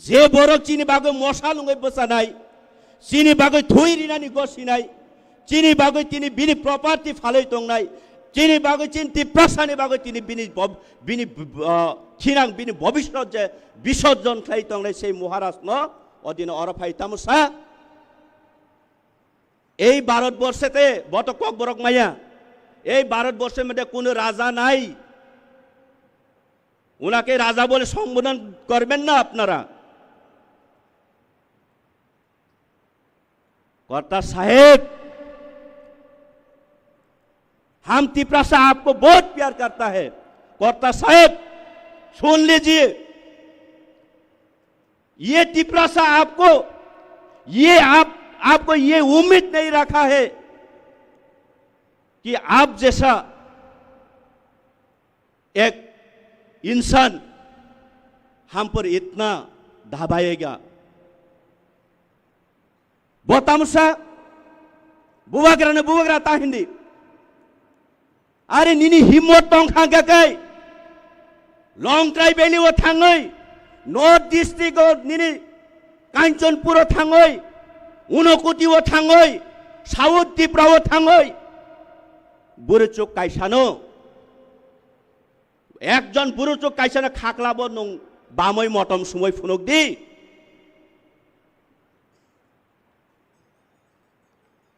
जे बरक चिनि बागै मसा लुङै बसानाय चिनि बागै थुइ रिनानि गसिनाय चिनि बागै तिनि बिनि प्रपार्टी फालै दंनाय चिनि बागै चिन त्रिपुरासानि बागै तिनि बिनि थिनां बिनि भविष्यत जे विसर्जन खाइ तंनाय সেই মহারাজ ন অদিন অরফাই তামসা এই ভারতবর্ষেতে বত কক বরক মাইয়া এই ভারতবর্ষের মধ্যে কোনো রাজা নাই উনাকে রাজা বলে সম্বোধন করবেন না আপনারা কর্তা সাহেব हम त्रिपुरा से आपको बहुत प्यार करता है कर्ता साहेब सुन लीजिए ये त्रिपुरा से आपको ये आपको ये उम्मीद नहीं रखा है कि आप जैसा एक इंसान हम पर इतना दबाएगा बोतामुसा बुवाग्रा ता हिंदी अरे निनी हिम्मत दं खांगाकै लंग ट्राइब भ्याली ओ थाङै नर्थ डिस्ट्रिक्ट ओ निनी काञ्चनपुर ओ थाङै उनकोटी ओ थाङै साउथ त्रिपुरा ओ थाङै बुरुचुक काइसानो एकजन बुरुचुक काइसानो खाक्लाबो नं बामै मटम सुमै फुनुक दि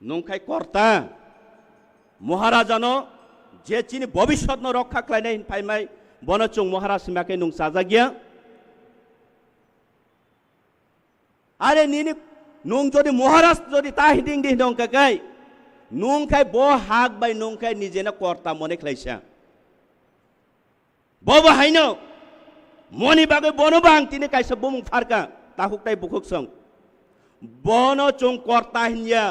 नंखाय कर्ता महाराजानो जे चिनी भविष्यत न रक्षा खालायनाय फाइमाय बनचुं महाराज सिमाके नुं साजागिया अरे निनी नुं जदि महाराज जदि ता हिदिं दि दंकाय नुंखाय ब हाक बाय नुंखाय निजेना कर्ता मने खलायसा बबो हायनो मनि बागै बनबां तिनि कायसा बुमुं फारका ताहुकताय बुखुकसं बनचुं कर्ता हिनिया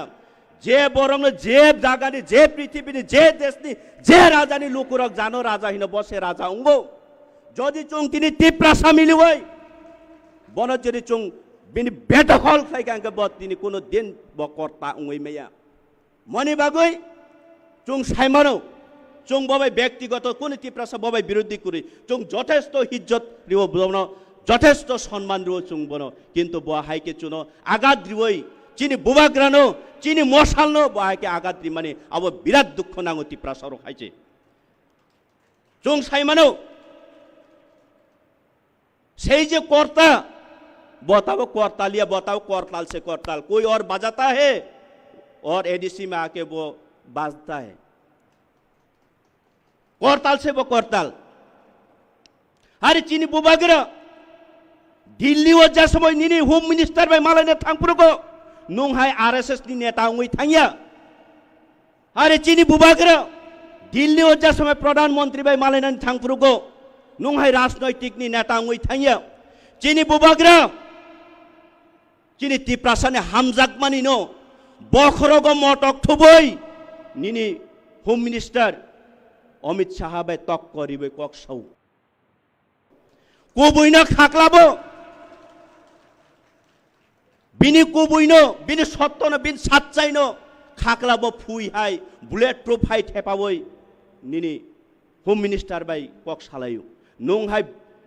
जे बरंग जे जागानि जे पृथ्वीनि जे देशनि जे राजानि लुकुरक जानो राजा हिन बसे राजा उंगो जदि चुं तिनि त्रिपुरा मिलिवै बन जदि चुं बिनि बेटखल खाइगांके ब तिनि कोनो दिन ब कर्ता उंगै मैया मनि बागै चुं साइमानो चुं बबाय व्यक्तिगत कोनो त्रिपुरा बबाय विरोधी करि चुं যথেষ্ট इज्जत रिव बनो যথেষ্ট सम्मान रिव चुं बनो किन्तु ब हाइके चुनो आगाद रिवै चिनी बुबाग्रानो चिनी मसालनो बाहाके आगात्री माने अब बिराट दुख नांगो त्रिपुरा सरो खाइছে जों साइमानो সেই যে कर्ता बताओ कर्ता लिया बताओ करताल से करताल कोई और बजाता है और एडीसी में आके वो बाजता है करताल से वो करताल अरे चीनी बुबाग्रा दिल्ली वो जैसे वो निनी होम मिनिस्टर में माला ने थांगपुर को नोंहाय आरएसएस नि नेता उंगै थांया आरे चिनी बुबाग्रा दिल्ली ओजा समय प्रधानमंत्री बाय मालायनानै थांफ्रुगो नोंहाय राजनैतिक नि नेता उंगै थांया चिनी बुबाग्रा चिनी तिप्रासाने हामजाक मानि नो बखरगो मटक थुबै निनी होम मिनिस्टर अमित शाह बाय तक करिबै कक्सौ कुबुइनो खाक्लाबो बिनि कुबुइनो बिनि सत्तनो बिनि साच्चाइनो खाक्लाबो फुइहाय बुलेट प्रुफ हाय थेपाबै निनी होम मिनिस्टर बाय कक सालायो नोंहाय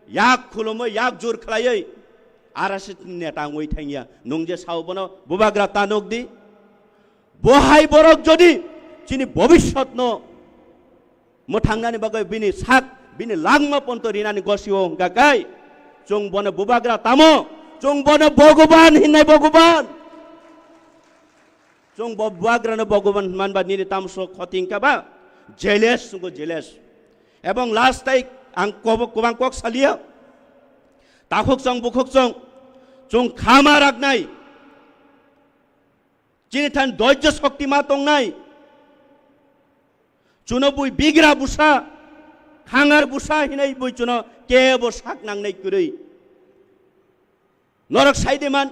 याक खुलुमै याक जुर खलायै आरएसएस नेता उंगै थांया नोंजे सावबनो बुबाग्रा तानोकदि बहाय बरक जदि चिनी भविष्यत न मोथांनानि बागै बिनि साक बिनि लांमा पन्त रिनानि गसियो गाकाय जों बनो बुबाग्रा तामो जों बनो भगवान हिन्नाय भगवान जों बुबाग्रानो भगवान मानबा निनि तामसो खतिंकाबा जेलेस सुगो जेलेस एवं लास्ट टाइम आं कोबां कक सालिया ताखुक जों बुखुक जों खामा राखनाय चिनी थान धैर्य शक्ति मा तंनाय चुनो बुई बिग्रा बुसा खांगार बुसा हिनाय बुई चुनो केबो साक नांनाय कुरै नरक साइदेमान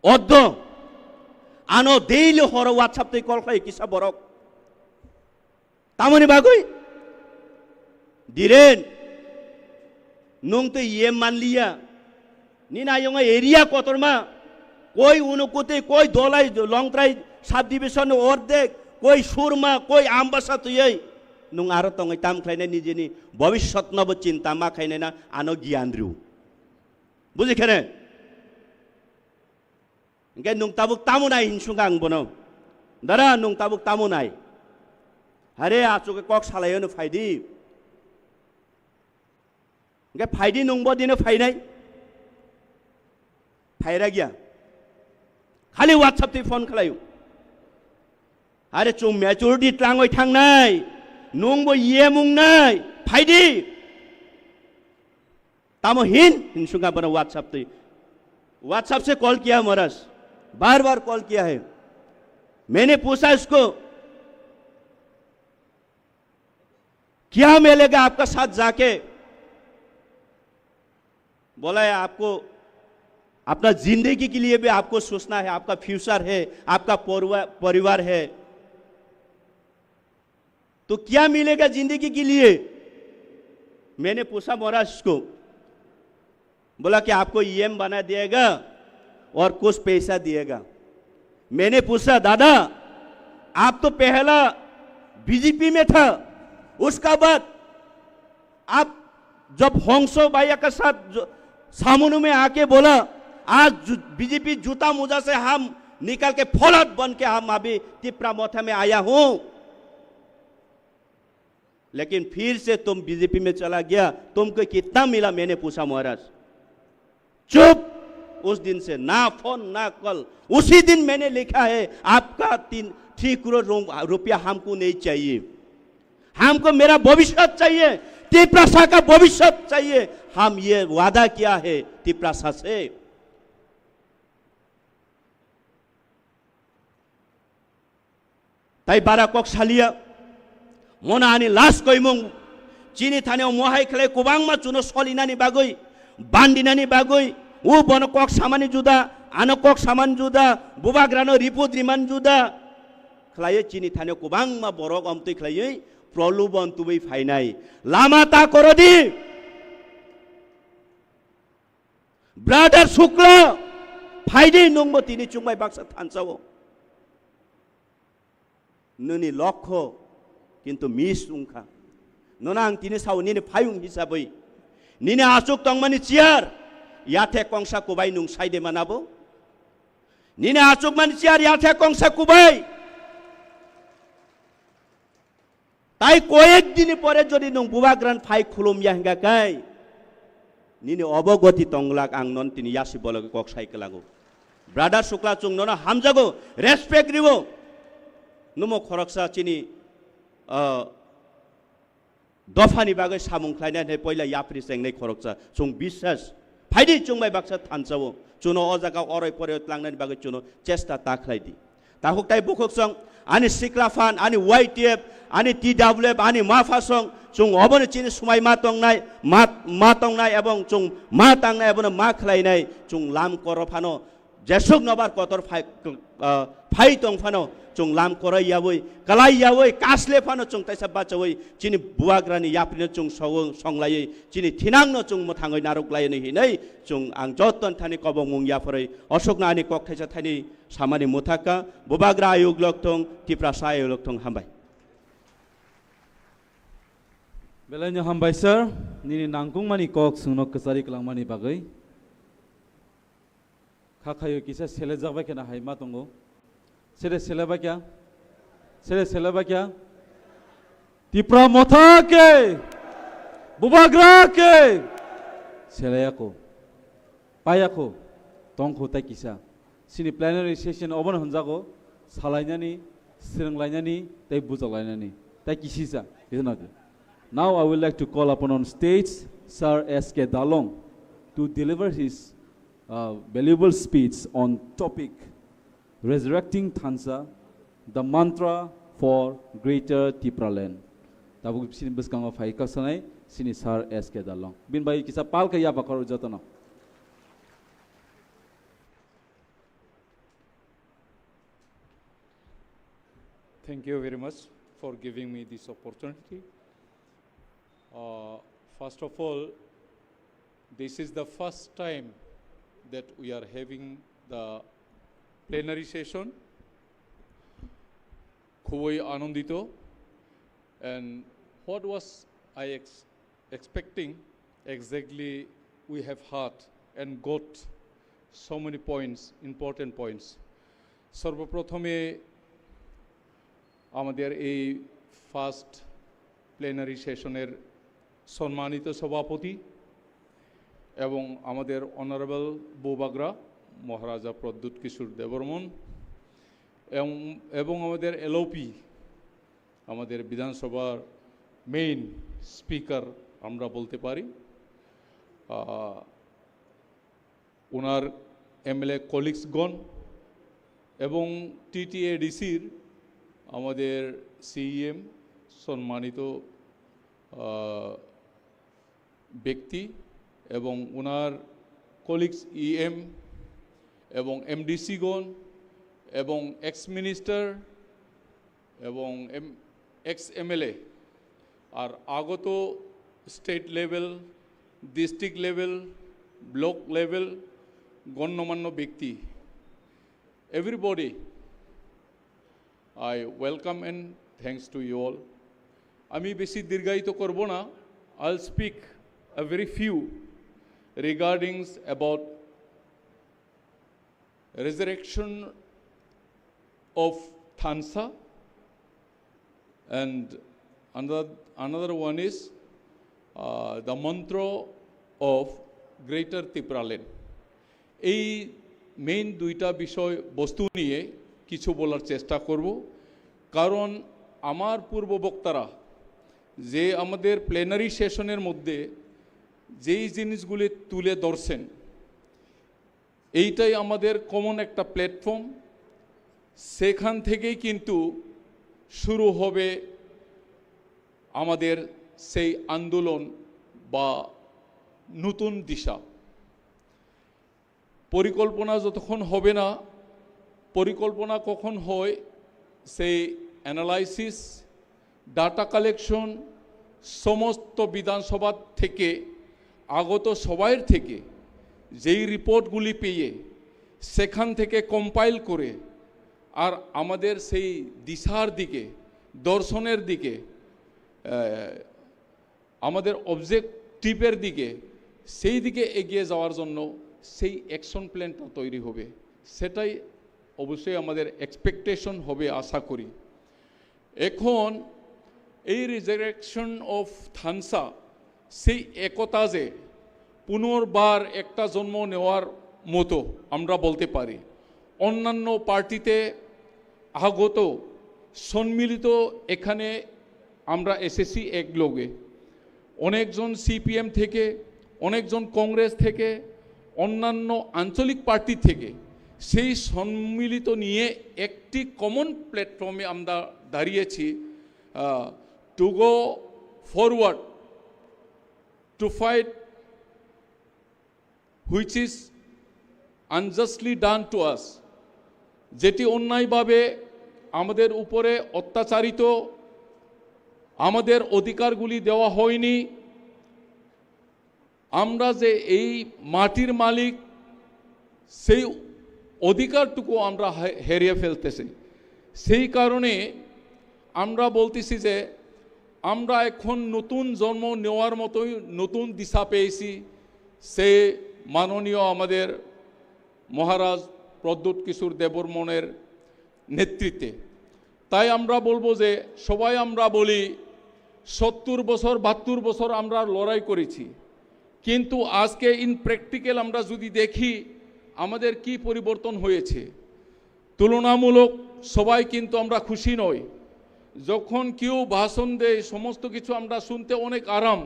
अद्दो आनो देइलो हर व्हाट्सएप तै कल खाय किसा बरक तामनि बागै दिरेन नों तो ये मान लिया निना योंगा एरिया कोतरमा कोई उनुकुते कोई दोलाई लंगत्राई सब डिविजन अर्धेक कोई सुरमा कोई आम्बासा तो ये नुंग आरो तंगै ताम खाइने निजेनि भविष्यत नब चिंता मा खाइने ना आनो ज्ञान रिउ बुझि खेने इंगे नुंग ताबुक तामुनाय हिनसुगा आं बनो दारा नुंग ताबुक तामुनाय हरे आचुके कक सालायनो फाइदि इंगे फाइदि नंबो दिनो फाइनाय फायरा गया खाली व्हाट्सएप ते फोन खलायो अरे चुं मैच्योरिटी ट्रांगै थांनाय नंबो ये मुंनाय फाइदि तामो हिनसुगा बनो व्हाट्सएप से कॉल किया मरस बार बार कॉल किया है मैंने पूछा इसको क्या मिलेगा आपका साथ जाके बोला है आपको अपना जिंदगी के लिए भी आपको सोचना है आपका फ्यूचर है आपका परिवार है तो क्या मिलेगा जिंदगी के लिए मैंने पूछा महाराज को बोला कि आपको ईएम बना दिएगा और कुछ पैसा दिएगा मैंने पूछा दादा आप तो पहला बीजेपी में था उसका बाद आप जब होंसो भैया के साथ सामुनु में आके बोला आज बीजेपी जूता मोजा से हम निकल के फौलाद बन के हम अभी तिप्रा मोथा में आया हूं लेकिन फिर से तुम बीजेपी में चला गया तुमको कितना मिला मैंने पूछा महाराज चुप उस दिन से ना फोन ना कॉल उसी दिन मैंने लिखा है आपका 3 करोड़ रुपया हमको नहीं चाहिए हमको मेरा भविष्य चाहिए तिप्रासा का भविष्य चाहिए हम ये वादा किया है तिप्रासा से ताई बारा कक सालिया मोना आनी लास्ट कोइमुं चिनी थाने मोहाय खले कुबांग मा चुनो सलिनानी बागै बान्दिनानी बागै उ बन कक सामानी जुदा आनो कक सामान जुदा बुबाग्रानो रिपुत रिमान जुदा खलाये चिनी थाने कुबांग मा बरक अमतै खलायै प्रलोभन तुबै फाइनाय लामा ता करदि ब्रादार शुक्ल फाइदे नंगबो तिनी चुंबाय बाक्सा थानसाओ नोंनि लक्ष्य किन्तु मिस उंखा नोनां तिनी साव निनि फायुं हिसाबै निनि आचुक तंगमानि चियार याथे कंसा कुबाय नुं साइदे मानाबो निनि आचुक मानि चियार याथे कंसा कुबाय ताई कयेक दिन परे जदि नों बुबाग्रान फाइ खुलुमिया हिंगाकाय निनि अबगति तंगलाक आं नन तिनि यासि बलग कक साइकेलागो ब्रादार शुक्ला चुं नन हामजागो रेसपेक्ट रिबो नुमो खरकसा चिनी दफानि बागै सामुं ख्लायनाय पहिला याफ्रि सेंनाय खरकसा चुं बिश्वास फाइदि चुंबाय बाक्सा थानसावो चुनो अ जागा अराय परे लांनायनि बागै चुनो चेष्टा ताख्लायदि ताहुकताय बुखुकसं आनि सिक्लाफान आनि वाइटिएफ आनि टीडब्ल्यूएफ आनि माफासं जों अबनो चिनि सुमाय मा तंनाय एवं जों मा तांनाय एवं मा खलायनाय जों लाम करफानो जेसुक नबार कतर फाइ तंफानो जों लाम करय यावै कलाय यावै कासले फानो जों तैसा बाचवै चिनि बुवाग्रानि याप्रिनो जों संलायै चिनि थिनांनो जों मथाङै नारुकलायनि हिनै जों आं जतन थानि कबं मुं याफरै अशोकनानि कक्थायसा थानि सामानि मुथाका बुबाग्रा आयोग लक्थं तिप्रासा आयोग लक्थं हामबाय बेलायनो हामबाय सर निनि नांगुंमानि कक सुंनो कसारि कलांमानि बागै खाखायो किसा सेले जाबाय केना हाय मा दंगो सेले सेलेबा क्या तिप्रा मोथा के बुबाग्रा के सेलेयाको पायाको तंखौ ताय किसा सिनि प्लेनारि सेशन अबन हनजागो सालायनानि सिरंलायनानि ताय बुजालायनानि ताय किसिसा बिजनादो Now I would like to call upon on stage Sir S.K. Dalong to deliver his valuable speech on topic Resurrecting Thansa, the mantra for Greater Tipra Land. Tabu sini beskango fai kasanai sini Sir S.K. Dalong. Bin bai kisa pal kaya bakar jatana. Thank you very much for giving me this opportunity. First of all, this is the first time that we are having the plenary session. Khuboi anondito, and what was I expecting exactly we have heard and got so many points, important points. Sarboprothome আমাদের এই first plenary সেশনের সম্মানিত সভাপতি এবং আমাদের honourable বুবাগ্রা মহারাজা প্রদ্যুৎ কিশোর দেববর্মন এবং আমাদের LOP আমাদের বিধানসভার মেইন স্পিকার আমরা বলতে পারি ওনার এমএলএ কলিগসগণ এবং টিটিএডিসির আমাদের সিইএম সম্মানিত ব্যক্তি এবং ওনার কলিগস ইএম এবং এমডিসিগণ এবং এক্স মিনিস্টার এবং এক্স এমএলএ আর আগত state level district level block level গণ্যমান্য ব্যক্তি everybody I welcome and thanks to you all. আমি বেশি দীর্ঘায়িত করব না. I'll speak a very few regarding about resurrection of Thansa, and another one is the mantra of Greater Tipra Land. এই main দুইটা বিষয় বস্তু নিয়ে কিছু বলার চেষ্টা করব, কারণ আমার পূর্ব বক্তারা যে আমাদের প্লেনারি সেশনের মধ্যে যেই জিনিসগুলি তুলে ধরছেন এইটাই আমাদের কমন একটা প্ল্যাটফর্ম। সেখান থেকেই কিন্তু শুরু হবে আমাদের সেই আন্দোলন বা নতুন দিশা। পরিকল্পনা যতক্ষণ হবে না, পরিকল্পনা কখন হয় সেই অ্যানালাইসিস ডাটা কালেকশন সমস্ত বিধানসভা থেকে আগত সবাইয়ের থেকে যেই রিপোর্টগুলি পেয়ে সেখান থেকে কম্পাইল করে আর আমাদের সেই দিশার দিকে দর্শনের দিকে আমাদের অবজেক্টিভের দিকে সেই দিকে এগিয়ে যাওয়ার জন্য সেই অ্যাকশন প্ল্যানটা তৈরি হবে। সেটাই অবশ্যই আমাদের এক্সপেকটেশন হবে আশা করি। এখন এই রিজারেকশন অফ থানসা সেই একতা যে পুনর্বার একটা জন্ম নেওয়ার মতো আমরা বলতে পারি। অন্যান্য পার্টিতে আগত সম্মিলিত এখানে আমরা এসেছি এক লোকে, অনেকজন সিপিএম থেকে, অনেকজন কংগ্রেস থেকে, অন্যান্য আঞ্চলিক পার্টি থেকে সেই সম্মিলিত নিয়ে একটি কমন প্ল্যাটফর্মে আমরা দাঁড়িয়েছি to go forward to fight which is unjustly done to us, যেটি অন্যায়ভাবে আমাদের উপরে অত্যাচারিত, আমাদের অধিকারগুলি দেওয়া হয়নি, আমরা যে এই মাটির মালিক সেই অধিকারটুকু আমরা হারিয়ে ফেলতেছি। সেই কারণে আমরা বলতেছি যে আমরা এখন নতুন জন্ম নেওয়ার মতোই নতুন দিশা পেয়েছি সে মাননীয় আমাদের মহারাজ প্রদ্যুৎ কিশোর দেববর্মনের নেতৃত্বে। তাই আমরা বলবো যে সবাই আমরা বলি 70 বছর 72 বছর আমরা লড়াই করেছি, কিন্তু আজকে ইন প্র্যাকটিক্যাল আমরা যদি দেখি আমাদের কি পরিবর্তন হয়েছে, তুলনামূলক সবাই কিন্তু আমরা খুশি নই। যখন কেউ ভাষণ দেয় সমস্ত কিছু আমরা শুনতে অনেক আরাম,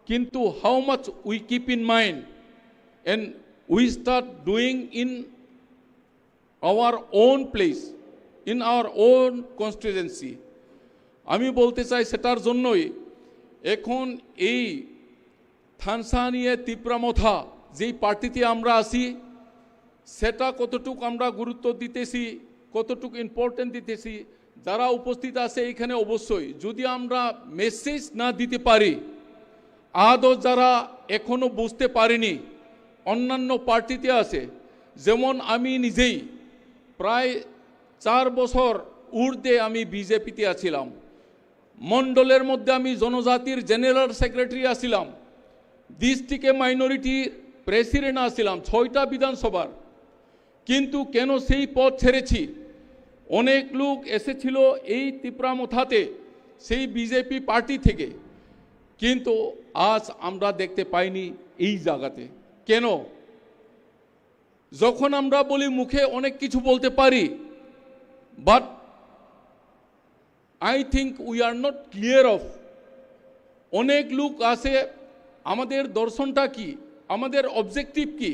কিন্তু how much we keep in mind and we start doing in our own place, in our own constituency. আমি বলতে চাই সেটার জন্যই এখন এই থানসানিয়া তিপ্রামথা যেই পার্টিতে আমরা আছি সেটা কতটুকু আমরা গুরুত্ব দিতেছি, কতটুকু ইম্পর্টেন্ট দিতেছি, যারা উপস্থিত আছে এখানে অবশ্যই যদি আমরা মেসেজ না দিতে পারি, আদৌ যারা এখনো বুঝতে পারিনি অন্যান্য পার্টিতে আছে, যেমন আমি নিজেই প্রায় 4 বছর ঊর্ধ্বে আমি বিজেপিতে আছিলাম, মণ্ডলের মধ্যে আমি জনজাতির জেনারেল সেক্রেটারি আছিলাম, ডিস্ট্রিক্টে মাইনরিটির প্রেসিডেন্ট আছিলাম 6টা বিধানসভার, কিন্তু কেন সেই পদ ছেড়েছি? অনেক লোক এসেছিল এই তিপ্রামথাতে সেই বিজেপি পার্টি থেকে, কিন্তু আজ আমরা দেখতে পাইনি এই জায়গাতে। কেন? যখন আমরা বলি মুখে অনেক কিছু বলতে পারি, but I think we are not clear of. অনেক লোক আছে, আমাদের দর্শনটা কি, আমাদের অবজেক্টিভ কি,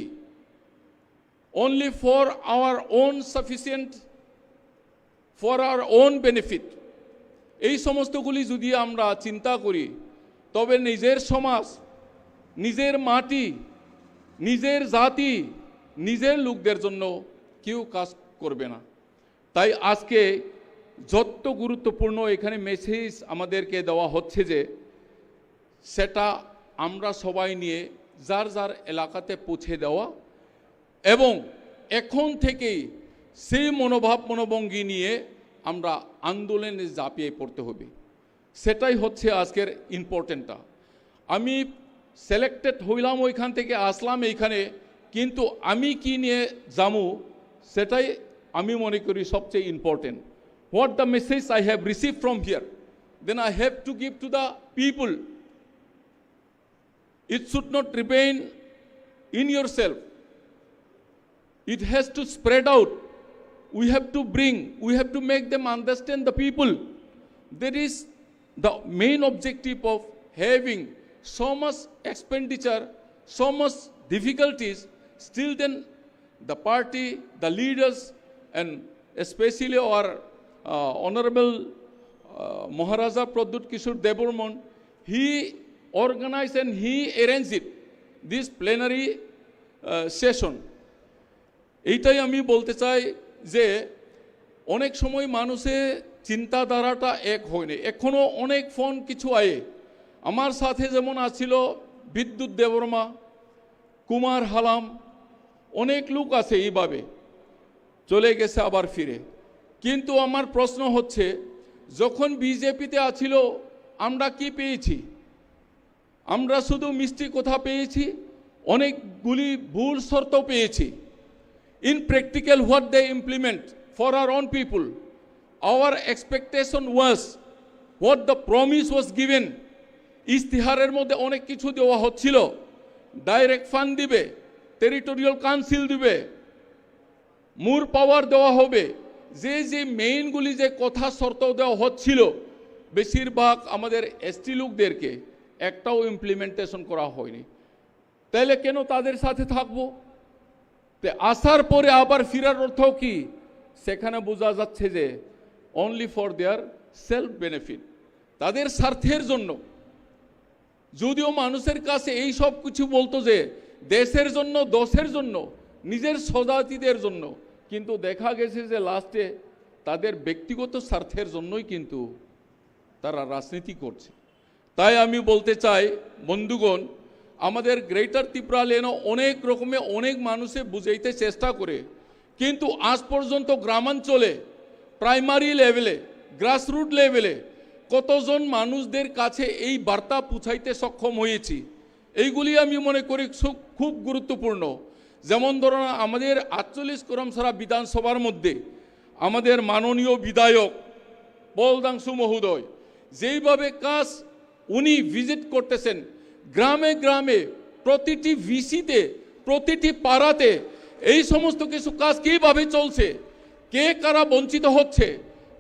only for our own sufficient, for our own benefit. এই সমস্তগুলি যদি আমরা চিন্তা করি তবে নিজের সমাজ, নিজের মাটি, নিজের জাতি, নিজের লোকদের জন্য কেউ কাজ করবে না। তাই আজকে যত গুরুত্বপূর্ণ এখানে মেসেজ আমাদেরকে দেওয়া হচ্ছে যে সেটা আমরা সবাই নিয়ে যার যার এলাকাতে পৌঁছে দেওয়া এবং এখন থেকেই সেই মনোভঙ্গি নিয়ে আমরা আন্দোলনে ঝাঁপিয়ে পড়তে হবে। সেটাই হচ্ছে আজকের ইম্পর্টেন্টটা। আমি সিলেক্টেড হইলাম, ওইখান থেকে আসলাম এইখানে, কিন্তু আমি কি নিয়ে যাবো সেটাই আমি মনে করি সবচেয়ে important. What the message I have receive from here, then I have to give to the people. It should not remain in yourself. It has to spread out. We have to bring, we have to make them understand the people. That is the main objective of having so much expenditure, so much difficulties. Still then the party, the leaders, and especially our Honorable Maharaja Pradyut Kishore Deborman, he organized and he arranged it, this plenary session. এইটাই আমি বলতে চাই যে অনেক সময় মানুষের চিন্তাধারাটা এক হয়নি, এখনো অনেক ফোন কিছু আয়ে। আমার সাথে যেমন আছিল বিদ্যুৎ দেববর্মা, কুমার হালাম, অনেক লোক আছে এইভাবে চলে গেছে আবার ফিরে। কিন্তু আমার প্রশ্ন হচ্ছে যখন বিজেপিতে আছিল আমরা কি পেয়েছি? আমরা শুধু মিষ্টি কথা পেয়েছি, অনেকগুলি ভুল শর্ত পেয়েছি। In practical what they implement for our own people, our expectation was what the promise was given. ইস্তিহারের মধ্যে অনেক কিছু দেওয়া হচ্ছিল, ডাইরেক্ট ফান্ড দিবে, টেরিটোরিয়াল কাউন্সিল দিবে, মোর পাওয়ার দেওয়া হবে, যে যে মেইনগুলি যে কথা শর্ত দেওয়া হচ্ছিল বেশিরভাগ আমাদের এসটি লোকদেরকে একটাও ইমপ্লিমেন্টেশন করা হয়নি। তাহলে কেন তাদের সাথে থাকবো? আসার পরে আবার ফিরার অর্থ কি? সেখানে বোঝা যাচ্ছে যে only for their self benefit, তাদের স্বার্থের জন্য। যদিও মানুষের কাছে এই সব কিছু বলতো যে দেশের জন্য, দোষের জন্য, নিজের স্বজাতিদের জন্য, কিন্তু দেখা গেছে যে লাস্টে তাদের ব্যক্তিগত স্বার্থের জন্যই কিন্তু তারা রাজনীতি করছে। তাই আমি বলতে চাই বন্ধুগণ, আমাদের গ্রেটার ত্রিপুরা লেনও অনেক রকমে অনেক মানুষে বুঝাইতে চেষ্টা করে, কিন্তু আজ পর্যন্ত গ্রামাঞ্চলে প্রাইমারি লেভেলে, গ্রাসরুট লেভেলে কতজন মানুষদের কাছে এই বার্তা পৌঁছাইতে সক্ষম হয়েছি, এইগুলি আমি মনে করি খুব গুরুত্বপূর্ণ। যেমন ধরুন আমাদের 48 করমসারা বিধানসভার মধ্যে আমাদের মাননীয় বিধায়ক বলদাংশু মহোদয় যেইভাবে কাজ উনি ভিজিট করতেছেন, গ্রামে গ্রামে প্রতিটি ভিসিতে, প্রতিটি পাড়াতে এই সমস্ত কিছু কাজ কীভাবে চলছে, কে কারা বঞ্চিত হচ্ছে,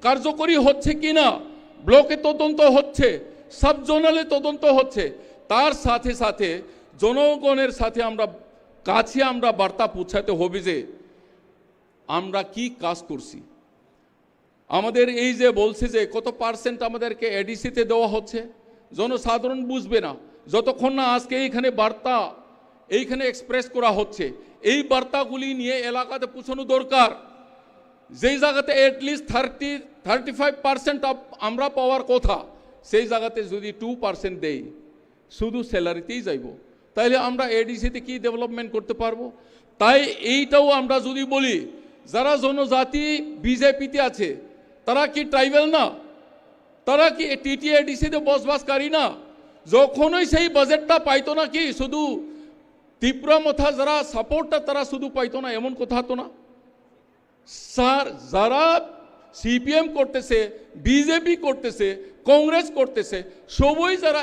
কার্যকরী হচ্ছে কিনা, ব্লকে তদন্ত হচ্ছে, সাব জোনালে তদন্ত হচ্ছে, তার সাথে সাথে জনগণের সাথে আমরা বার্তা পৌঁছাতে হবে যে আমরা কি কাজ করছি। আমাদের এই যে বলছে যে কত পার্সেন্ট আমাদেরকে এডিসিতে দেওয়া হচ্ছে, জনসাধারণ বুঝবে না যতক্ষণ না আজকে এইখানে বার্তা এইখানে এক্সপ্রেস করা হচ্ছে। এই বার্তাগুলি নিয়ে এলাকাতে পৌঁছানো দরকার। যেই জায়গাতে অ্যাটলিস্ট 35% আমরা পাওয়ার কথা, সেই জায়গাতে যদি 2% দেই, শুধু স্যালারিতেই যাইব, তাইলে আমরা এডিসিতে কি ডেভেলপমেন্ট করতে পারবো? তাই এইটাও আমরা যদি বলি, যারা জনজাতি বিজেপিতে আছে তারা কি ট্রাইবেল না? তারা কি টিটিএডিসিতে বসবাসকারী না? যখনই সেই বাজেটটা পাইতো না কি শুধু ত্রিপুরা মথা যারা সাপোর্টটা তারা শুধু পাইতো না, এমন কথা তো না। স্যার, যারা সিপিএম করতেছে, বিজেপি করতেছে, কংগ্রেস করতেছে, সবই যারা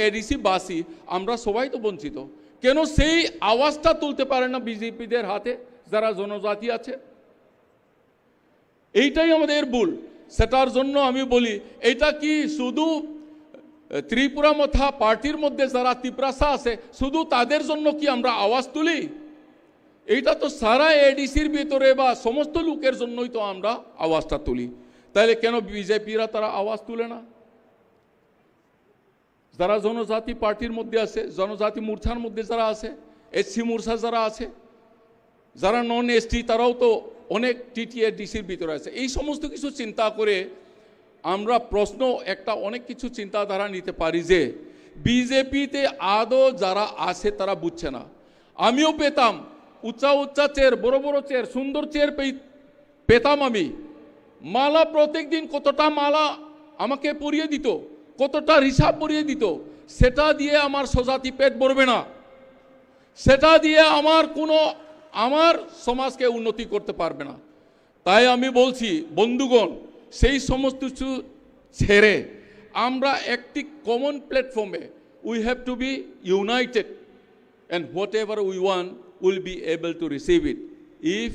এডিসি বাসী, আমরা সবাই তো বঞ্চিত। কেন সেই আওয়াজটা তুলতে পারে না বিজেপিদের হাতে যারা জনজাতি আছে? এইটাই আমাদের ভুল। সেটার জন্য আমি বলি, এটা কি শুধু ত্রিপুরা মথা পার্টির মধ্যে যারা ত্রিপুরাসা আছে শুধু তাদের জন্য কি আমরা আওয়াজ তুলি? এইটা তো সারা এডিসির ভিতরে বা সমস্ত লোকের জন্যই তো আমরা আওয়াজটা তুলি। তাহলে কেন বিজেপিরা তারা আওয়াজ তুলে না? যারা জনজাতি পার্টির মধ্যে আছে, জনজাতি মোর্চার মধ্যে যারা আছে, এসসি মোর্চা যারা আছে, যারা নন এসটি, তারাও তো অনেক টিটিএডিসির ভিতরে আছে। এই সমস্ত কিছু চিন্তা করে আমরা অনেক কিছু চিন্তাধারা নিতে পারি যে বিজেপিতে আদৌ যারা আছে তারা বুঝছে না। আমিও পেতাম উচ্চা চেয়ার, বড় বড় চেয়ার, সুন্দর চেয়ার পেতাম আমি। মালা প্রত্যেক দিন কতটা মালা আমাকে পরিয়ে দিত, কতটা হিসাব পরিয়ে দিত, সেটা দিয়ে আমার স্বজাতি পেট ভরবে না, সেটা দিয়ে আমার সমাজকে উন্নতি করতে পারবে না। তাই আমি বলছি বন্ধুগণ, সেই সমস্ত কিছু ছেড়ে আমরা একটি কমন প্ল্যাটফর্মে we have to B United, and whatever we want will be able to receive it if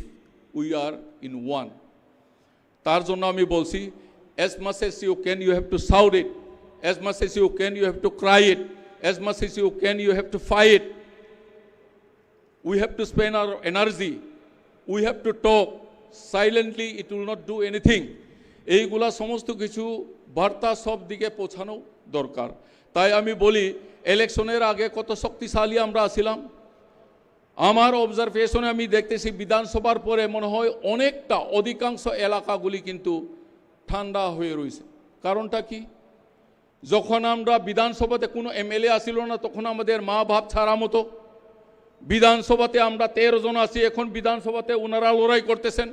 we are in one. তার জন্য আমি বলছি, as much as you can you have to shout it, as much as you can you have to cry it, as much as you can you have to fight. We have to spend our energy, we have to talk silently, it will not do anything. এইগুলা সমস্ত কিছু বার্তা সব দিকে পৌঁছানো দরকার। তাই আমি বলি, ইলেকশনের আগে কত শক্তিশালী আমরা ছিলাম। আমার অবজারভেশনে আমি দেখতেছি বিধানসভার পরে মনে হয় অধিকাংশ এলাকাগুলি কিন্তু ঠান্ডা হয়ে রয়েছে। কারণটা কি? যখন আমরা বিধানসভাতে কোনো এমএলএ আসিল না, তখন আমাদের মা বাপ ছাড়া মতো। বিধানসভাতে আমরা 13 জন আছি, এখন বিধানসভাতে ওনারা লড়াই করতেছেন,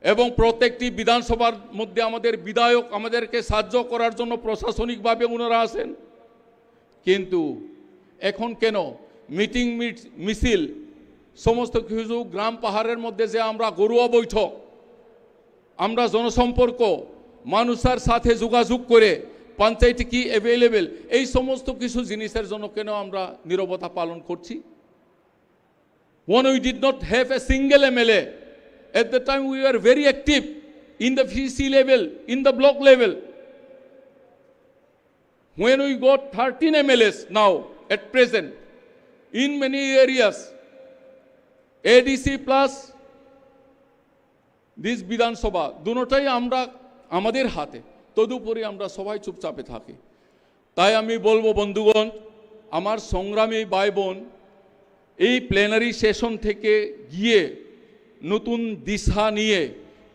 এবং প্রত্যেকটি বিধানসভার মধ্যে আমাদের বিধায়ক আমাদেরকে সাহায্য করার জন্য প্রশাসনিকভাবে ওনারা আসেন। কিন্তু এখন কেন মিটিং মিছিল সমস্ত কিছু গ্রাম পাহাড়ের মধ্যে যে আমরা গরুয়া বৈঠক, আমরা জনসম্পর্ক, মানুষের সাথে যোগাযোগ করে পঞ্চায়েতে কি অ্যাভেলেবেল, এই সমস্ত কিছু জিনিসের জন্য কেন আমরা নীরবতা পালন করছি? When we did not have a single MLA, at the time we were very active in the VC level, in the block level. When we got 13 MLAs now, at present in many areas. ADC plus this Bidhan Sabha, দুটোটাই আমরা আমাদের হাতে, তদুপরি আমরা সবাই চুপচাপে থাকি। তাই আমি বলবো বন্ধুগণ, আমার সংগ্রামী ভাই বোন, এই প্লেনারি সেশন থেকে গিয়ে নতুন দিশা নিয়ে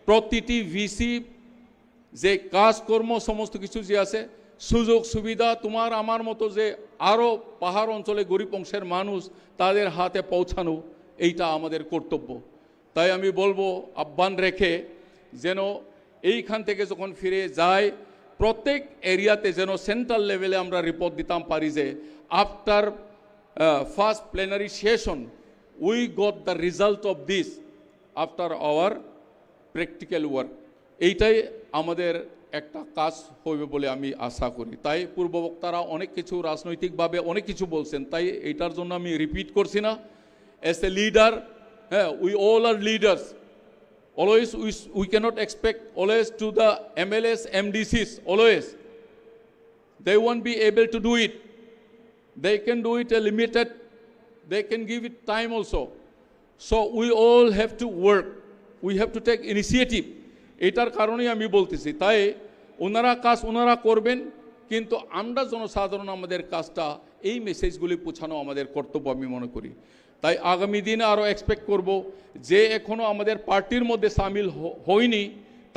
প্রতিটি ভিসি যে কাজকর্ম সমস্ত কিছু যে আছে, সুযোগ সুবিধা তোমার আমার মতো যে আরও পাহাড় অঞ্চলে গরিব অংশের মানুষ তাদের হাতে পৌঁছানো, এইটা আমাদের কর্তব্য। তাই আমি বলবো আহ্বান রেখে যেন এইখান থেকে যখন ফিরে যায় প্রত্যেক এরিয়াতে যেন সেন্ট্রাল লেভেলে আমরা রিপোর্ট দিতাম পারি যে after first plenary session we got the result of this after our practical work. এইটাই আমাদের একটা কাজ হইবে বলে আমি আশা করি। তাই পূর্ববক্তারা অনেক কিছু রাজনৈতিকভাবে অনেক কিছু বলছেন, তাই এইটার জন্য আমি রিপিট করছি না। As a leader, we all are leaders. Always we cannot expect always to the MLAs, MDCs, always. They won't be able to do it. They can do it a limited, they can give it time also. So we all have to work. We have to take initiative. এটার কারণেই আমি বলতেছি। তাই ওনারা কাজ ওনারা করবেন, কিন্তু আমরা জনসাধারণ আমাদের কাজটা এই মেসেজগুলি পৌঁছানো আমাদের কর্তব্য আমি মনে করি। তাই আগামী দিনে আরও এক্সপেক্ট করব যে এখনও আমাদের পার্টির মধ্যে সামিল হয়নি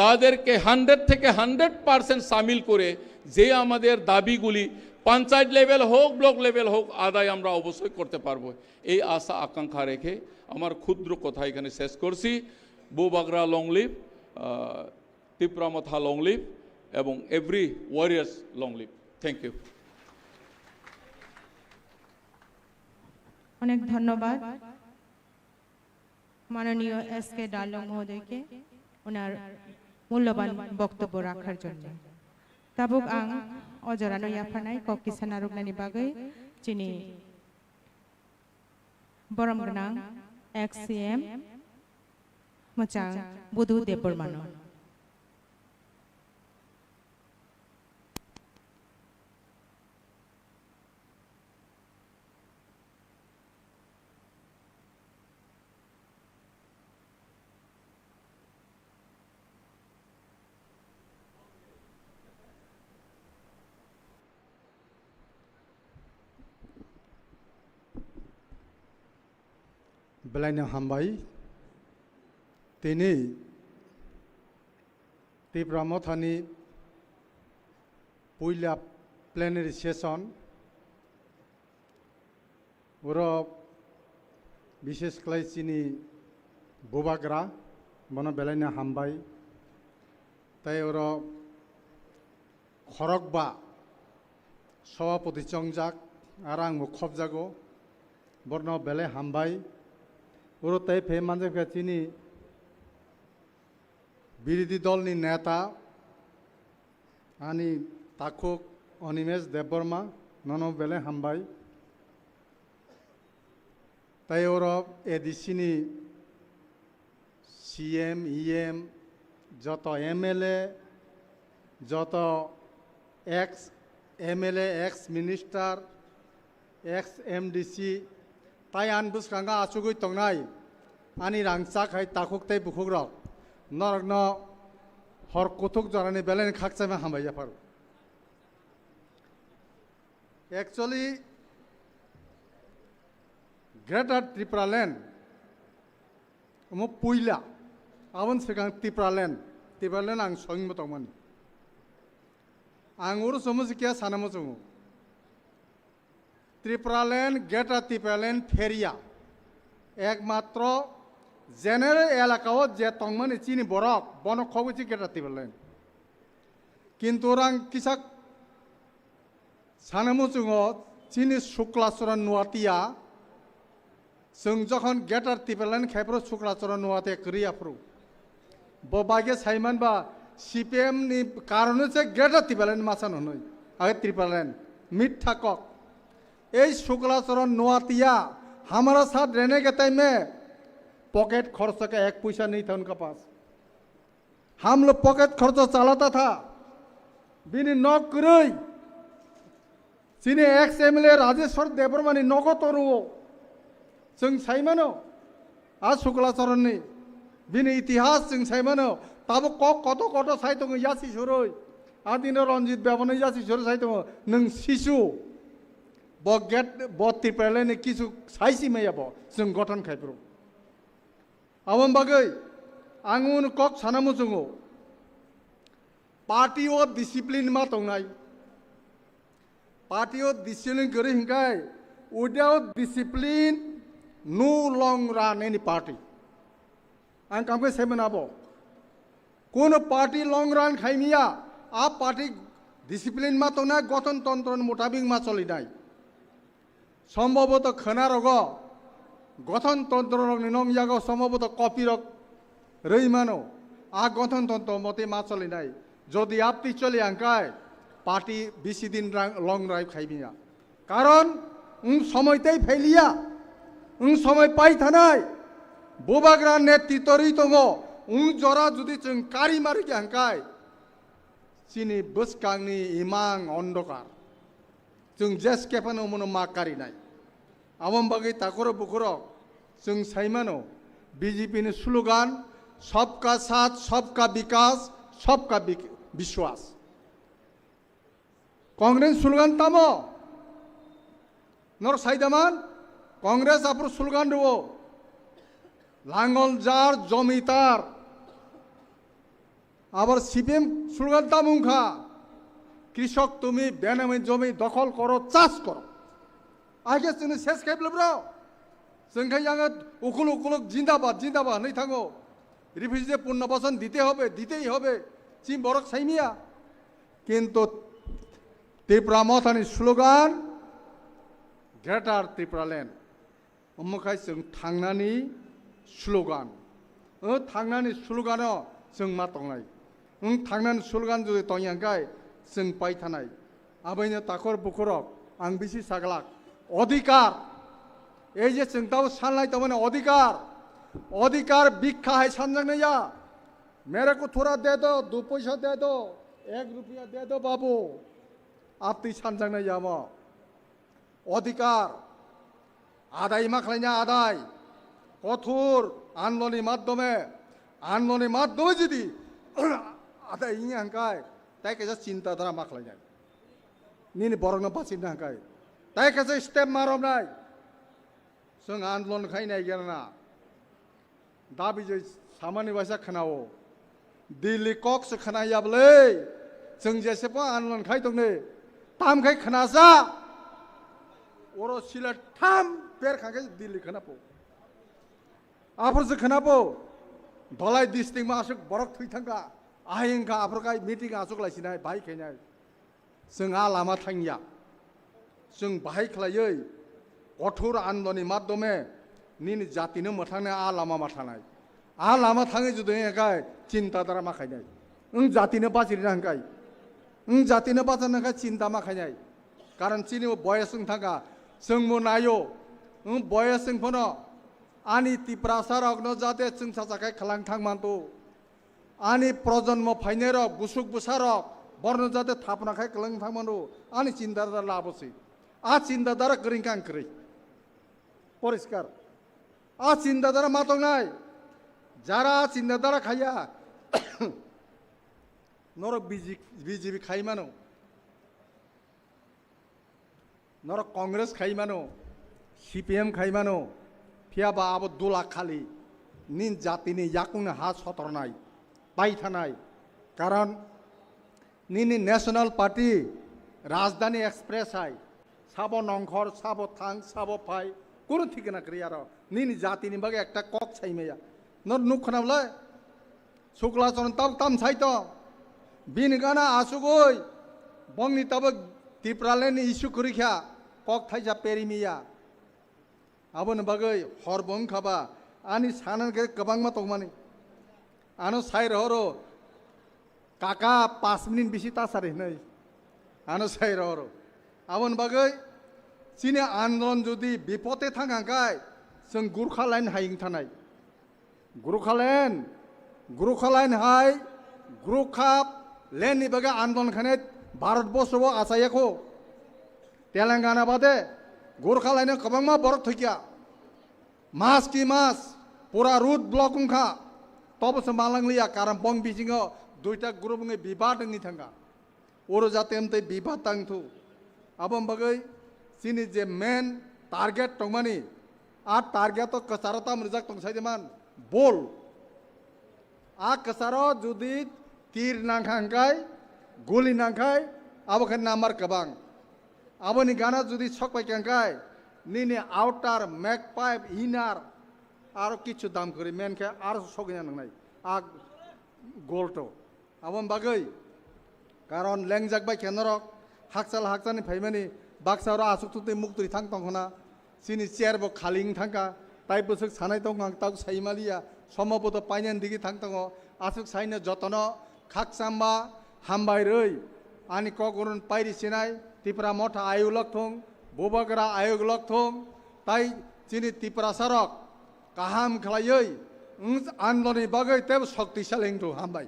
তাদেরকে 100 থেকে 100% সামিল করে যে আমাদের দাবিগুলি পঞ্চায়েত লেভেল হোক ব্লক লেভেল হোক আদায় আমরা অবশ্যই করতে পারবো, এই আশা আকাঙ্ক্ষা রেখে আমার ক্ষুদ্র কথা এখানে শেষ করছি। Bubagra long live, Tipra Motha long live এবং every warriors long live. Thank you. অনেক ধন্যবাদ মাননীয় SK ডালং মহোদয়কে ওনার মূল্যবান বক্তব্য রাখার জন্য। তাবুক আং অজরানো ইয়াফানাই ককিসান আরোগনানি বাগৈ যিনি বরম গোনাं XCM মোচাং বুধু দেববর্মানো। बेलायनो हामबाय दिनै तिप्रामथानि पहिला प्लेनारि सेसन विशेष क्लाइसिनी बुबाग्रा बनो बेलायनो हामबाय। ताई खरकबा सभापति चंजाक आरो आं मुखब जागो बरनो बेलाय हामबाय। ताई फे मानसिफ्रा चिनी বিরোধী দলনি নেতা আনি তাকুক অনিমেষ দেববর্মা নন বেলে হামবাই। তাই এডিসিনি CM EM যত MLA যত ex MLA ex minister ex MDC তাই আনবুসখাঙ্গা আচুগুই তংনাই আনি রাংচা খাই তাকুক তাই বুকুগ্রক নরগ্ন হর কতক জরানি বেলেন খাকসামে হামবাই যাফারো। एक्चुअली ग्रेटर त्रिपुरालैंड मो पुइला आवन सिगां त्रिपुरालैंड आं सयिं मतमोन आं उर समझ क्या सानमो जोङो त्रिपुरालैंड ग्रेटर त्रिपुरालैंड फेरिया एकमात्र जेनेरेल एलाकाओ जे तंगमोन चिनि बरक बनो खबुचि ग्रेटर त्रिपुरालैंड किन्तु रां किसाक सानमो जोङो चिनि शुक्लाचरण नुवातिया जों जखन ग्रेटर त्रिपुरालैंड खेप्रो शुक्लाचरण नुवाते करियाफ्रु बबागे साइमान बा CPM नि कारण से ग्रेटर त्रिपुरालैंड मासान हनय आगे त्रिपुरालैंड मिथ्या कक ए शुक्लाचरण नुवातिया हमारा साथ रहने के टाइम में पॉकेट खर्च का 1 पैसा नहीं था उनका पास। हम लोग पॉकेट खर्च चलाता था बिनी नौकरी चीनी एक्स एमएलए राजेश्वर देवबर्मानी नगतरु जों साइमानो आ शुक्लाचरणनि बिनि इतिहास जों साइमानो ताबो कत कत साइ दङ यासि सुरै आदिनो रंजित बेबनो यासि सुरै साइ दङ नों शिशु ब गेट ब त्रिपुरालेनि किछु साइसि मैयाबो जों गठन खाइब्रु आवन बागै आं उन कक सानामु जोङो पार्टी अफ डिसिप्लिन मा दंनाय पार्टी अफ डिसिप्लिन गरै हिंगाय without discipline no long run any party आं कामके सेमनाबो कोन पार्टी लॉन्ग रन खाइमिया आ पार्टी डिसिप्लिन मा दंना गठन तंत्र मुताबिक मा चलिनाय সম্ভবত খানা রগ গঠন তন্ত্র নং জায়গা সম্ভবত কপি রগ রইমানো আ গঠন তন্ত্র মতে মা চলে নাই যদি আপনি চলে আঙ্কায় পার্টি বেশি দিন লং ড্রাইভ খাইবিয়া কারণ সময়তেই ফেলিয়া সময় পাই থানায় বোবাগ্রা নেতৃত্বরই দङ জরা যদি जों কারি মারি আঙ্কায় চিনি বসকাংনি ইমাং অন্ধকার जों जेस केफानो मनो मा कारिनाय आवन बागै ताकरो बुखरो जों साइमानो बीजेपी नि स्लोगान सबका साथ सबका विकास सबका विश्वास कांग्रेस स्लोगान तामो नर साइदामान कांग्रेस आपुर स्लोगान दो लांगल जार जमीदार आबार सीपीएम स्लोगान तामुखा কৃষক তুমি বেনামে জমি দখল করো চাষ করো আগে তুমি শেষ খাইবল ব্র जोंखाय आङो उखुल उखुल जिंदाबाद जिंदाबाद नै थाङो रिफिउजी पुनर्बासन दितेই হবে চিম বরক সাইমিয়া কিন্তু ত্রিপুরা মথাनि स्लोगान ग्रेटार त्रिपुरालेण्ड अमुखाय जों थांनानै स्लोगान थांनानै स्लोगानाव जों मा दंनाय थांनानै स्लोगान जुदि दंयांखाय जों पाइ थानाय आबैनो ताखर बुखरक आं बिसि सागलाक अधिकार এই যে जों दाव साननाय दंमोन अधिकार अधिकार भिक्षा है सानजांनो या मेरे को थोड़ा दे दो 2 पैसा दे दो 1 रुपया दे दो बाबू आप ती सानजांनो या म अधिकार आदाय मा खालायना आदाय कठोर आन्दोलननि माध्यमे जुदि आदाय इनि हांखाय ताई कैसे चिंताधारा मा खालायनाय निनि बरंनो बासिनो हांखाय ताई कैसे स्टेप मारबनाय जों आन्दोलन खायनाय गेरना दा बिजय सामानि बासा खोनावो दिल्ली कक्स खोनायाबलै जों जेसेबां आन्दोलन खाय दंनो तामखाय खोनाजा अर सिलेट थाम बेरखांखाय दिल्ली खोनापो आफोरसो खोनापो धलाई डिस्ट्रिक्ट मा आसुक बरक थैथांगा आयेंखा आफोरखाय मिटिं आसुक लायसिनाय बाहाय खायनाय जों आ लामा थांया जों बाहाय खालायै कठोर आन्दोलननि माध्यमे निनि जातिनो मोथांनाय आ लामा माथानाय आ लामा थाङै जुदि हांखाय चिन्ताधारा माखायनाय जातिनो बाजिनो हांखाय जातिनो बाजारनाखाय चिन्ता माखायनाय कारण चिनि बयसजों थांगा जों मो नायो बयसजों फनो आनि तिप्रासारकनो जाहाथे जों साजाखाय खालां थांमानतो आनि प्रजन्म फायनाय रक बुसुक बुसारक बर्न जाहाथे थापनाखाय खालां थांमानो आनि चिन्ताधारा लाबोसै आ चिन्ताधारा गरिंखां करै परिष्कार आ चिन्ताधारा मा दंनाय যারা চিন্তাধারা খাইয়া নরক বিজেপি খাই মানো নরক কংগ্রেস খাই মানো সিপিএম খাই মানো ফিয়াবা আবো দুলা খালি নিন জাতিনি ইয়াকুংনে হা সতরনাই পাই থানাই কারণ নিনি ন্যাশনাল পার্টি রাজধানী এক্সপ্রেস আই সাবো নংখর সাবো থাং সাবো ফাই কোনো ঠিকানা করি আর নিনি জাতিনি বাগে একটা কক চাইমেয়া नर नुखनावलाय शुक्लाचरण तब तम साइतो बिनगाना आसुगोय बंगनि तब त्रिपुरालेण्डनि इस्यु करिखा कक थाइजा पेरिमिया आबोन बागै हरबं खाबा आनि साननके गोबां मा दंमानि आनो साइर हरो काका 5 मिनिट बिसि तासारि नै आनो साइर हरो आबोन बागै चिनि आन्दोलन जुदि बिपदे थांगांखाय जों गुरखा लाइन हायिं थानाय गुरुखालैन हाय गुरुखा लेन नि बगे आंदोलन खाने भारतबर्ष आसायाखो तेलंगाना बादे गोरखालायनो गोबांमा बरक थैकिया मास की मास पूरा रूट ब्लॉक उनखा तब से मालंगलिया कारण बंग बिजिंगो दुईटा ग्रुप में विवाद नहीं थंगा और जाते हम ते विवाद तंग थू अब हम बगै सिनी जे मेन टारगेट टंगमानी आ टारगेट तो कसारता मरजाक टंगसाइदेमान बोल आ कसारो जुदी तीर नांखांगाय गोली नांखाय अब खन नामार कबांग अब नि गाना जुदी छक पाइकांगाय नीने आउटर मैक पाइप इनार आरो किछु दाम करी मेन के आरो सगिना नंगनाय आ गोल्टो अब हम बागै कारण लेंजाक बाय केनरक हाकसाल हाकसानि फाइमानि बाक्सारो आसुक्तुते मुक्तरि थांग तंखना सिनि चेयार बो खालिं थांगा ताइ बोसक सानाय दं आं ताक साइमालिया समबोद पाइनान दिगि थांग तंग आसुक साइनो जतन खाकसाम्बा हामबाय रै आनि कगरुन पाइरि सिनाय तिप्रा मठा आयुलक थं बोबागरा आयुलक थं ताइ सिनि तिप्रा सरक काहाम खलायै आन्दोलननि बागै तेब शक्तिशाली हेंथु हामबाय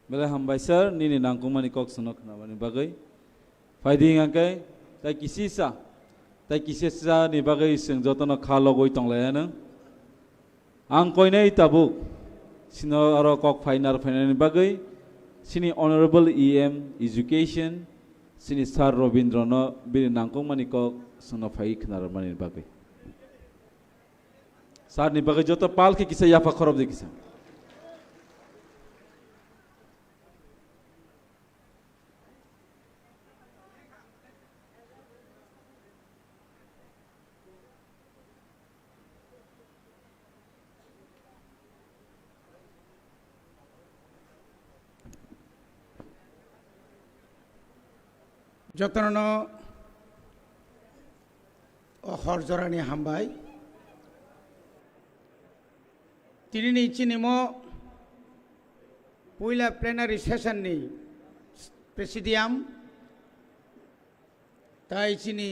बेला हामबाय सर नीनि नांगौमानि कक सनक नामानि बागै फाइदिं आंकै ताइ किसिसा नि बागै जों जतन खालगै तंलायानो आं कयनै ताबुक सिनो आरो कक फाइनार फाइनारनि बागै सिनि ऑनरेबल EM एजुकेशन सिनि सार रविंद्रनो बिनि नांगौमानि कक सनो फाइ खनारमानि बागै सारनि बागै जत पाल के किसा याफा खरब दे किसा যতন হরজরানি হামবাই তিনি চিনিম পয়লা প্লেনারি সেশননি প্রেসিডিয়াম তাই চিনি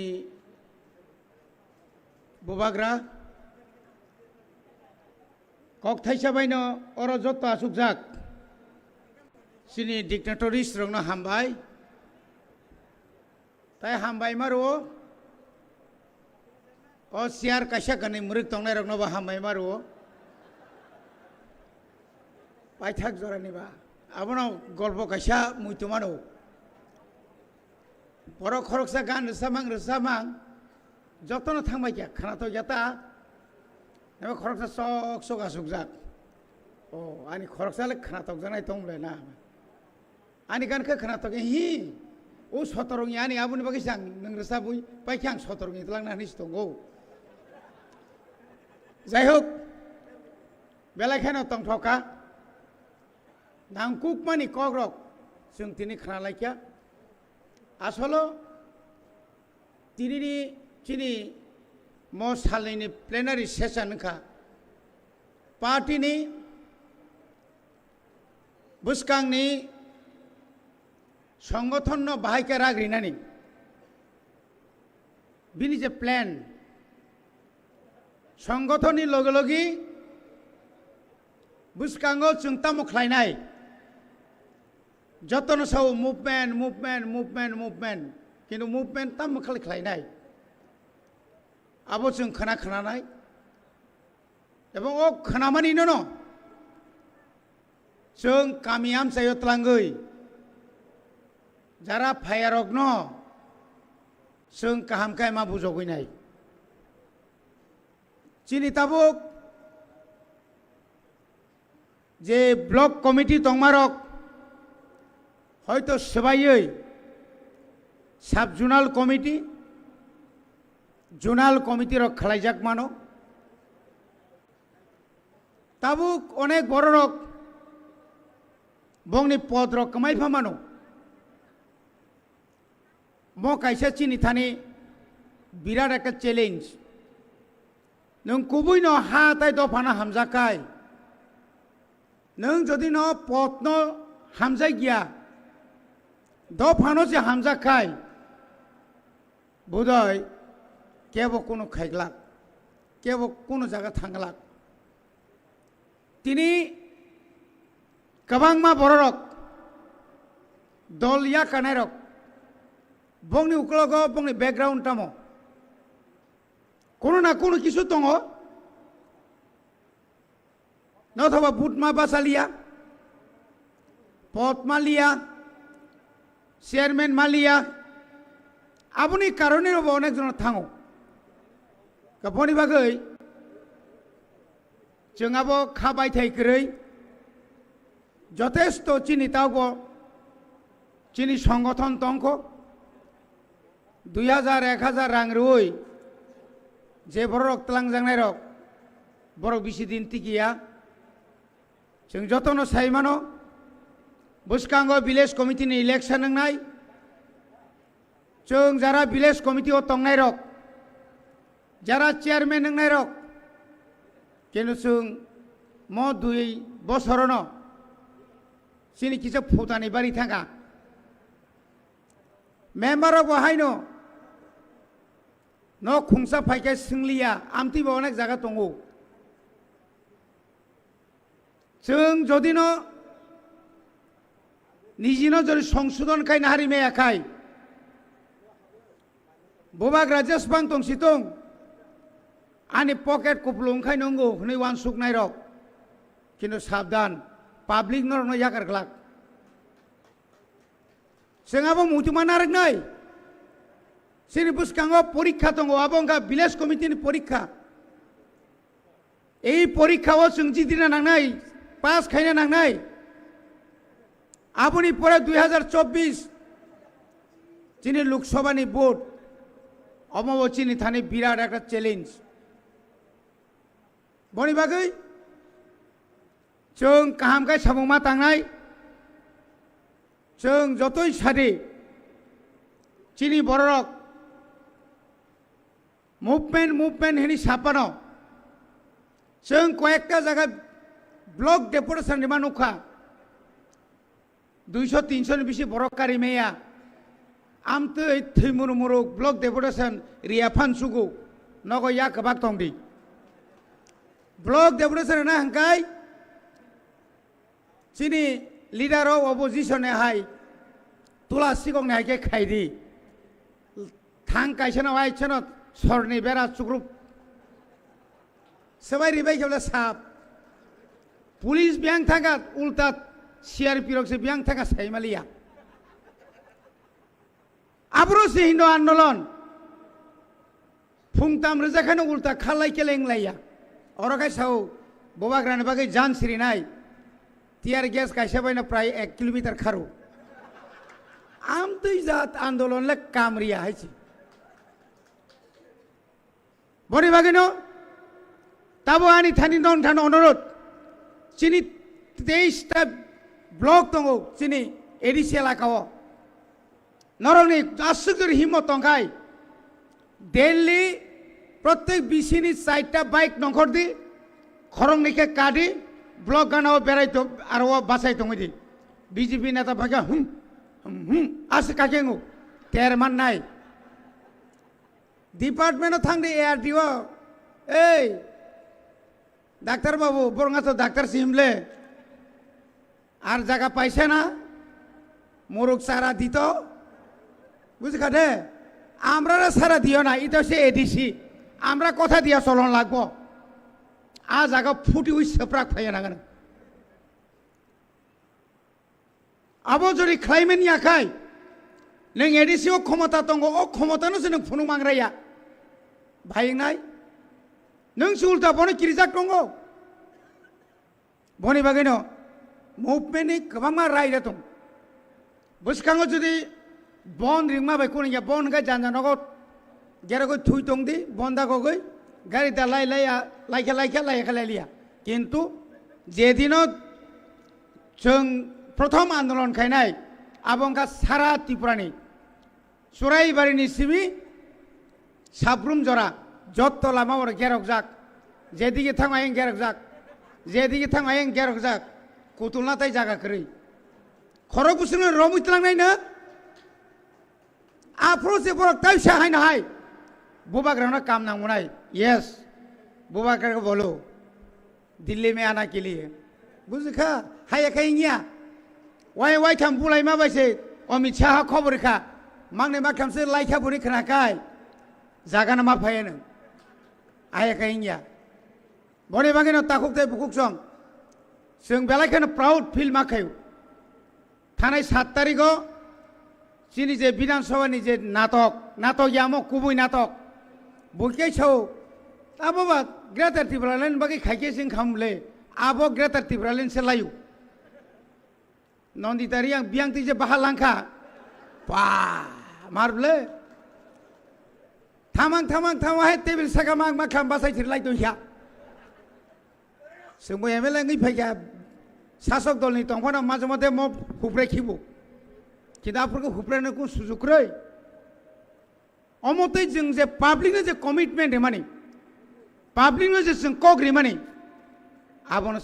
বুবাগ্রা কক থাইসাবাইন অর যত আসুক যাক চিনি ডিগনেটরিস রংনো হামবাই ताई हामबाय मारो ओ सियार कैसा कने मुरिक तंगनाय रखनोबा हामबाय मारो पाइथाक जरानिबा आबनो गल्प कैसा मुइतुमानो बर खरकसा गान रोसामां जतन थांबाय क्या खाना तो जाता एबा खरकसा सक सक आसुक जाक ओ आनि खरकसाले खाना तो जानाय तंगले ना आनि गानखो खाना तो हि ओ सतरंगी आनी आबुनि बागै सांग नों रोसा बुइ पाइखि आं सतरंगी लांनानै दंगौ जाय होक बेलाखानो तंथका नांकुक मानि कग्रक जों तिनि खाना लायखिया आसलो तिनि चिनि मसालैनि प्लेनारि सेशन खा पार्टीनि बुसकांनि संगठन बाहायके राग्रिनानि बिनि जे प्लान संगठननि लगे लगे बुसकांगो चिंता मुखलायनाय जतन सौ मुभमेंट मुभमेंट मुभमेंट मुभमेंट किन्तु मुभमेंट ताम मुखलायनाय आबो जों खोनानाय एबं ओ खोनामानि न जों कामियाम सायतलांगै जरा फायारक न जों काहामखाय मा बुजगैनाय चिनि ताबुक जे ब्लक कमिटी तंमारक हयतो सेबायै साब जुनाल कमिटी जुनाल कमिटी रक खालायजाक मानो ताबुक अनेक बररक बंगनि पद रक कमायफा मानो मो कैसे चिनी थानी बिराट एक चैलेंज नों कुबुई न हा ताई दफाना हामजाकाय नों जदि न पद न हामजाय गया दफानो जे हामजाकाय बुदय केबो कोनो खाइगलाक केबो कोनो जागा थांगलाक तिनी गोबां मा बररक dol ya kanerok bongni uklogo bongni background tamo kono na kono kisu tongo নথবা বুটমা Basalia পথ মালিয়া চেয়ারম্যান মালিয়া আপনি কারণে অনেকজন থাঙো কাপনি বাগৈ जोंहाबो खाबाय थाइग्रै যথেষ্ট চিনিতাও চিনি সংগঠন তংক 2000 1000 রাং রই যে বড় রক্তলাং জাংনাই রক বড় বেশি দিন টিকিয়া जों जतन साइमानो बुसकांगो विलेज कमिटी नि इलेक्शन नांनाय जों जारा विलेज कमिटी ओ तंगनाय रक जारा चेयरमैन नांनाय रक किन्तु जों म 2 बछरनो सिनि किसे फुटानि बारि थांगा मेम्बर अफ हायनो न खुंसा फाइके सिंलिया आमति अनेक जागा दंगो जों जदिनो निजिनो जदि संशोधन खायनो हारिमायाखाय बबाग्रा जेसेबां दंसितं आंनि पकेट कुपलुंखाय नंगौ हनै वान सुकनाय रक किन्तु साबधान पाब्लिक नरनो यागारग्लाक जोंहाबो मुथुमा नारगनाय सिनि बुसकांगो परीक्षा दङ आबंगा विलेज कमिटिनि परीक्षा এই পরীক্ষাও जों जिदिना नांनाय पास खायना नांनाय आपनि परे 2024 जिनि लोकसभानि भोट अमबचिनि थाने बिराट एक चैलेंज बनि बागै जों काहामखाय साबुंमा थांनाय जों जतई सादि जिनि बररक मुभमेन्ट हेनि सापानो जों कयेकटा जायगा ब्लक डेपुटेशन निमा नुखा 200-300 नि बेसि बर' कारिमाया आमतो थैमुरुमुरु ब्लक डेपुटेशन रिया फानसुगु नगो या कबाक तंदी ब्लक डेपुटेशन ना हंकाय सिनि लीडर ऑफ ऑपोजिशन ने हाय तुला सिगं ने हायके खायदी थां कायसना वाय चनो सरनि बेरा सुग्रुप सबाय रिबाय केवला साप पुलिस बियांग थांगा उल्टा सीआरपी रक से बियांग थांगा साइमालिया आब्रो से हिंदू आंदोलन फुंगताम रजाखानो उल्टा खालाय केलेंलाया औरखाय साव बबाग्रानि बागै जान सिरिनाय टियार गैस कायसा बायना प्राय 1 किलोमीटर खारो आम तै जात आंदोलन ले कामरिया हायछि बनि बागैनो ताबो आनि थानि नन थानो अनुरोध चिनी 23टा ब्लक दङ चिनी एडिसि एलाकाओ नरंनि गासैबो हिम्मत दंखाय दिल्ली प्रत्येक बिसिनि 4टा बाइक नंखरदि खरंनिके कादि ब्लक गानाव बेरायतो आरो बासाय दंदि बीजेपी नेता भागा आसे काकेंगो तेरमान नाय डिपार्टमेंट थांदि एआरटीओ ए डाक्टर बाबू बरंगा तो डाक्टर सिमले आर जागा पाइसे ना मुरुक सारा दितो बुझखादे आमरा सारा दियो ना इतो से एडिसी आमरा कथा दिया चलन लागबो आ जागा फुटी हुई सप्राक फाया नागोन आबो जदि क्लाइमेट याखाय नों एडिसी ओ क्षमता दङ ओ क्षमतानो जों फुनु मांग्राया भाइनाय नों सुलता बने किरिजाक दङ बनि बागैनो मुभमेन्टनि गोबां रायदा दं बुसकांगो जुदि बन रिंमा बाय कोनिया बन गा जानजानगो गेरगो थुइ दंदि बन्दा गगै गारि दा लाइखा लाइलिया किन्तु जेदिनो जों प्रथम आन्दोलन खायनाय आबंगा सारा त्रिपुरानि सुराइबारिनि सिबि साब्रुम जरा जत्त लामा और गेरक जाक जेदिके थांगायें गेरक जाक जेदिके थांगायें गेरक जाक कुतुलना ताय जागा करै खर गुसुनो रमितलांनायनो आफ्रो से बरक ताय साहायनो हाय बुबाग्रानो काम नांगौनाय यस बुबाग्रा को बोलो दिल्ली में आना के लिए बुझखा हाय खाइनिया वाय थाम बुलाय मा बायसे अमित शाह खबर खा मांगने मा खामसे लाइखा बुरी खोनाखाय जागाना मा फायानो आयाखै इंया बने बागैनो ताकुकते बुकुक सं जों बेलायखौनो प्राउड फिल माखायो थानाय 7 तारिखआव जोंनि जे बिधान सभानि जे नाटक यामो गुबै नाटक बयकै छौ आबोबा ग्रेटार त्रिपुरालेण्ड बागै खायके जों खामले आबो ग्रेटार त्रिपुरालेण्ड से लायो नन्दितारि आं बियांति जे बाहा लांखा बा मारबले थामां हे टेबिल सागा मा खाम बासाय थिरलाय दया जोंबो एमएलए ngै फैगा शासक दलनि तंफाना माजे माजे म हुब्रे खिबो किदाफोरखौ हुब्रेनो को सुजुक्रै अमतै जों जे पाब्लिकनो जे कमिटमेन्ट माने पाब्लिकनो जे जों कग्रि माने आबनो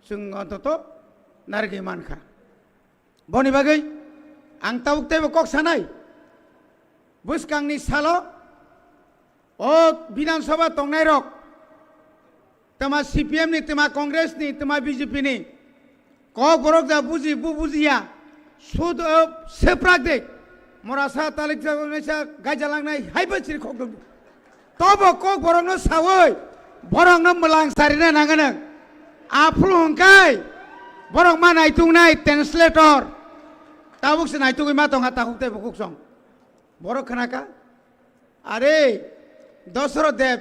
जों अन्तत नारगे मानखा बनि बागै आं ताउकतेबो कक सानाय बुसकांनि सालो ओ विधानसभा तंनाय रक तमा सीपीएम नि तमा कांग्रेस नि तमा बीजेपी नि कक बरक जा बुजिया सुद सेप्राक दे मरासा तालिक जागोनैसा गायजालांनाय हायबो सिरि खक तबो कक बरकनो सावै बरकनो मलां सारिना नांगोन आफ्रु हंकाय बरक मा नायतुंनाय ट्रान्सलेटर ताबुकसे नायतुगै मा तंगा ताकुकते बुकुक सं बरक खोनाका अरे दशरथ देव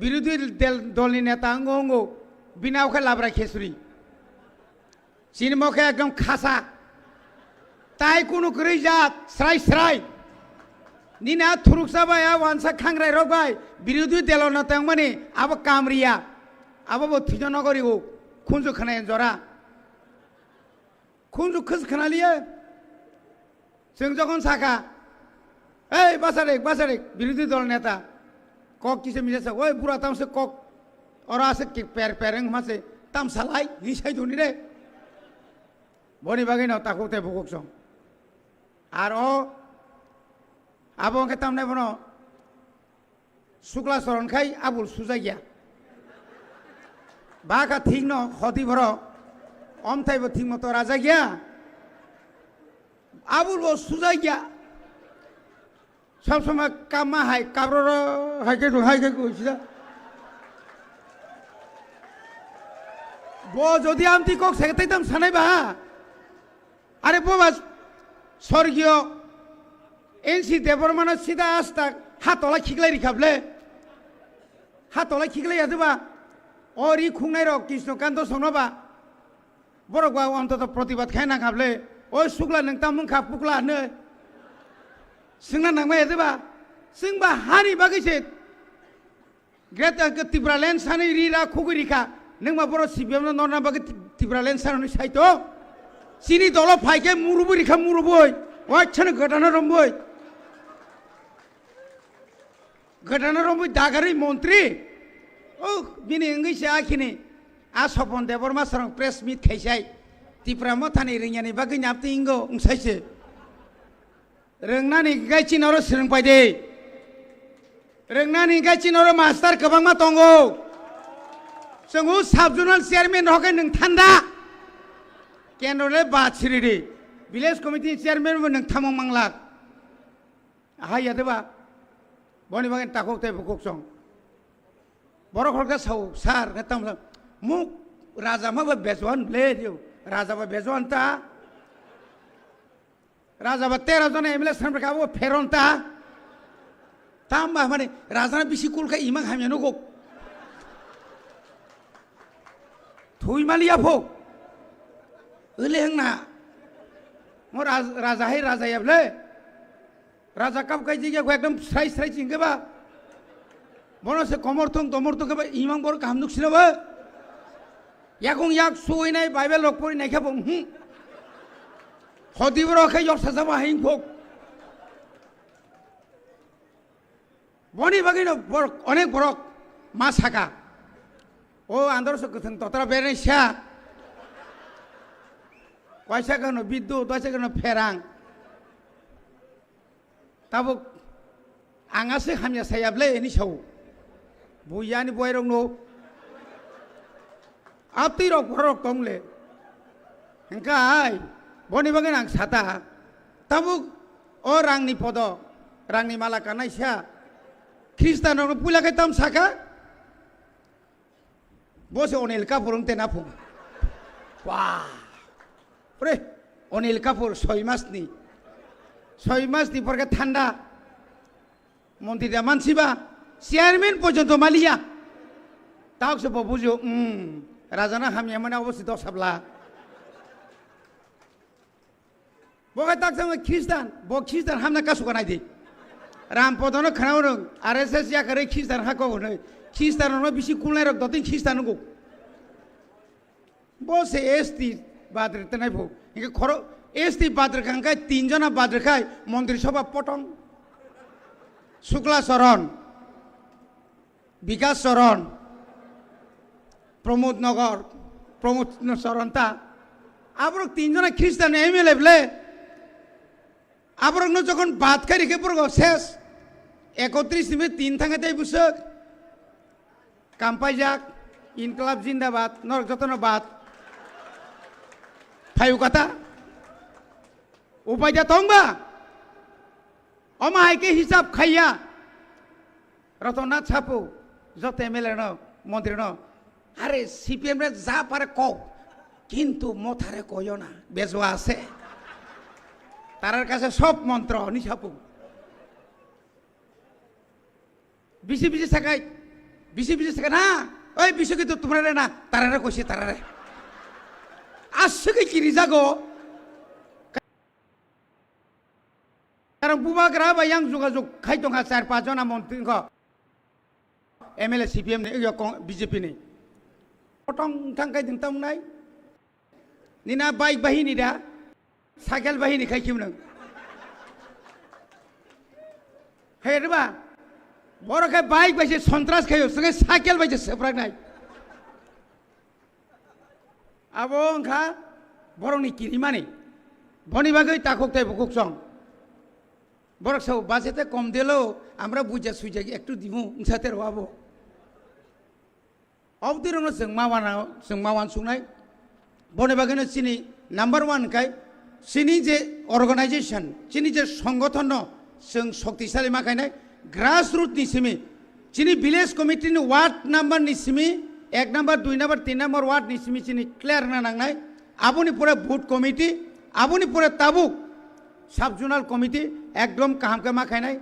विरोधी दल नेता अंगो बिना उखा लाब्रा खेसुरी सिनेमाखा एकदम खासा ताई कुनु गरै जात स्राय निना थुरुक साबाया वानसा खांग्राय रबाय विरोधी दल नेता माने अब कामरिया अब थिजन नगरिगो खुंजु खनाय जरा खुंजु खस खनालिया जों जखन साखा ए बासारे विरोधी दल नेता कक किसे मिसे ओए बुरा तामसे कक और आसे के पेरंग मासे तामसालाय निसाय दुनि रे बनि बागै न ताकुते बुकुक सं आर ओ आबो के तामने बनो शुक्ला शरण खाय आबुल सुजागिया बाका थिंग न खति भर अमथायबो थिंग मत राजा गया आबुल वो सुजागिया सब समय कामा हाय काब्र हायके कइसिदा बो जदि आमति कक सेगतैतम सानायबा अरे बोबा स्वर्गीय एनसी देबरमान सीधा आस्ता हातला खिगलाय रिखाबले हातला खिगलाय यादबा और खुंनाय र कृष्णकान्त सनबा बरगवा अन्तत प्रतिबाद खायना खाबले ओ सुग्ला नोंता मुंखा पुकला नो सिंना नांबाय यादबा सिंबा हानि बागैसे ग्रेटा त्रिपुरालेण्ड सानै रिरा खुगुरिखा नोंमा बर सिबिएम नरना बागै त्रिपुरालेण्ड सानै साइतो सिनि दल फाइके मुरुबो रिखा मुरुबोय वाछन गटाना रमबोय दागारै मन्त्री ओ बिनि इंगैसे आखिनि आ सपन देबरमा सरं प्रेस मीट खायसाय त्रिपुरा मथानि रिंयानि बागै नापति इंगो उंसायसे रोंनानै गायचिनर सोलोंबाय दे रोंनानै गायचिनर मास्टार गोबां मा दंगौ जोंखौ साब जुनाल चेयारमेन हकै नों थान्दा केन्द्रले बाथिरि दे विलेज कमिटि चेयारमेन नों थामं मांलाक हायादबा बनि बागै ताकुकते बुकुक सं बर खरका साव सार गतम मुक राजा मा बेजवान ले दियो राजा बा बेजवान ता राजा बा 13 जन एमएलए सान प्रकाबो फेरनता तामबा माने राजा बिसि कुलका इमां हामियानो गक थुइ मालिया फो ओले हंना म राजा है राजा याबले राजा कब कई जगह एकदम स्राय चिंगेबा बनो से कमरथं दमरथं के इमां बर काम नुखसिनबा याकं याक सुइनाय बाइबेल लकपरि नायखाबो हदिबर खै यरसाजाबा हाइंफक बनि बागै न अनेक बरक मा साका ओ आन्दरस गथन ततरा बेरेसा वाइसा गनो विद्युत वाइसा गनो फेरां ताबो आंगासे हामिया सायाबले एनि साव बुयानि बयरं नो आपति रक बरक तंगले हंकाय बनि बागै आं साता tabuk orang ni podo rang ni malaka nai sia Kristen orang pula kai tam saka bose onel kapur te napung wah pre onel kapur 6 মাস ni porque ঠান্ডা মন্ত্রীরা মানসিবা চেয়ারম্যান পর্যন্ত মালিয়া তাও সে বুঝো রাজানা হামিয়া মানে অবস্থিত সাবলা বকে তাক সঙ্গে খ্রিস্টান হামনা কাসু কানাই দি রাম পদন খানাও রং আরএসএস ইয়া করে খ্রিস্টান হাকো নই খ্রিস্টান ন বেশি কুলাই রক দতিন খ্রিস্টান গো বসে এসটি বাদরতে নাই ভো ইকে খর এসটি বাদর কাঙ্কাই 3 জনা বাদর খাই মন্ত্রিসভা পটং শুক্লা চরণ বিকাশ চরণ প্রমোদ চরণ তা আবার 3 জনা খ্রিস্টান এমএলএ বলে আবার যখন বাদ খাই রেখে পড়ব শেষ 31 মে 3 থাঙ্গাতেই বুঝক কাম্পাই যাক ইনকলাব জিন্দাবাদ নরক যতন বাদ ফাইউ কথা উপায় তংবা অমাইকে হিসাব খাইয়া রতনাথ ছাপু যত এমএলএ ন মন্ত্রী ন আরে সিপিএম রে যা পারে কও কিন্তু মথারে কইও না বেজোয়া আছে তারার কাছে সব মন্ত্র নিছাপু বিসি থাকাই বিসি থাকা না ওই বিসি কিন্তু তোমরা না তারারে কইছে তারারে আসছে কি রিজাগো কারণ বুবাগ্রা বা ইয়াং যোগাযোগ খাইতং 4-5 জনা মন্ত্রী এমএলএ সিপিএম নে বিজেপি নে পটং থাঙ্কাই দিন তাম নাই নিনা বাইক বাহিনী দা সাইকেল বাহিনী খাইকিম নং হেরবা বড় খাই বাইক বাইছে সন্ত্রাস খাইও সঙ্গে সাইকেল বাইছে সেপ্রাক নাই আবো খা বড়নি কিরি মানে বনি বাগৈ তাকক তাই বুকুক সং বড় সব বাজেতে কম দিলো আমরা বুঝা সুইজা একটু দিমু সাথে রবাবো অবদিরনো जों मावान सुंनाय बने बागैनो चिनि नाम्बार 1 खाय चिनि जे अर्गानाइजेशन चिनि जे संगठन जों शक्तिशाली माखायनाय ग्रास रूट नि सिमी चिनि विलेज कमिटी नि वार्ड नम्बर नि Simi 1 number 2 number 3 number ward नि सिमी चिनि क्लियर ना नांनाय आबुनि पुरा बुथ कमिटी आबुनि पुरा ताबुक सब जोनाल कमिटी एकदम काहामके माखायनाय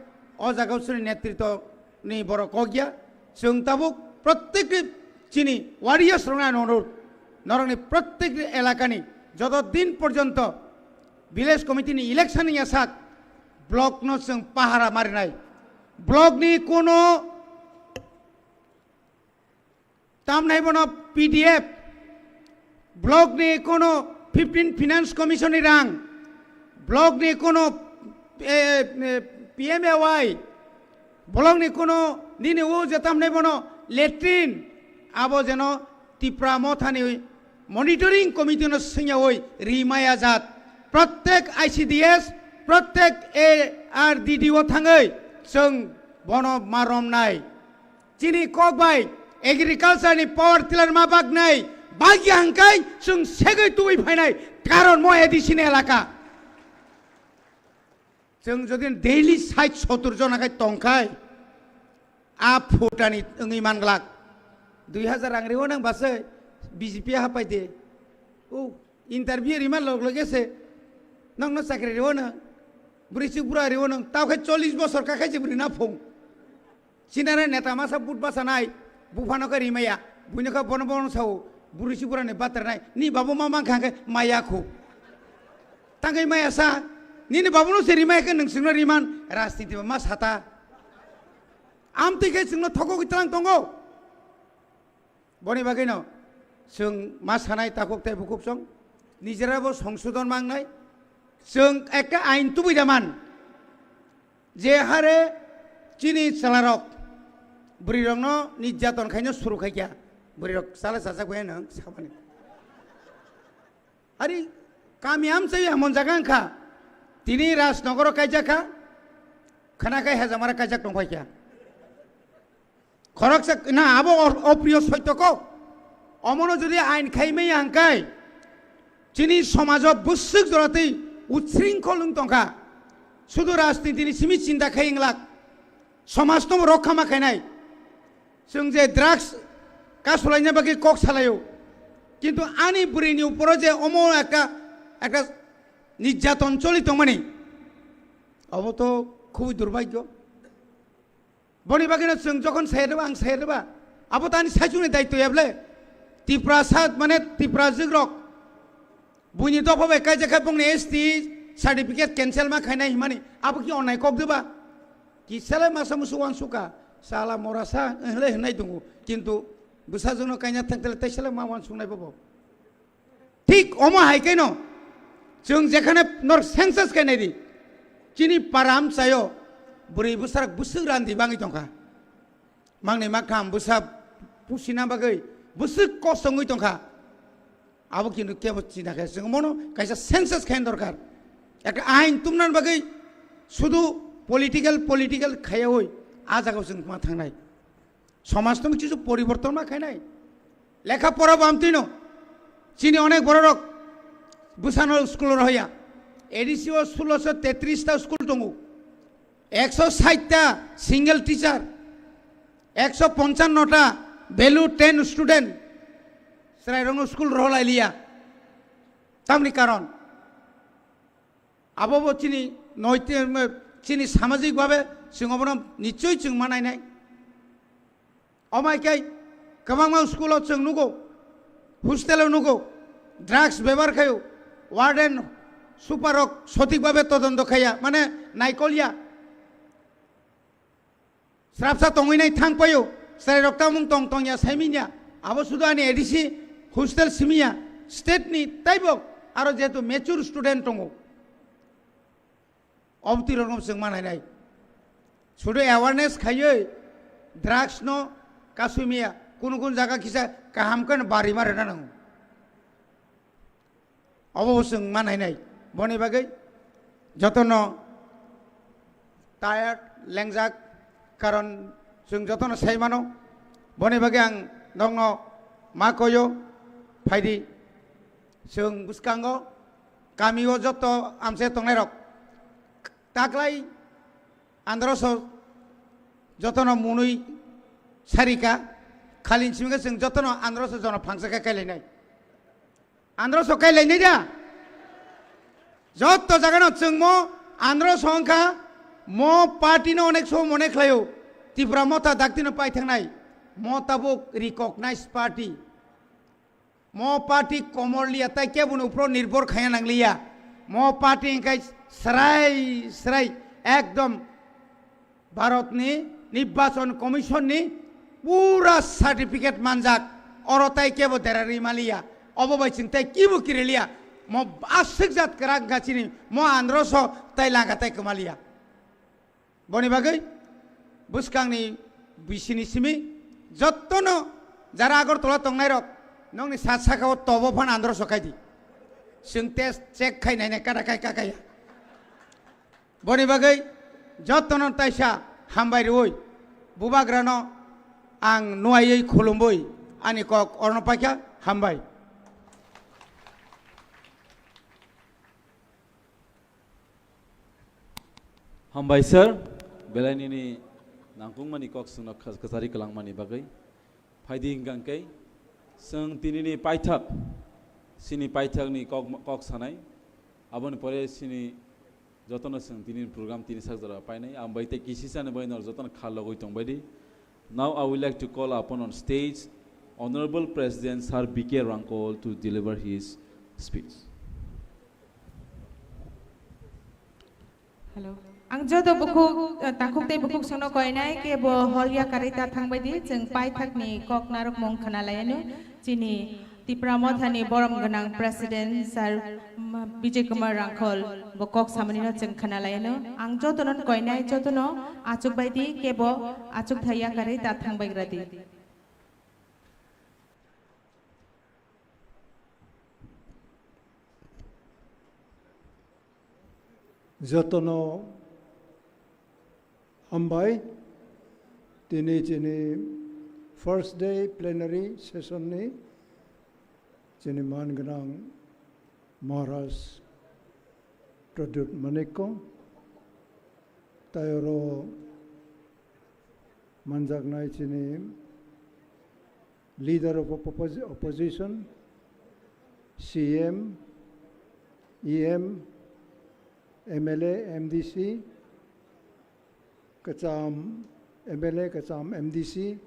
अ जागाव सोनि नेतृत्व नि बर कगिया जों ताबुक प्रत्येक চিনি ওয়ারিয়ার্স রঙায় অনুরোধ নরংনি প্রত্যেক এলাকানি যতদিন পর্যন্ত ভিলেজ কমিটিনি ইলেকশন আসাক ব্লক ন जों পাহারা মারিনাই ব্লকনি কোনো তাম নাই বন পিডিএফ ব্লকনি কোনো 15 ফিনান্স কমিশনি রাং ব্লকনি কোনো পিএমএওয়াই ব্লকনি কোনো নিনি ও যেতাম নাই বন লেট্রিন আবো যেন ত্রিপুরা মথানি মনিটরিং কমিটি সিংয়া ওই রিমায়া জাত প্রত্যেক আইসিডিএস প্রত্যেক এ আর ডিডিও থাঙ্গৈ जों বন মারম নাই চিনি ককবাই এগ্রিকালচারনি পাওয়ার টিলার মা বাগ নাই বাগি হাঙ্কাই जों সেগৈ তুই ফাইনাই কারণ মই এদিসিনে এলাকা जों যদি ডেইলি 60-70 জনাকাই টংখাই আ ফুটানি ওই মানগলাক 2000 রাং রেও নাং বাসে বিজেপি হাপাই দে ও ইন্টারভিউ রিমান লগ লগেছে নং ন চাকরি রেও না বুড়িছি বুড়া রেও নং তাও খাই 40 বছর কাখাইছে বুড়ি না ফং সিনারে নেতা মাসা বুট বাসা নাই বুফানকে রিমাইয়া বুইনকা বন বন সাও বুড়িছি বুড়া নে বাতার নাই নি বাবু মামা খাঙ্গে মায়া খু তাঙ্গাই মায়া সা নি বাবু নো সে রিমাইকে নং সিংনো রিমান রাজনীতি मा साता আমতিকে সিংনো থকো গিতলাং তঙ্গো বনি বাগैनो जों मा सानाय ताकक ताय बुकुक सं निजेराबो संशोधन मांगनाय जों एक आइन तुबैदामान जे हारे चिनि सालारक बुरिरंनो निर्यातन खायनो सुरु खायया बुरिरक साला सासा गय नों साबानि आरि कामियाम सै हमन जागांखा तिनि राजनगर कायजाखा खानाखाय हेजामारा कायजाक दंफायखा খরকসা না আবো অপ্রিয় সত্যক অমন যদি আইন খাইমেই আঙ্কাই চিনি সমাজ বুসুক জরাতেই উচ্ছৃঙ্খল টঙ্কা শুধু রাজনীতিनि सिमि चिन्ता खायिंलाक समाज तो रक्षा मा खायनाय जों जे ड्राग्स कासलायनाय बागै कक सालायो किन्तु आंनि बुरैनि उपराव जे अमो একটা নির্যাতন চলিত মানে अब तो খুবই দুর্ভাগ্য বনি বাগিনা जों যখন সাইরেবা आं साइरेबा अब तानि साइजुनि दायित्व याबले तिप्रा सात माने तिप्रा जिग्रक बुनि तो फबे काय जेखा बुंने एसटी सर्टिफिकेट कैंसिल मा खायनाय हिमानि अब कि अननाय कक देबा कि सेले मासा मुसु वान सुका साला मरासा हले हनाय दङ किन्तु बुसा जोंनो कायना थांतले तैसेले मा वान सुनाय बबो ठीक अमा हायकेनो जों जेखाने नर सेंसस खायनाय दि चिनि पाराम चायो बुरै बुसार बुसु रान्दि बाङि दंखा मांने मा खाम बुसा पुसिना बागै बुसु कसङै दंखा अब किन्तु केबो चिना खाय जों मनो कायसा सेंसस खायन दरकार একটা আইন তুমনার বাগै শুধু পলিটিক্যাল খায়া হই আজাগাও जों मा थांनाय সমাজ তো কিছু পরিবর্তন मा খায়নাय লেখাপড়া বামতিন চিনি অনেক বড় রক বুসানো স্কুল রহিয়া এডিসিও 1633টা স্কুল দङ 160টা সিঙ্গেল টিচার 155টা ভ্যালু 10 স্টুডেন্ট সরাইরং স্কুল রহলাইলিয়া তামনি কারণ আবো চিনি নৈতিক চিনি সামাজিকভাবে जों निश्चय जों मानायनाय अमायकाय गोबां स्कुलाव जों नुगौ हस्टेलाव नुगौ ड्राग्स व्यवहार खायो वार्डेन सुपारक सঠিকভাবে তদন্ত খায়া মানে नायकलिया स्राबसा तंगैनाय थांपायो साय रक्तामुं तंग तंगिया साइमिनिया आबो सुदु आनि एडिसि हस्टेल सिमिया स्टेटनि ताइबो आरो जेतु मेचुर स्टुडेन्ट दङ अबति रकम जों मानायनाय শুধু অ্যাওয়ারনেস খাইয়ে ড্রাগস ন কাসুমিয়া কোন কোন জায়গা কিসা কাহামকান বাড়ি মারে না নাও অবশ্যই মানাই নাই বনে বাগৈ যতন টায়ার্ড লেংজাক কারণ जों যতন সাইমানো বনে বাগৈ आं नोंनो मा कयो फाइदि जों बुसकांगो गामियाव जत आमसे तंनाय रक ताग्लाय आंध्रस जतन मुनुई सारिका खालिन सिमगा जों जतन आंध्रस जन फांसका कायलायनाय आंध्रस कायलायनाय दा जत जागानो जों मो आंध्रस अंका मो पार्टीनो अनेक सम अनेक लायो तिब्रा मता दाक्तिनो पाइ थांनाय मताबो रिकगनाइज पार्टी मो पार्टी कमरलिया ताइ केबुन उप्रो निर्भर खाया नांगलिया मो पार्टी इंकाय सराय एकदम भारतनि निर्वाचन कमिशननि पूरा सार्टिफिकेट मानजाक अरताय केबो देरारि मालिया अबबायसिं ताय किबो किरेलिया म आसिक जात करा गाचिनि म आंध्रस ताय लागा ताय कमालिया बनि बागै बुसकांनि बिसिनि सिमि जत्तनो जारा आगरतला तंनाय रक नोंनि सात साखाव तबो फान आंध्रस खायदि जों टेस्ट चेक खायनाय कादा खाय काकाया बनि बागै जतन ताइसा हामबाय रोय बुबाग्रानो आं नुवायै खुलुमबै आंनि कक अर्णपाख्या हामबाय हामबाय सर बेलायनिनि नांगुंमानि कक सुनो कसारि कलांमानि बागै फायदि हिंगांकै जों दिनैनि पाइथाक सिनि पाइथाकनि कक सानाय आबोनि परे सिनि जतन जों दिनै प्रग्राम तिनि साजरा पाइनाय आं बायते किसि साने बायनर जतन खालगै तंबायदि now I would like to call upon on stage Honorable President Sir B.K. Rangkol to deliver his speech. Hello. Ang jodo bukuk takuk te bukuk sono koinai ke bo holya karita thangbadi जों पाइथाकनि कक नारक मं खानालायनो चिनि तिप्रामथानि बरम गनां president sir Vijay Kumar रांखल बकक सामनिनो जों खानालायनो आं जतन कोइनाय जतन आचुक बायदि केबो आचुक थाया कारै दा थांबायग्रादि जतन हामबाय दिनै जोंनि फर्स्ट डे प्लेनारि सेसननि जोंनि मानगोनां महाराज Pradyut Manik तायरो manjaknai chini leader of opposition, CM, EM, MLA, MDC, kacham MLA, kacham MDC,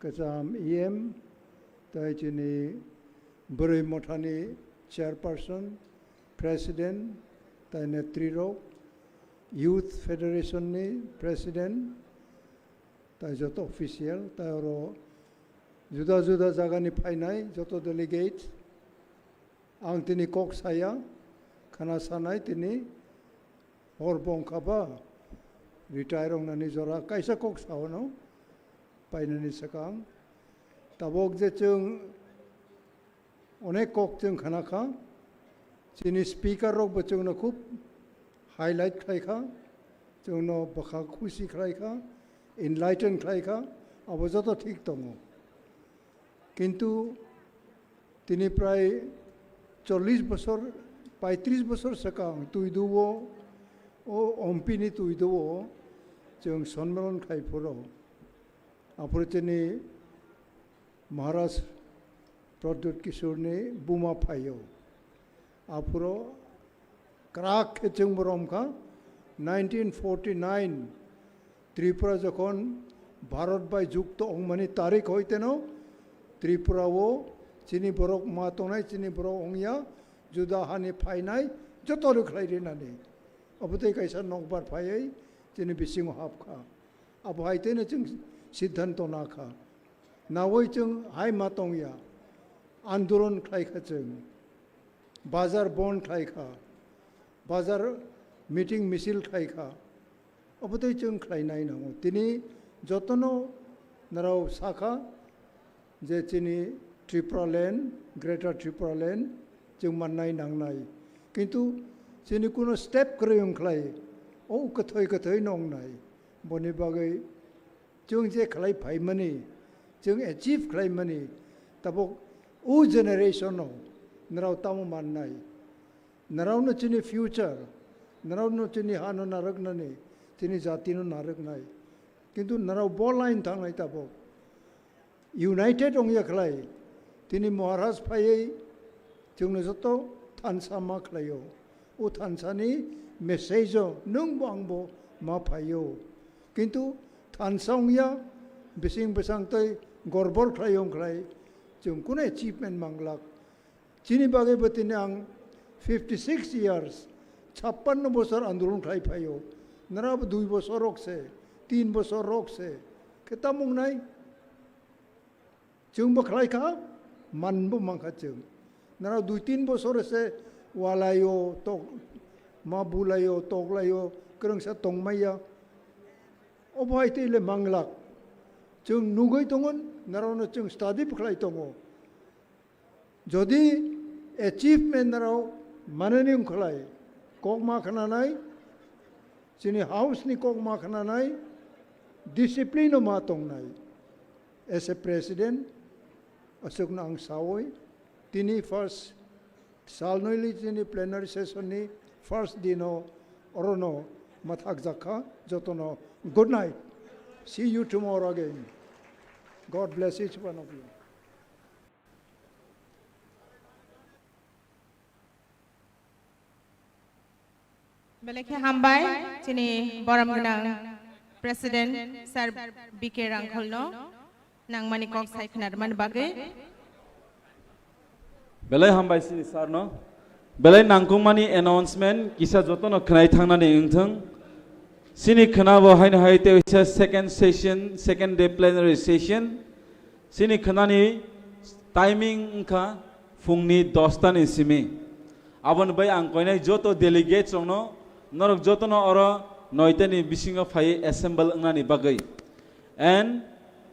kacham EM, tai chini Burai Mothani chairperson, president, tai netri rok, Youth Federation ni president, tai joto official, tai oro juda jaga ni phainai joto delegate, ang tini kok saya, khana sanai tini hor bongkaba, retire ong nani jora, kaisa kok sao no, painani sakang, tabok je chung onek kok chung khana kha, chini speaker rok bachung na khub highlight khai kha, chung no bakha khushi khai kha, enlighten khai kha, abo joto thik tongo. কিন্তু তিনি প্রায় 40 বছর 35 বছর সাকাং তুই দুবো ও অম্পিনি তুই দুবো जों সম্মেলন খাইফোরাव আপরে তিনি মহারাজ প্রদ্যোৎ কিশোরনি বুমা ফাইयो আপरो ক্রাক जों বরমখা 1949 ত্রিপুরা যখন ভারত বাই যুক্ত অংমানি তারিখ হইতেন त्रिपुरा वो चीनी बरक मातोनाई चीनी बरक ओंगिया जुदा हानि फाइनाई जतो रुखलाई रेनानी अब तो कैसा नौकबार फाइयै चीनी बिसिंग हाबखा अब हाइते ने जों सिद्धांत नाखा नावै जों हाय मातोंगिया आंदोलन खाइखा जों बाजार बन खाइखा बाजार मीटिंग मिसिल खाइखा अब तो जों खाइनाय नांगौ तिनी जतनो नराव साखा जे चीनी Tripura land greater Tripura land जों माननाय नांनाय किंतु चीनी कुनो स्टेप करेंख्लाय ओ कथै नंनाय बनि बागै जों जे खलाय फाइमानि जों एचिव खलायमानि तबो उ जेनेरेशनआव नराव तामो माननाय नरावनो चीनी फ्यूचर नरावनो चीनी हानो नारगनानि चीनी जातिनो नारगनाय किंतु नराव बो लाइन थांनाय तबो यूनाइटेड ओंगिया खलाय तिनी महाराज फायै जोंनो जतो थानसा मा खलायो ओ थानसानि मेसेजो नोंबो आंबो मा फायो किंतु थानसा ओंगिया बिसिं बेसांतै गरबर खलायो खलाय जों कुनो अचिवमेन्ट मांगलाक चिनि बागै बतिने आं 56 इयार्स 56 बছর आंदोलन खलाय फायो नराब 2 বছর रokse 3 বছর रokse केता मुंगनाय जों बखलायखा मानबो मांखा जों नरा 2-3 बছर से वालायो तो मा बुलायो तोगलायो करंसा तंगमाया अबहायतेले मांगलाक जों नुगै दंगन नरावनो जों स्टाडि बखलाय दंगो जदि अचिवमेन्ट नराव माननि खलाय कक मा खनानाय जोंनि हाउसनि कक मा खनानाय डिसिप्लिन मा तंगनाय एस ए प्रेसिडेंट असुकना आं सावै तिनी फर्स्ट सालनैलि तिनी प्लेनारि सेसननि फर्स्ट दिनो अरनो माथाक जाखा जतनो good night see you tomorrow again God bless each one of you बेलेखे हामबाय चिनि बरम गोनां प्रेसिडेंट सर बीके रांखलनो नांमानि कक सायखनार मान बागै बेलाय हामबाय सिनि सार न बेलाय नांगौमानि एनाउन्समेन्ट किसा जतन खनाय थांनानै ओंथों सिनि खनाबो हायनो हायते second session second day plenary session सिनि खनानि टाइमिंग का फुंनि 10 तानि सिमि आबन बै आं कयनाय जतो डेलिगेट्स दङ नरक जतन अर 9 तानि बिसिङाव फाय एसेम्बल ओंनानि बागै एन्ड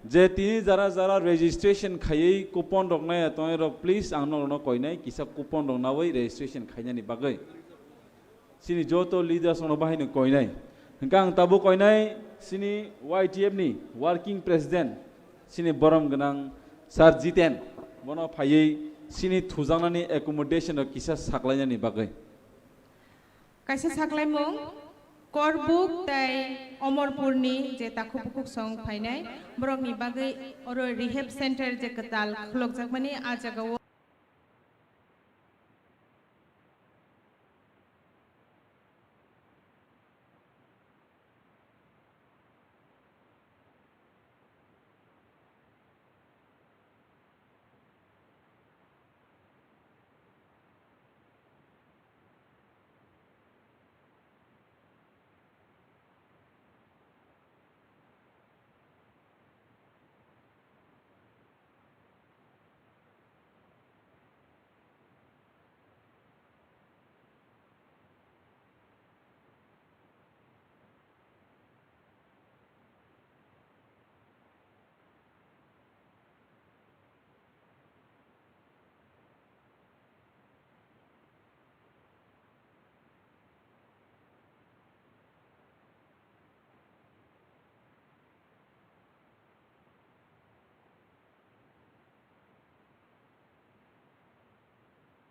जे तिनी जरा जरा रेजिस्ट्रेशन खायै कुपन रखनाय तय रक प्लीज आंनो न कयनाय किसा कुपन रखनावै रेजिस्ट्रेशन खायनानि बागै सिनि जतो लीडर्स न बाहायनो कयनाय हंका आं ताबो कयनाय सिनि YTF नि वर्किंग प्रेसिडेंट सिनि बरम गोनां सार जितेन बनो फायै सिनि थुजांनानि एकोमोडेशन किसा साखलायनानि बागै कायसे साखलायमुं Korbuk tai Omorpurni je takupuk song painai borok ni bagai oro rehab center je ketal khlok jakmani a jagao